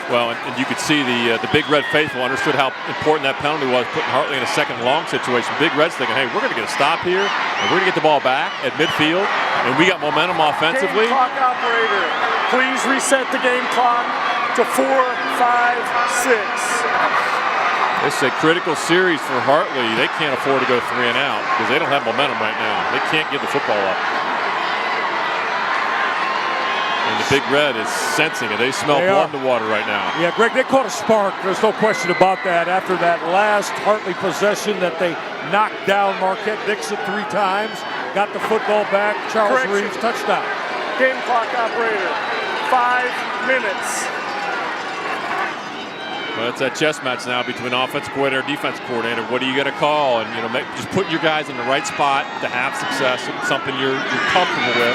Well, and you could see the Big Red faithful understood how important that penalty was, putting Hartley in a second long situation. Big Red's thinking, hey, we're going to get a stop here, and we're going to get the ball back at midfield, and we got momentum offensively. Game clock operator, please reset the game clock to 4, 5, 6. This is a critical series for Hartley. They can't afford to go 3 and out because they don't have momentum right now. They can't give the football up. And the Big Red is sensing it. They smell blood in the water right now. Yeah, Greg, they caught a spark. There's no question about that after that last Hartley possession that they knocked down Marquette Dixon 3 times, got the football back, Charles Reeves, touchdown. Game clock operator, 5 minutes. Well, it's that chess match now between offensive coordinator and defensive coordinator. What are you going to call? And, just put your guys in the right spot to have success. It's something you're comfortable with.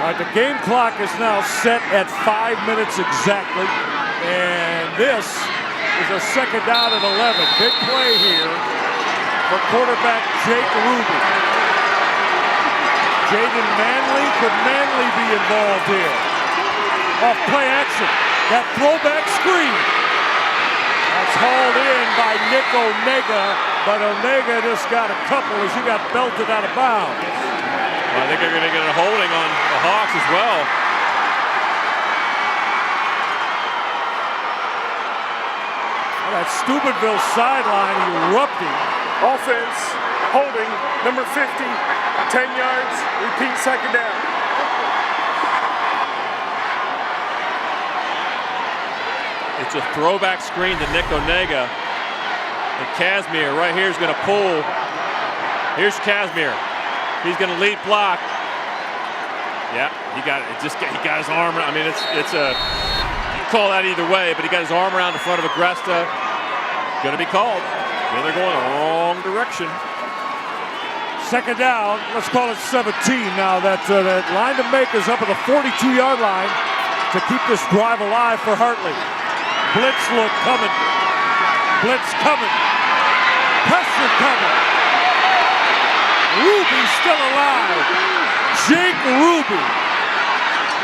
All right, the game clock is now set at 5 minutes exactly. And this is a second down and 11. Big play here for quarterback Jake Ruby. Jaden Manley, could Manley be involved here? Off play action, that throwback screen. That's hauled in by Nick Onega, but Onega just got a couple as he got belted out of bounds. Well, I think they're going to get a holding on the Hawks as well. That Steubenville sideline erupting. Offense holding, number 50, 10 yards, repeat second down. It's a throwback screen to Nick Onega. And Casimir right here is going to pull. Here's Casimir. He's going to lead block. Yeah, he got it. He got his arm. I mean, it's a, you can call that either way, but he got his arm around the front of Agresta. Going to be called. And they're going the wrong direction. Second down. Let's call it 17 now. That line to make is up at the 42-yard line to keep this drive alive for Hartley. Blitz look coming. Blitz coming. Pressure coming. Ruby still alive. Jake Ruby.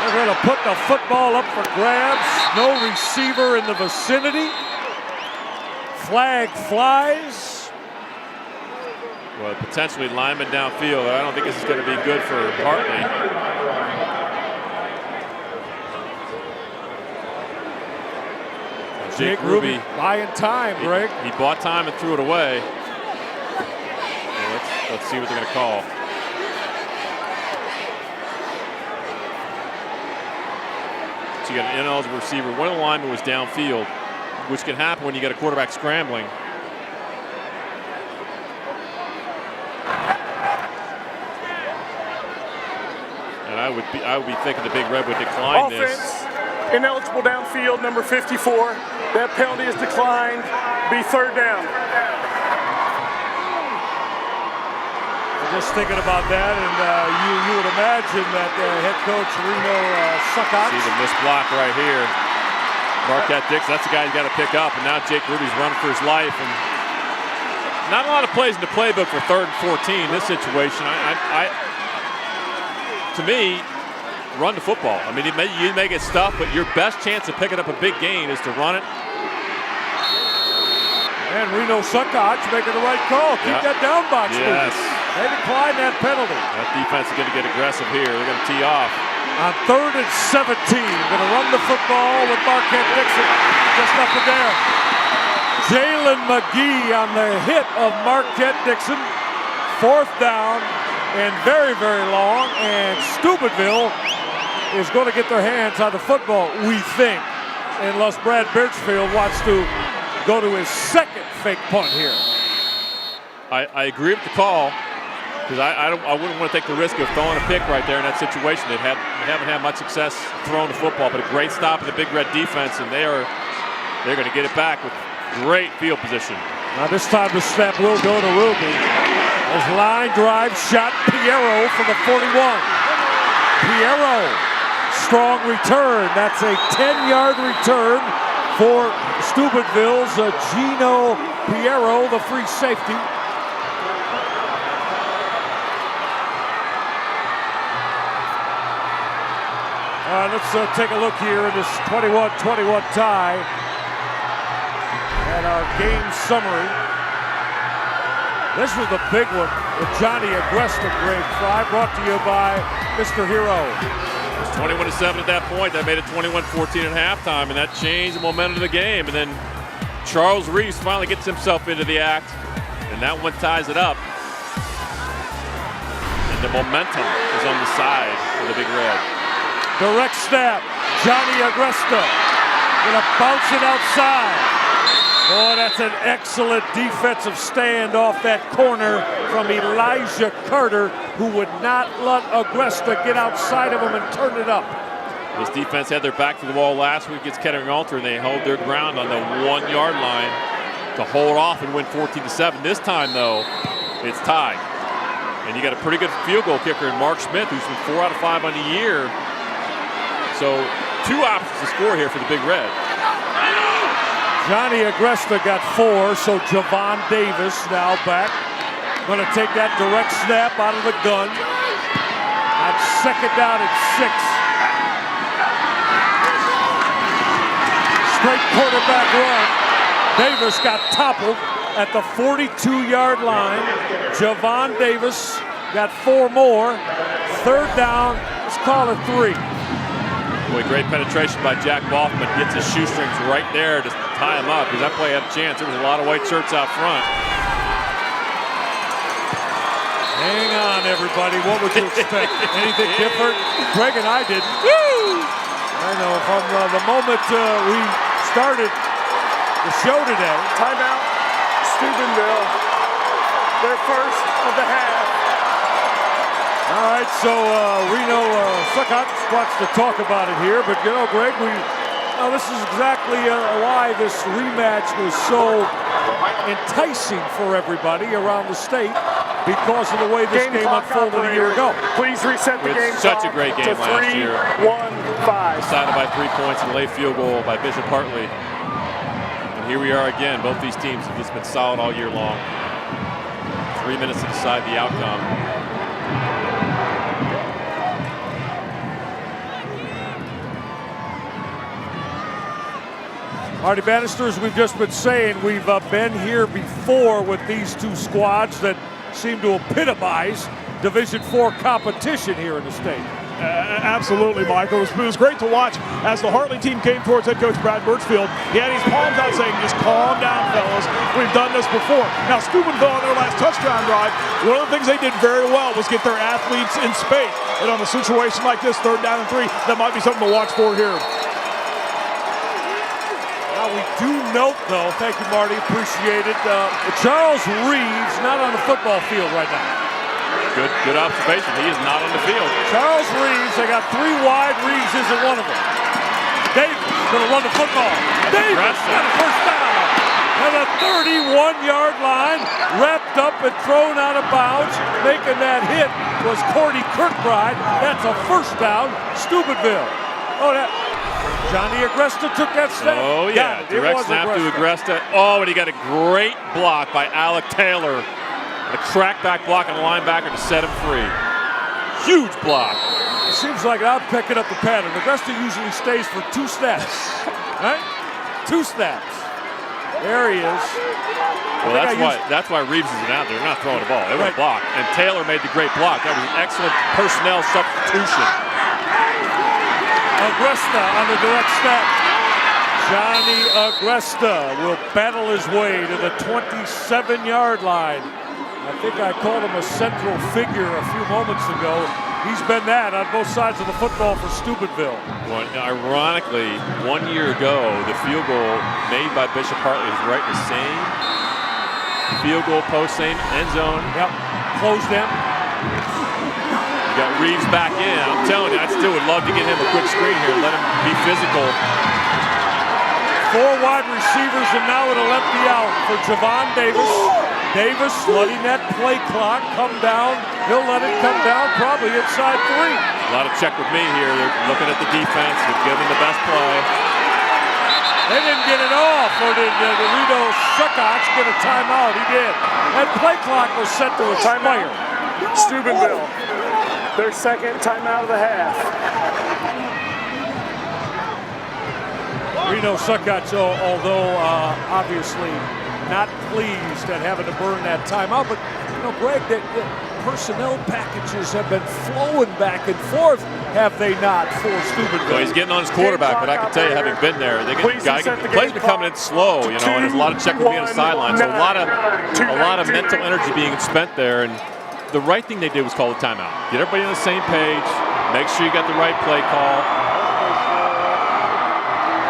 They're going to put the football up for grabs. No receiver in the vicinity. Flag flies. Well, potentially lineman downfield. I don't think this is going to be good for Hartley. Jake Ruby buying time, Greg. He bought time and threw it away. Let's see what they're going to call. So you got an ineligible receiver. One of the linemen was downfield, which can happen when you get a quarterback scrambling. And I would be thinking the Big Red would decline this. Ineligible downfield, number 54. That penalty is declined. Be third down. Just thinking about that, and you would imagine that head coach Reno Suckox. See the missed block right here. Marquette Dixon, that's the guy you got to pick up, and now Jake Ruby's running for his life. And not a lot of plays in the playbook for 3rd and 14 in this situation. To me, run the football. I mean, you may get stuffed, but your best chance of picking up a big gain is to run it. And Reno Suckox making the right call. Keep that down box. Yes. They decline that penalty. That defense is going to get aggressive here. They're going to tee off. On 3rd and 17, going to run the football with Marquette Dixon just up and down. Jalen McGee on the hit of Marquette Dixon. 4th down and very, very long. And Steubenville is going to get their hands on the football, we think, unless Brad Birchfield wants to go to his 2nd fake punt here. I agree with the call, because I wouldn't want to take the risk of throwing a pick right there in that situation. They haven't had much success throwing the football, but a great stop in the Big Red defense, and they're going to get it back with great field position. Now this time the snap will go to Ruby. His line drive shot, Piero for the 41. Piero, strong return. That's a 10-yard return for Steubenville's Gino Piero, the free safety. Let's take a look here at this 21-21 tie and our game summary. This was the big one with Johnny Agresta, grade 5, brought to you by Mr. Hero. It was 21-7 at that point. That made it 21-14 at halftime, and that changed the momentum of the game. And then Charles Reeves finally gets himself into the act, and that one ties it up. And the momentum is on the side of the Big Red. Direct snap, Johnny Agresta gonna bounce it outside. Boy, that's an excellent defensive stand off that corner from Elijah Carter, who would not let Agresta get outside of him and turn it up. This defense had their back to the wall last week against Kettering Alter, and they held their ground on the 1-yard line to hold off and win 14-7. This time, though, it's tied. And you got a pretty good field goal kicker in Mark Smith, who's been 4 out of 5 on the year. So 2 options to score here for the Big Red. Johnny Agresta got 4, so Javon Davis now back. Going to take that direct snap out of the gun. On 2nd down and 6. Straight quarterback run. Davis got toppled at the 42-yard line. Javon Davis got 4 more. 3rd down, let's call it 3. Boy, great penetration by Jack Boffman. Gets his shoestrings right there to tie him up, because that play had a chance. There was a lot of white shirts out front. Hang on, everybody. What would you expect? Anything different? Greg and I didn't. Woo! I know. From the moment we started the show today. Timeout, Steubenville. Their first of the half. All right, so Reno Suckots wants to talk about it here, but you know, Greg, this is exactly why this rematch was so enticing for everybody around the state, because of the way this game unfolded a year ago. Please reset the game. Such a great game last year. 3-1-5. Decided by 3 points and a late field goal by Bishop Hartley. And here we are again. Both these teams have just been solid all year long. 3 minutes to decide the outcome. Marty Bannister, as we've just been saying, we've been here before with these two squads that seem to epitomize Division IV competition here in the state. Absolutely, Michael. It was great to watch as the Hartley team came towards head coach Brad Birchfield. He had his palms out saying, just calm down, fellas. We've done this before. Now, Steubenville on their last touchdown drive, one of the things they did very well was get their athletes in space. And on a situation like this, 3rd down and 3, that might be something to watch for here. Now, we do note, though, thank you, Marty, appreciate it, Charles Reeves not on the football field right now. Good observation. He is not on the field. Charles Reeves, they got 3 wide. Reeves isn't one of them. Davis going to run the football. Davis got a first down. At a 31-yard line, wrapped up and thrown out of bounds. Making that hit was Cordy Kirkbride. That's a first down, Steubenville. Oh, that Johnny Agresta took that snap. Oh, yeah. Direct snap to Agresta. Oh, and he got a great block by Alec Taylor. A crackback block on the linebacker to set him free. Huge block. It seems like I'm picking up the pattern. Agresta usually stays for 2 snaps, right? 2 snaps. There he is. Well, that's why Reeves isn't out there. They're not throwing the ball. They were blocked. And Taylor made the great block. That was an excellent personnel substitution. Agresta on the direct snap. Johnny Agresta will battle his way to the 27-yard line. I think I called him a central figure a few moments ago. He's been that on both sides of the football for Steubenville. Well, ironically, 1 year ago, the field goal made by Bishop Hartley is right in the same field goal post, same end zone. Yep, closed in. You got Reeves back in. I'm telling you, I still would love to get him a quick screen here, let him be physical. 4 wide receivers, and now it'll empty out for Javon Davis. Davis letting that play clock come down. He'll let it come down probably inside 3. A lot of check with me here. They're looking at the defense. They're giving the best play. They didn't get it off, or did the Reno Suckots get a timeout? He did. That play clock was set to expire. Steubenville, their 2nd timeout of the half. Reno Suckots, although obviously not pleased at having to burn that timeout, but you know, Greg, the personnel packages have been flowing back and forth, have they not, for Steubenville? Well, he's getting on his quarterback, but I can tell you, having been there, the plays been coming in slow, you know, and there's a lot of check with me on the sideline, so a lot of mental energy being spent there, and the right thing they did was call the timeout. Get everybody on the same page, make sure you got the right play call,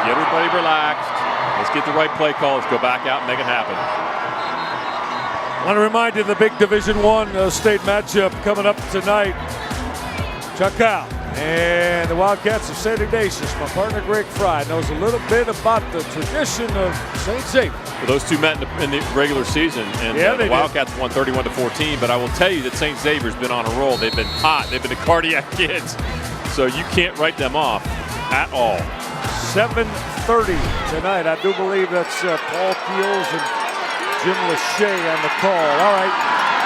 get everybody relaxed. Let's get the right play call. Let's go back out and make it happen. I want to remind you of the big Division I state matchup coming up tonight. Check out. And the Wildcats of St. Ignatius. My partner Greg Fry knows a little bit about the tradition of St. Xavier. Well, those two met in the regular season, and the Wildcats won 31-14. But I will tell you that St. Xavier's been on a roll. They've been hot. They've been the cardiac kids. So you can't write them off at all. 7:30 tonight. I do believe that's Paul Keels and Jim Lachey on the call. All right,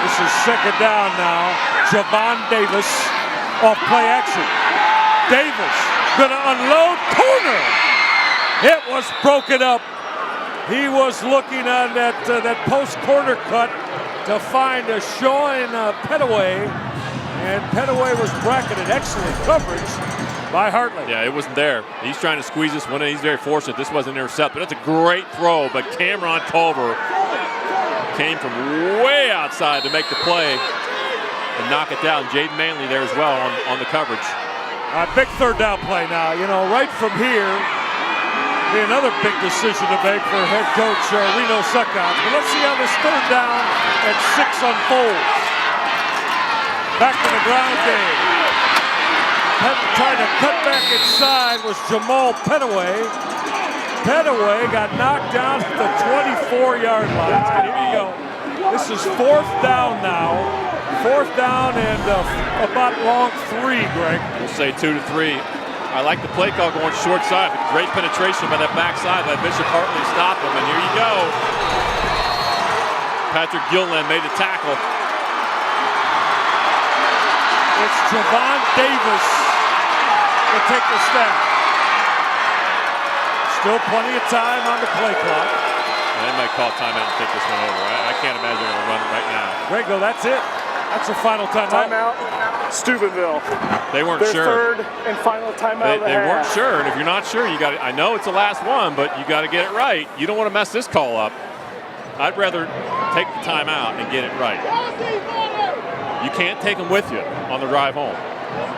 this is 2nd down now. Javon Davis off play action. Davis gonna unload, corner. It was broken up. He was looking on that post corner cut to find a Sean Petaway, and Petaway was bracketed. Excellent coverage by Hartley. Yeah, it wasn't there. He's trying to squeeze this one in. He's very fortunate this wasn't intercepted. That's a great throw, but Cameron Culver came from way outside to make the play. and knock it down. Jaden Manley there as well on the coverage. Big third down play now. You know, right from here, be another big decision to make for head coach Reno Suckouts. But let's see how this third down at 6 unfolds. Back to the ground game. Trying to cut back inside was Jamal Petaway. Petaway got knocked down at the 24-yard line. And here you go. This is 4th down now. 4th down and about long 3, Greg. We'll say 2 to 3. I like the play call going short side. Great penetration by that backside by Bishop Hartley to stop him. And here you go. Patrick Gilliland made the tackle. It's Javon Davis to take the snap. Still plenty of time on the play clock. They might call timeout and take this one over. I can't imagine they're going to run it right now. Grego, that's it. That's a final timeout. Timeout, Steubenville. They weren't Their sure. third and final timeout of the They weren't half. sure, and if you're not sure, you got. I know it's the last one, but you got to get it right. You don't want to mess this call up. I'd rather take the timeout and get it right. You can't take them with you on the drive home.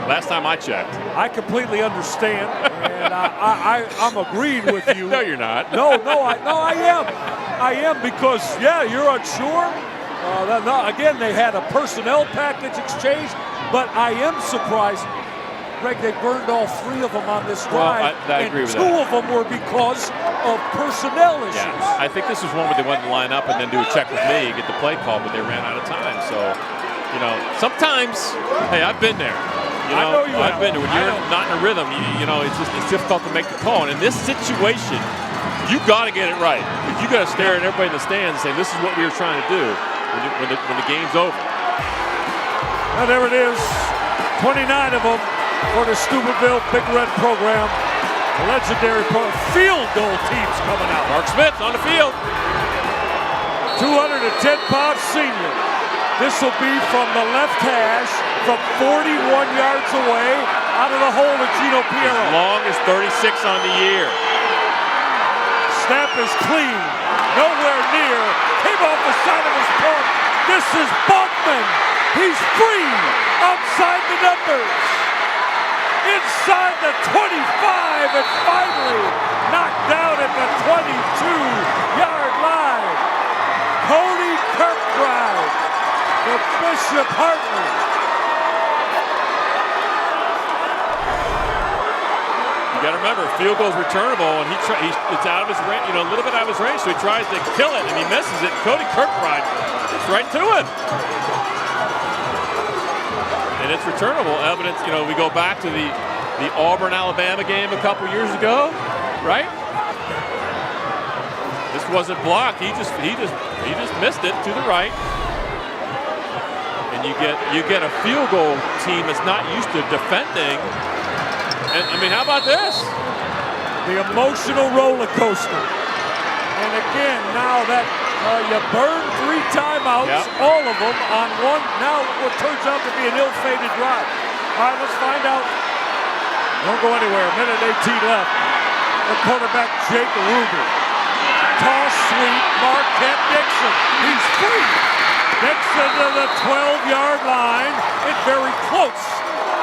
Last time I checked. I completely understand, and I'm agreeing with you. No, you're not. No, I am. I am because, yeah, you're unsure. Again, they had a personnel package exchange, but I am surprised, Greg, they burned all 3 of them on this drive. I agree with that. 2 of them were because of personnel issues. Yeah, I think this was one where they wanted to line up and then do a check with me, get the play call, but they ran out of time. So, you know, sometimes, hey, I've been there. You know, I know you I've have. been there. When you're not in a rhythm, you know, it's difficult to make the call. And in this situation, you got to get it right. You got to stare at everybody in the stands and say, "This is what we were trying to do." When the game's over. And there it is, 29 of them for the Steubenville Big Red program. Legendary field goal teams coming out. Mark Smith on the field. 210-pound senior. This will be from the left hash from 41 yards away out of the hole of Gino Piero. As long as 36 on the year. Snap is clean. Nowhere near. Came off the side of his pump. This is Buckman. He's free. Outside the numbers. Inside the 25 and finally knocked down at the 22-yard line. Cody Kirkbride for Bishop Hartley. You got to remember, field goal's returnable, and it's out of his range, you know, a little bit out of his range, so he tries to kill it, and he misses it. Cody Kirkbride gets right to it. And it's returnable. Evidence, you know, we go back to the Auburn-Alabama game a couple years ago, right? This wasn't blocked. He just missed it to the right. And you get a field goal team that's not used to defending. And, I mean, how about this? The emotional roller coaster. And again, now that you burn 3 timeouts, all of them on one, now what turns out to be an ill-fated drive. All right, let's find out. Don't go anywhere. Minute 18 left. The quarterback, Jake Ruger. Toss sweep, Marquette Dixon. He's free. Dixon to the 12-yard line. It's very close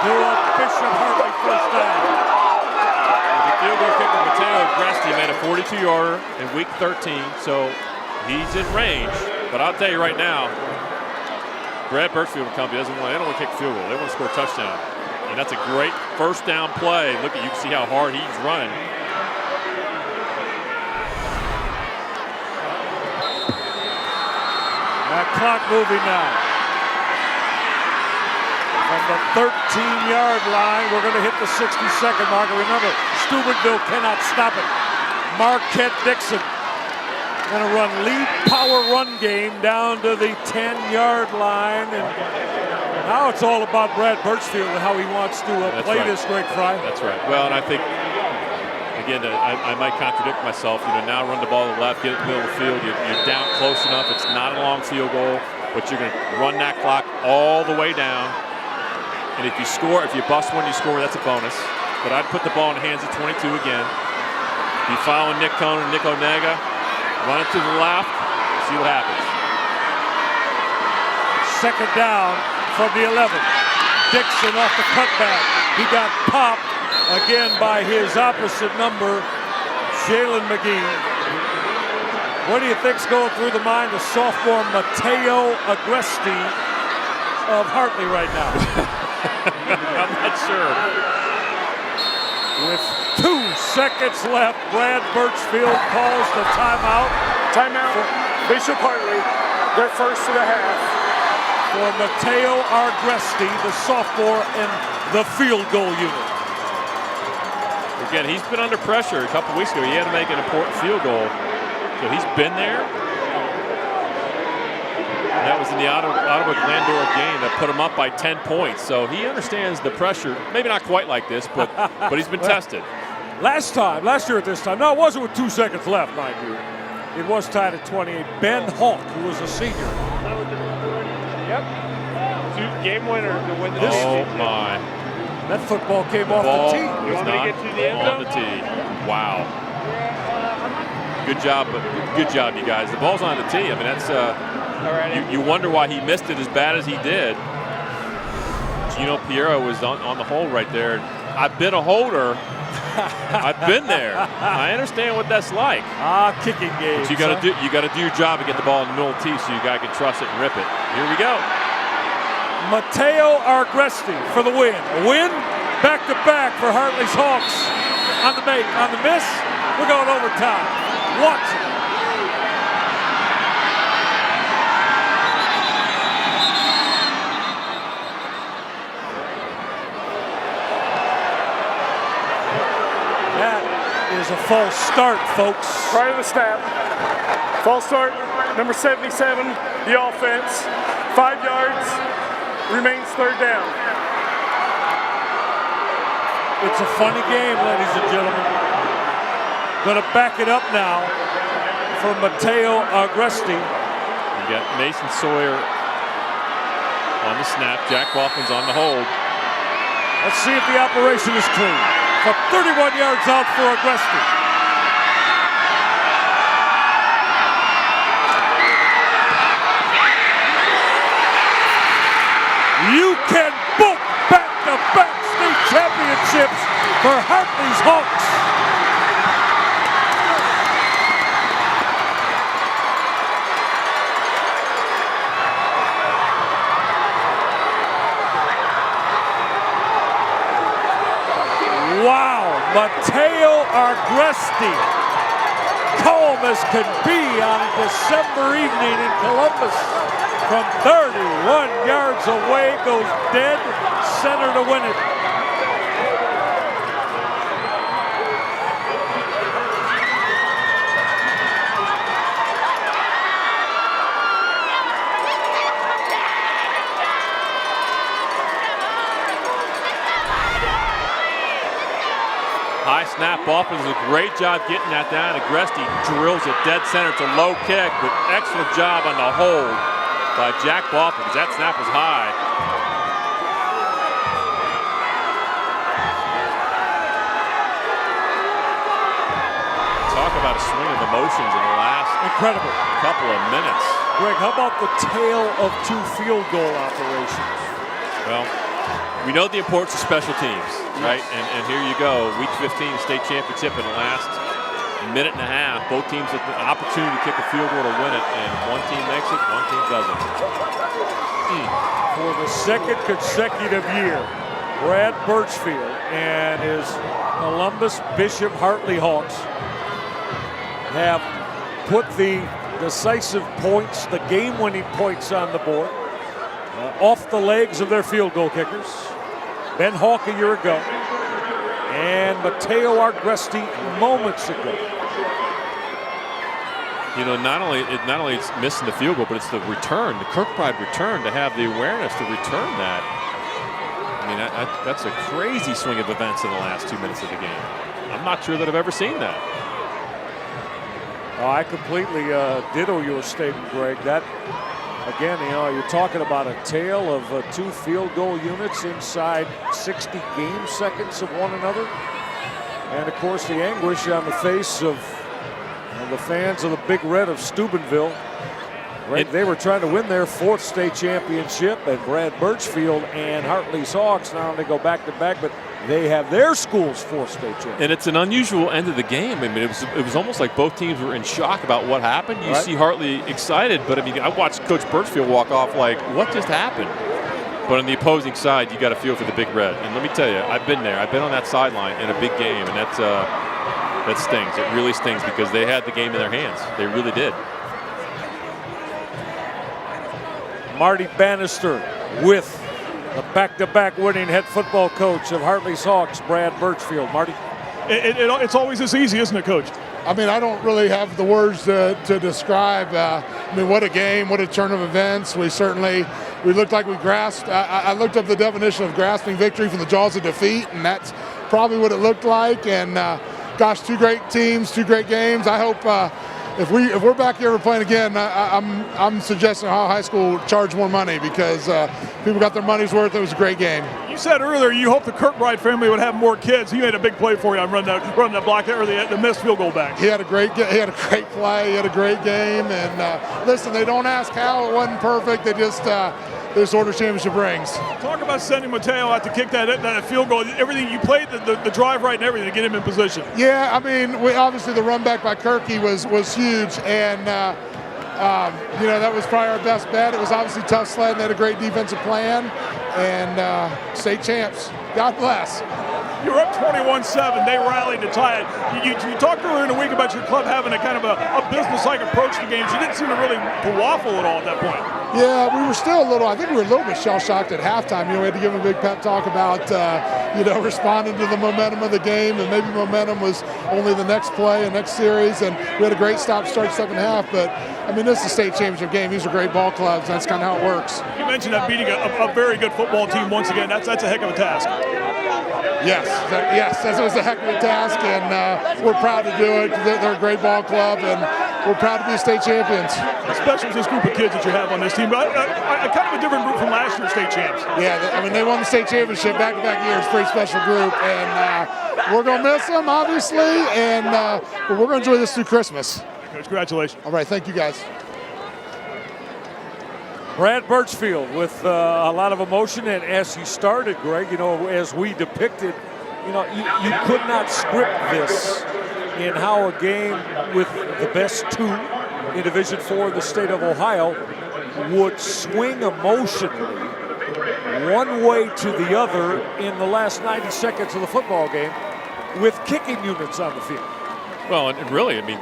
to a Bishop Hartley first down. The field goal kicker, Mateo Gresti, made a 42-yarder in week 13, so he's in range. But I'll tell you right now, Brad Birchfield and company they don't want to kick a field goal. They want to score a touchdown. And that's a great first down play. Look, you can see how hard he's running. That clock moving now. From the 13-yard line, we're going to hit the 60-second mark. And remember, Steubenville cannot stop it. Marquette Dixon going to run lead power run game down to the 10-yard line. And now it's all about Brad Birchfield and how he wants to play this, Greg Fry. That's right. Well, and I think, again, I might contradict myself. You know, now run the ball to the left, get it in the middle of the field. You're down close enough. It's not a long field goal, but you're going to run that clock all the way down. And if you score, if you bust one, you score, that's a bonus. But I'd put the ball in the hands of 22 again. Be following Nick Cohn and Nick Onega. Run it to the left. See what happens. Second down from the 11. Dixon off the cutback. He got popped again by his opposite number, Jalen McGee. What do you think's going through the mind of sophomore Mateo Agresti of Hartley right now? I'm not sure. With 2 seconds left, Brad Birchfield calls the timeout. Timeout, Bishop Hartley, their first of the half. For Mateo Agresti, the sophomore in the field goal unit. Again, he's been under pressure a couple weeks ago. He had to make an important field goal. So he's been there. And that was in the Ottawa-Glandorf game that put him up by 10 points. So he understands the pressure. Maybe not quite like this, but he's been tested. Last year at this time, no, it wasn't with 2 seconds left, mind you. It was tied at 28. Ben Hawk, who was a senior. Yep. Game winner to win this. Oh my. That football came off the tee. You want me to get to the end on the tee. Wow. Good job, you guys. The ball's on the tee. I mean, that's you wonder why he missed it as bad as he did. Gino Piero was on the hole right there. I've been a holder. I've been there. I understand what that's like. Kicking game. But you got to do your job and get the ball in the middle of the tee so you guys can trust it and rip it. Here we go. Mateo Agresti for the win. A win, back-to-back for Hartley's Hawks. On the make, on the miss, we're going overtime. Watson. That is a false start, folks. Right of the snap. False start, number 77, the offense. 5 yards. Remains third down. It's a funny game, ladies and gentlemen. Going to back it up now for Mateo Agresti. You got Mason Sawyer on the snap. Jack Baughman's on the hold. Let's see if the operation is clean. From 31 yards out for Agresti. You can book back-to-back state championships for Hartley's Hawks. Wow, Mateo Agresti, calm as can be on a December evening in Columbus. From 31 yards away, goes dead center to win it. High snap off does a great job getting that down. Agresti drills it dead center. It's a low kick, but excellent job on the hold by Jack Baughman because that snap was high. Talk about a swing of emotions in the last couple of minutes. Greg, how about the tale of 2 field goal operations? Well, we know the importance of special teams, right? And here you go, Week 15 state championship in the last minute and a half. Both teams have the opportunity to kick a field goal to win it, and one team makes it, one team doesn't. For the second consecutive year, Brad Birchfield and his Columbus Bishop Hartley Hawks have put the decisive points, the game-winning points on the board, off the legs of their field goal kickers. Ben Hawk a year ago, and Mateo Agresti moments ago. You know, not only it's missing the field goal, but it's the return, the Kirkbride return, to have the awareness to return that. I mean, that's a crazy swing of events in the last 2 minutes of the game. I'm not sure that I've ever seen that. I completely ditto your statement, Greg. That, again, you know, you're talking about a tale of 2 field goal units inside 60 game seconds of one another. And, of course, the anguish on the face of the fans of the Big Red of Steubenville Right, they were trying to win their 4th state championship, and Brad Birchfield and Hartley Hawks not only go back-to-back, but they have their school's 4th state championship. And it's an unusual end of the game. I mean, it was almost like both teams were in shock about what happened. You see Hartley excited, but I mean, I watched Coach Birchfield walk off like, what just happened? But on the opposing side, you got to feel for the Big Red. And let me tell you, I've been there. I've been on that sideline in a big game, and that stings. It really stings because they had the game in their hands. They really did. Marty Bannister with the back-to-back winning head football coach of Hartley Hawks, Brad Birchfield. Marty? It's always this easy, isn't it, Coach? I mean, I don't really have the words to describe. I mean, what a game, what a turn of events. We looked like we grasped. I looked up the definition of grasping victory from the jaws of defeat, and that's probably what it looked like. And gosh, 2 great teams, 2 great games. I hope if we're back here playing again, I'm suggesting Ohio High School charge more money because people got their money's worth. It was a great game. You said earlier you hope the Kirkbride family would have more kids. He made a big play for you on running that block there, or the missed field goal back. He had a great play. He had a great game. And listen, they don't ask how. It wasn't perfect. They just this order championship rings. Talk about sending Mateo out to kick that field goal. Everything you played, the drive right and everything to get him in position. Yeah, I mean, obviously the run back by Kirky was huge, and that was probably our best bet. It was obviously tough sledding. They had a great defensive plan, and state champs. God bless. You were up 21-7. They rallied to tie it. You talked earlier in the week about your club having a kind of a business-like approach to games. You didn't seem to really waffle at all at that point. Yeah, we were still I think we were a little bit shell-shocked at halftime. We had to give them a big pep talk about, responding to the momentum of the game, and maybe momentum was only the next play and next series, and we had a great stop-start second half, but, I mean, this is a state championship game. These are great ball clubs. That's kind of how it works. You mentioned that beating a very good football team once again. That's a heck of a task. Yes, that was a heck of a task, and we're proud to do it. They're a great ball club, and we're proud to be state champions. Especially this group of kids that you have on this team. But kind of a different group from last year's state champs. Yeah, I mean, they won the state championship back-to-back years. Pretty special group, and we're going to miss them, obviously, and but we're going to enjoy this through Christmas. Coach, congratulations. All right, thank you, guys. Brad Birchfield with a lot of emotion, and as he started, Greg, as we depicted, you could not script this in how a game with the best 2 in Division IV in the state of Ohio would swing emotionally one way to the other in the last 90 seconds of the football game with kicking units on the field. Well, and really, I mean,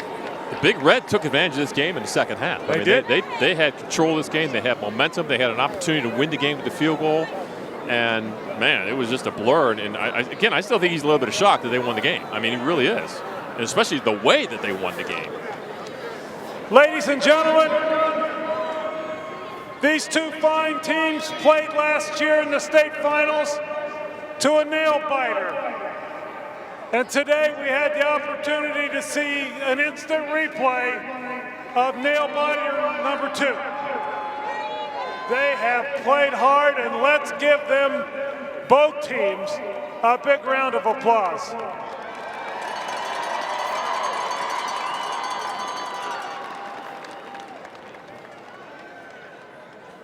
the Big Red took advantage of this game in the second half. They did. They had control of this game. They had momentum. They had an opportunity to win the game with the field goal. And, man, it was just a blur. And, I still think he's a little bit of shock that they won the game. I mean, he really is. And especially the way that they won the game. Ladies and gentlemen, these 2 fine teams played last year in the state finals to a nail-biter. And today we had the opportunity to see an instant replay of nail-biter number 2. They have played hard, and let's give them, both teams, a big round of applause.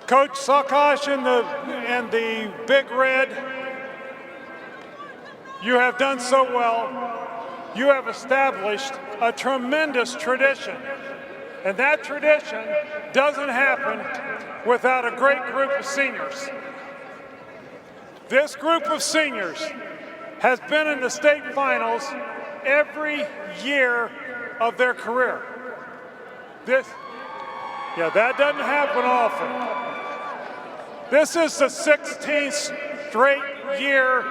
Coach Sakash and the Big Red, you have done so well. You have established a tremendous tradition. And that tradition doesn't happen without a great group of seniors. This group of seniors has been in the state finals every year of their career. That doesn't happen often. This is the 16th straight year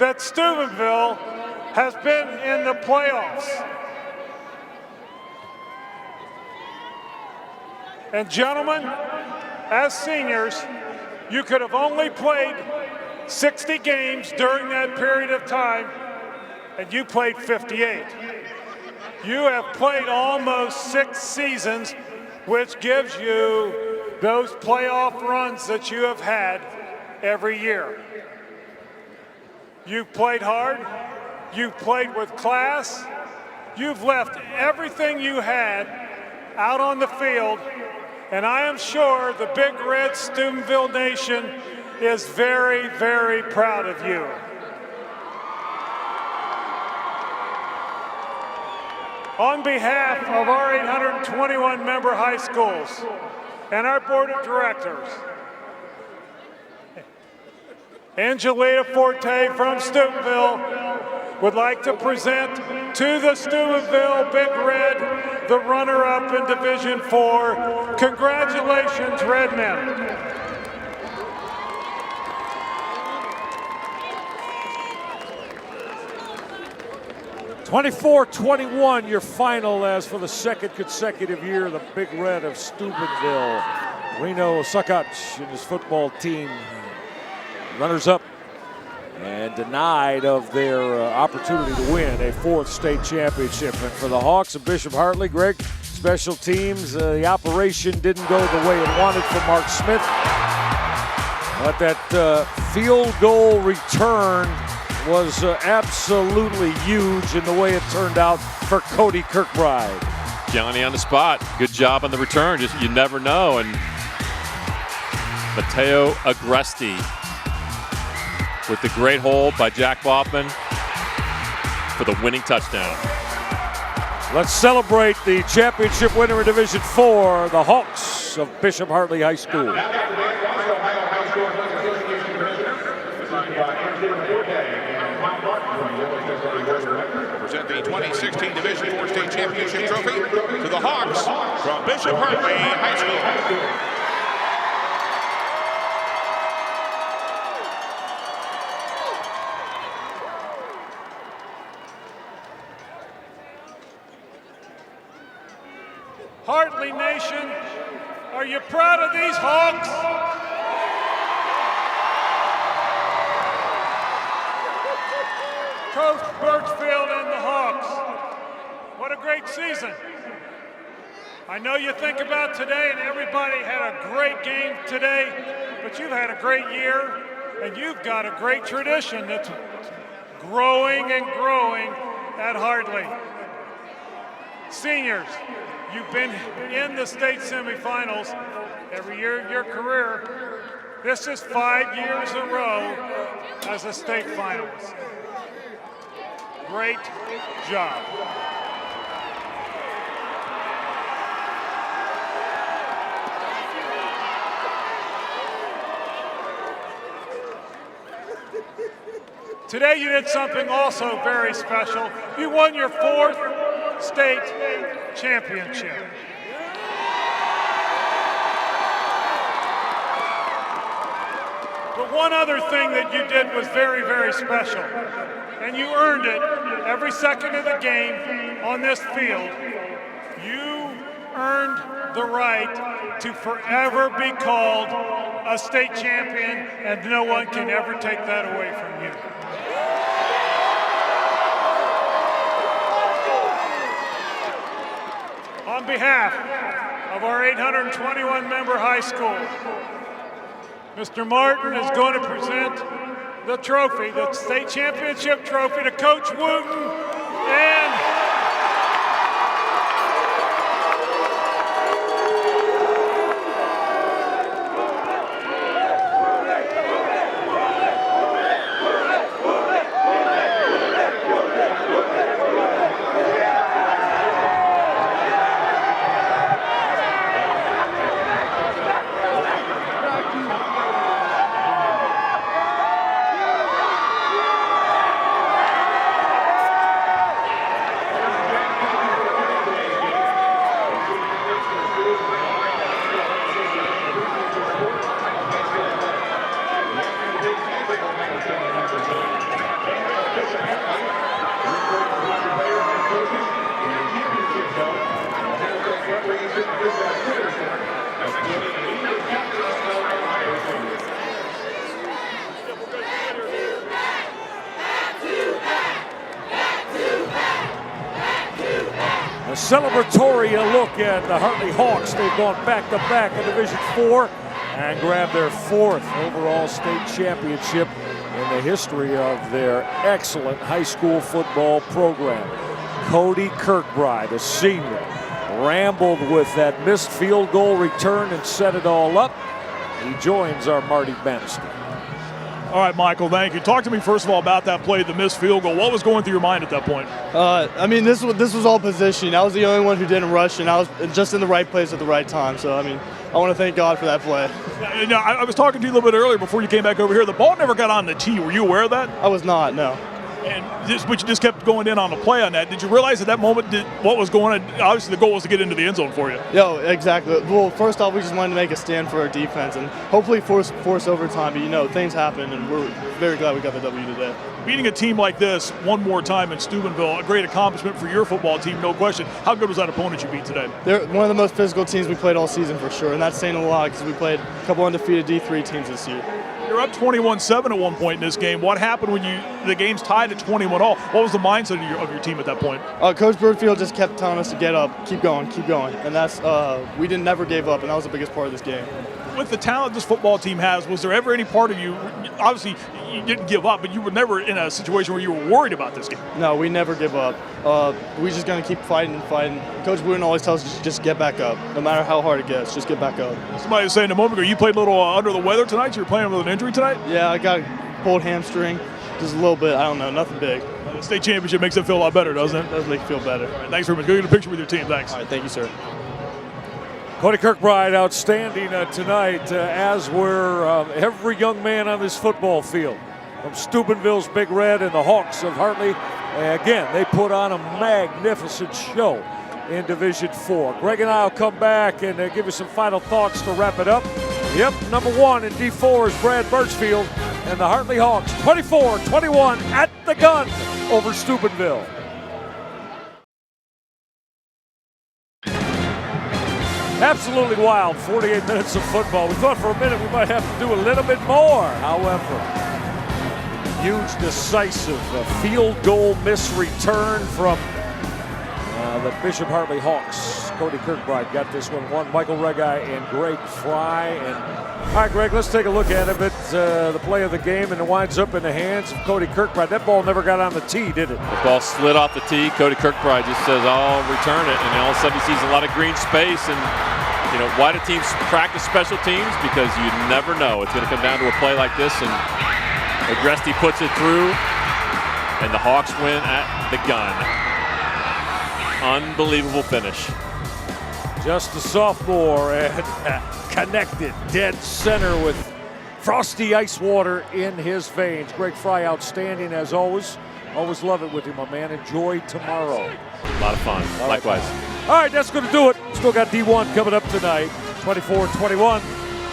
that Steubenville has been in the playoffs. And gentlemen, as seniors, you could have only played 60 games during that period of time, and you played 58. You have played almost 6 seasons, which gives you those playoff runs that you have had every year. You've played hard, you've played with class, you've left everything you had out on the field And I am sure the Big Red Steubenville Nation is very, very proud of you. On behalf of our 821 member high schools and our board of directors, Angelita Forte from Steubenville would like to present to the Steubenville Big Red the runner-up in Division 4. Congratulations, Redmen. (24-21) your final, as for the second consecutive year, the Big Red of Steubenville. Reno Suckoch and his football team runners up and denied of their opportunity to win a fourth state championship. And for the Hawks of Bishop Hartley, Greg, special teams, the operation didn't go the way it wanted for Mark Smith. But that field goal return was absolutely huge in the way it turned out for Cody Kirkbride. Johnny on the spot. Good job on the return. Just you never know. And Matteo Agresti with the great hold by Jack Boffman for the winning touchdown. Let's celebrate the championship winner in Division 4, the Hawks of Bishop Hartley High School. Present the 2016 Division 4 State Championship Trophy to the Hawks from Bishop Hartley High School. Hartley Nation, are you proud of these Hawks? Coach Birchfield and the Hawks, what a great season. I know you think about today, and everybody had a great game today, but you've had a great year, and you've got a great tradition that's growing and growing at Hartley. Seniors, you've been in the state semifinals every year of your career. This is 5 years in a row as a state finalist. Great job. Today you did something also very special. You won your 4th state championship. But one other thing that you did was very, very special, and you earned it every second of the game on this field. You earned the right to forever be called a state champion, and no one can ever take that away from you. On behalf of our 821 member high school, Mr. Martin is going to present the trophy, the state championship trophy, to Coach Wooten and a celebratory look at the Hartley Hawks. They've gone back-to-back in Division 4 and grabbed their 4th overall state championship in the history of their excellent high school football program. Cody Kirkbride, a senior, scrambled with that missed field goal return and set it all up. He joins our Marty Bannister. All right, Michael, thank you. Talk to me first of all about that play, the missed field goal. What was going through your mind at that point? I mean, this was all positioning. I was the only one who didn't rush, and I was just in the right place at the right time. So, I mean, I want to thank God for that play. Now, I was talking to you a little bit earlier before you came back over here. The ball never got on the tee. Were you aware of that? I was not, no. But you just kept going in on the play on that. Did you realize at that moment what was going on? Obviously, the goal was to get into the end zone for you. Yo, exactly. Well, first off, we just wanted to make a stand for our defense and hopefully force overtime. But, you know, things happen, and we're very glad we got the W today. Beating a team like this one more time in Steubenville, a great accomplishment for your football team, no question. How good was that opponent you beat today? They're one of the most physical teams we played all season for sure, and that's saying a lot because we played a couple undefeated D3 teams this year. You're up 21-7 at one point in this game. What happened when the game's tied at 21-all? What was the mindset of your team at that point? Coach Birdfield just kept telling us to get up, keep going, and that's we never gave up, and that was the biggest part of this game. With the talent this football team has, was there ever any part of you, obviously you didn't give up, but you were never in a situation where you were worried about this game? No, we never give up. We're just going to keep fighting and fighting. Coach Wooden always tells us to just get back up. No matter how hard it gets, just get back up. Somebody was saying a moment ago, you played a little under the weather tonight? You were playing with an injury tonight? Yeah, I got pulled hamstring. Just a little bit. I don't know. Nothing big. The state championship makes it feel a lot better, doesn't it? It does make it feel better. All right, thanks very much. Go get a picture with your team. Thanks. All right, thank you, sir. Cody Kirkbride outstanding tonight, as were every young man on this football field. From Steubenville's Big Red and the Hawks of Hartley. Again, they put on a magnificent show in Division 4. Greg and I will come back and give you some final thoughts to wrap it up. Yep, number 1 in D4 is Brad Birchfield and the Hartley Hawks, 24-21 at the gun over Steubenville. Absolutely wild, 48 minutes of football. We thought for a minute we might have to do a little bit more. However, huge, decisive field goal miss return from the Bishop Hartley Hawks. Cody Kirkbride got this one. Michael Regai and Greg Fry. And all right, Greg, let's take a look at it. The play of the game, and it winds up in the hands of Cody Kirkbride. That ball never got on the tee, did it? The ball slid off the tee. Cody Kirkbride just says, "I'll return it," and all of a sudden he sees a lot of green space. And you know, why do teams practice special teams? Because you never know. It's going to come down to a play like this, and Agresti puts it through, and the Hawks win at the gun. Unbelievable finish. Just a sophomore and connected dead center with frosty ice water in his veins. Greg Fry outstanding as always. Always love it with you, my man. Enjoy tomorrow. A lot of fun. Likewise. All right, that's going to do it. Still got D1 coming up tonight. 24-21.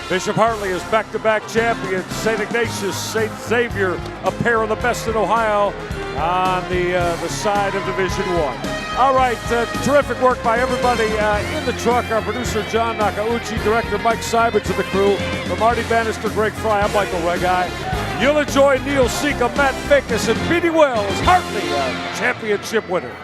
Bishop Hartley is back-to-back champions. St. Ignatius, St. Xavier, a pair of the best in Ohio on the side of Division 1. All right, terrific work by everybody in the truck. Our producer, John Nakauchi, director Mike Seibert to the crew. For Marty Bannister, Greg Fry, I'm Michael Regai. You'll enjoy Neil Sika, Matt Fickus, and Petey Wells, Hartley, championship winner.